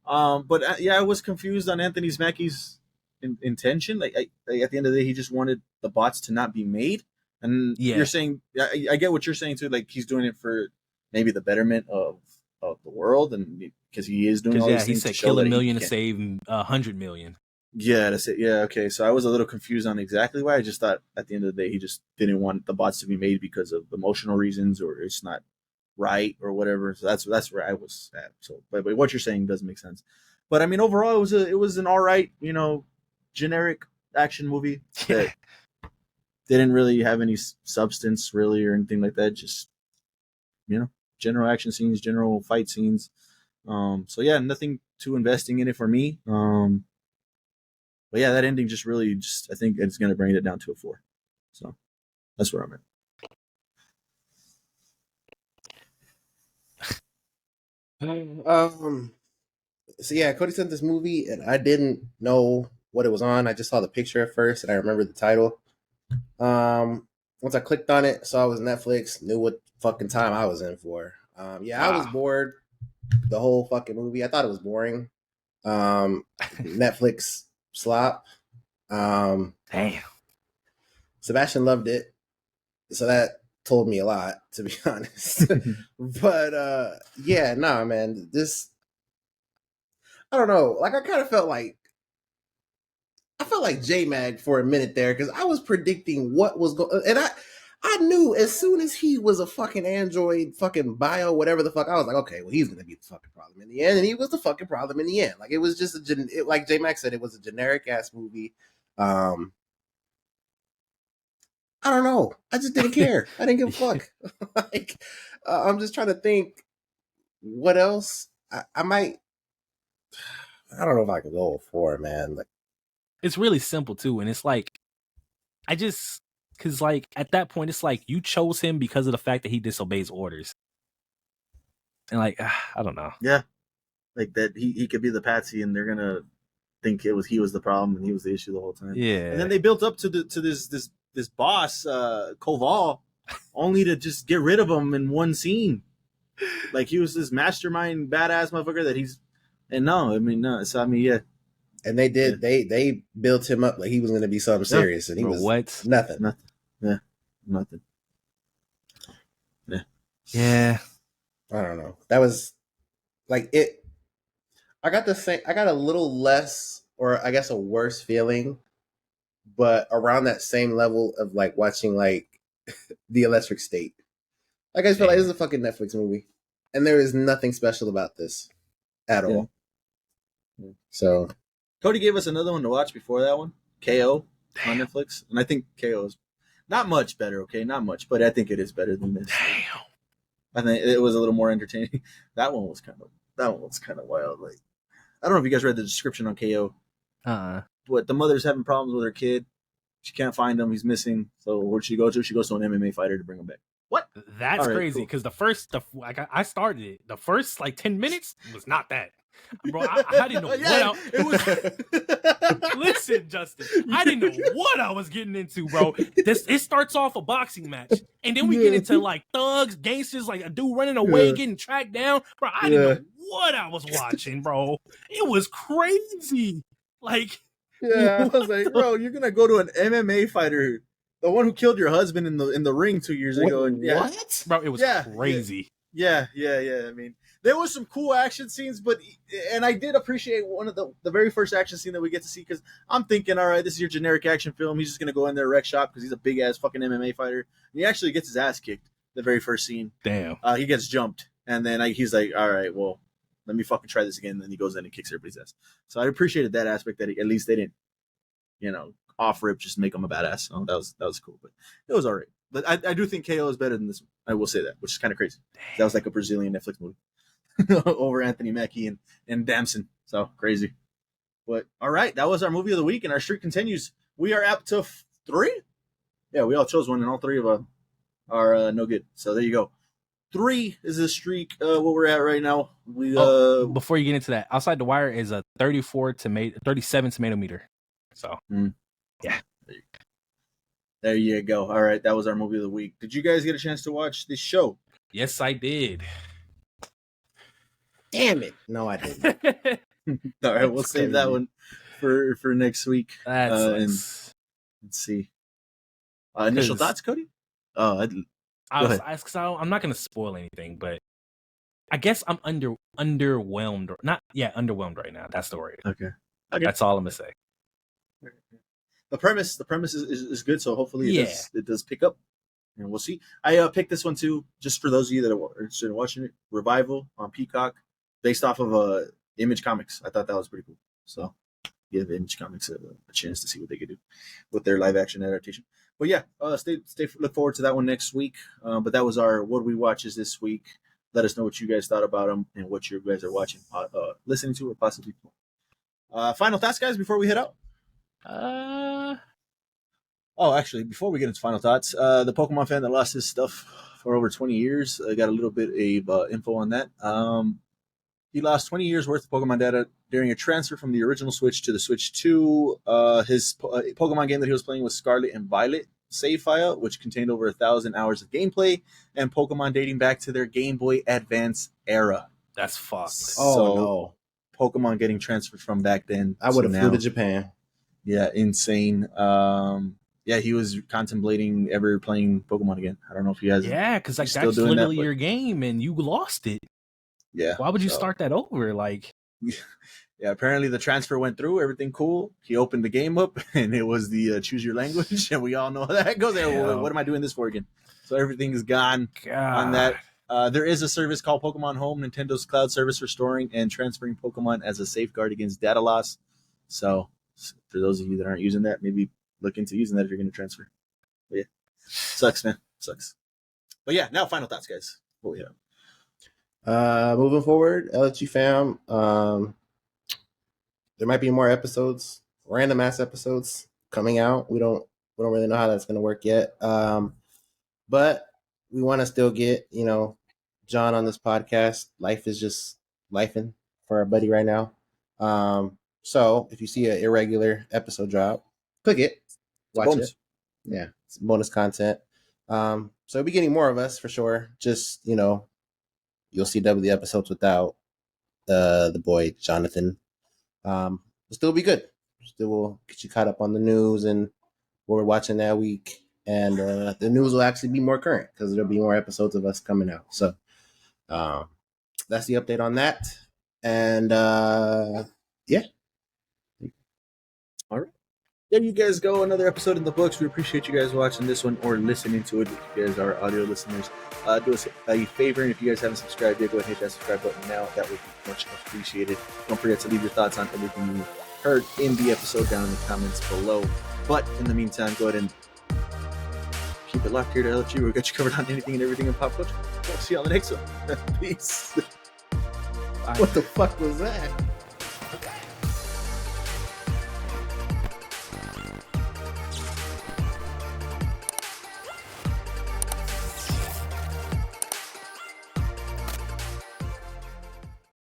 But yeah, I was confused on Anthony Mackie's intention. Like, at the end of the day, he just wanted the bots to not be made. And you're saying, I get what you're saying too. Like, he's doing it for maybe the betterment of the world, and because he is doing all these things. He said kill 1 million to save 100 million. Yeah, that's it. Yeah, okay. So I was a little confused on exactly why. I just thought at the end of the day, he just didn't want the bots to be made because of emotional reasons, or it's not right or whatever. So that's where I was at. So, but what you're saying does make sense. But I mean, overall, it was an all right, generic action movie that didn't really have any substance really or anything like that. Just, general action scenes, general fight scenes. So yeah, nothing too investing in it for me. But yeah, that ending just really, I think it's going to bring it down to a 4. So that's where I'm at. So yeah, Cody sent this movie, and I didn't know what it was on. I just saw the picture at first, and I remember the title. Once I clicked on it, saw it was Netflix, knew what fucking time I was in for. I was bored the whole fucking movie. I thought it was boring. Netflix slop. Damn. Sebastian loved it. So that told me a lot, to be honest. But yeah, nah, man. This, I don't know. Like, I kind of felt like J-Mag for a minute there because I was predicting what was going, and I knew as soon as he was a fucking android, fucking bio, whatever the fuck, I was like, okay, well, he's gonna be the fucking problem in the end, and he was the fucking problem in the end. Like, it was just like J-Mac said, it was a generic ass movie. I don't know. I just didn't care. I didn't give a fuck. Like, I'm just trying to think what else I might. I don't know if I could go for, man. Like, it's really simple too, and it's like because like at that point it's like you chose him because of the fact that he disobeys orders, and like I don't know. Yeah, like that he could be the patsy, and they're gonna think he was the problem and he was the issue the whole time. Yeah, and then they built up to this boss, Koval, only to just get rid of him in one scene. Like he was this mastermind badass motherfucker that he's, and no, I mean no, so I mean yeah. And they did. Yeah. They built him up like he was going to be something serious, and he was nothing. Yeah, nothing. Yeah. I don't know. That was like it. I got the same. I got a little less, or I guess a worse feeling, but around that same level of like watching like The Electric State. Like I just feel like this is a fucking Netflix movie, and there is nothing special about this at all. Yeah. So. Cody gave us another one to watch before that one, KO on Netflix, and I think KO is not much better. Okay, not much, but I think it is better than this. Damn. I think it was a little more entertaining. That one was kind of wild. Like, I don't know if you guys read the description on KO. But the mother's having problems with her kid. She can't find him. He's missing. So where'd she go to? She goes to an MMA fighter to bring him back. What? That's crazy because I started it. The first like 10 minutes was not that. Bro, I didn't know it was. Listen, Justin, I didn't know what I was getting into, bro. It starts off a boxing match, and then we get into like thugs, gangsters, like a dude running away, getting tracked down. Bro, I didn't know what I was watching, bro. It was crazy. Like, I was like, bro, you're gonna go to an MMA fighter, the one who killed your husband in the ring 2 years ago, and what? Bro, it was crazy. Yeah. I mean, there was some cool action scenes, and I did appreciate one of the very first action scene that we get to see because I'm thinking, all right, this is your generic action film. He's just gonna go in there, wreck shop because he's a big ass fucking MMA fighter. And he actually gets his ass kicked the very first scene. Damn. He gets jumped, and then he's like, all right, well, let me fucking try this again. And then he goes in and kicks everybody's ass. So I appreciated that aspect that at least they didn't, off rip just make him a badass. So that was cool, but it was all right. But I do think KO is better than this one. I will say that, which is kind of crazy. That was like a Brazilian Netflix movie over Anthony Mackie and Damson. So crazy. But all right, that was our movie of the week, and our streak continues. We are up to 3. Yeah, we all chose one, and all 3 of them are no good. So there you go. 3 is the streak. What we're at right now. We before you get into that, Outside the Wire is a 37 tomato meter. So yeah. There you go. All right, that was our movie of the week. Did you guys get a chance to watch this show? Yes, I did. Damn it! No, I didn't. All right, we'll save that one for next week. And let's see. Initial thoughts, Cody? I'm not going to spoil anything, but I guess I'm underwhelmed. Underwhelmed right now. That's the word. Okay. That's all I'm going to say. The premise is good, so hopefully it does pick up, and we'll see. I picked this one too, just for those of you that are interested in watching it. Revival on Peacock, based off of Image Comics. I thought that was pretty cool. So give Image Comics a chance to see what they could do with their live action adaptation. But yeah, look forward to that one next week. But that was our What We Watches this week. Let us know what you guys thought about them and what you guys are watching, listening to, or possibly. Final thoughts, guys, before we head out. Actually, before we get into final thoughts, the Pokemon fan that lost his stuff for over 20 years, got a little bit of info on that. He lost 20 years worth of Pokemon data during a transfer from the original Switch to the Switch 2. His Pokemon game that he was playing was Scarlet and Violet save file, which contained over 1,000 hours of gameplay and Pokemon dating back to their Game Boy Advance era. That's fucked. No. Pokemon getting transferred from back then. I would have flew to Japan. Yeah, insane. Yeah, he was contemplating ever playing Pokemon again. I don't know if he has. Yeah, because like He's still that's doing that, literally but- your game, and you lost it. Yeah. Why would you so- start that over? Like, Yeah, apparently the transfer went through, everything cool. He opened the game up, and it was the choose your language, and we all know how that goes. Like, Yeah. what am I doing this for again? So everything is gone God. on that. There is a service called Pokemon Home, Nintendo's cloud service for storing and transferring Pokemon as a safeguard against data loss. So for those of you that aren't using that, maybe look into using that if you're going to transfer. But yeah, sucks, man. Sucks. But yeah, now final thoughts, guys. What we have. Moving forward, LG fam, there might be more episodes, random ass episodes coming out. We don't really know how that's gonna work yet. But we want to still get, John on this podcast. Life is just lifing for our buddy right now. So if you see an irregular episode drop, click it, watch Bonus. it. Yeah, it's bonus content. So we'll be getting more of us for sure. Just, you'll see the episodes without the boy Jonathan. It'll still be good. Still will get you caught up on the news and what we're watching that week. And the news will actually be more current because there'll be more episodes of us coming out. So that's the update on that. And yeah. All right. There you guys go. Another episode in the books. We appreciate you guys watching this one or listening to it. If you guys are audio listeners, do us a favor. And if you guys haven't subscribed yet, go ahead and hit that subscribe button now. That would be much appreciated. Don't forget to leave your thoughts on everything you heard in the episode down in the comments below. But in the meantime, go ahead and keep it locked here to LG. We've got you covered on anything and everything in pop culture. We'll see you on the next one. Peace. What the fuck was that?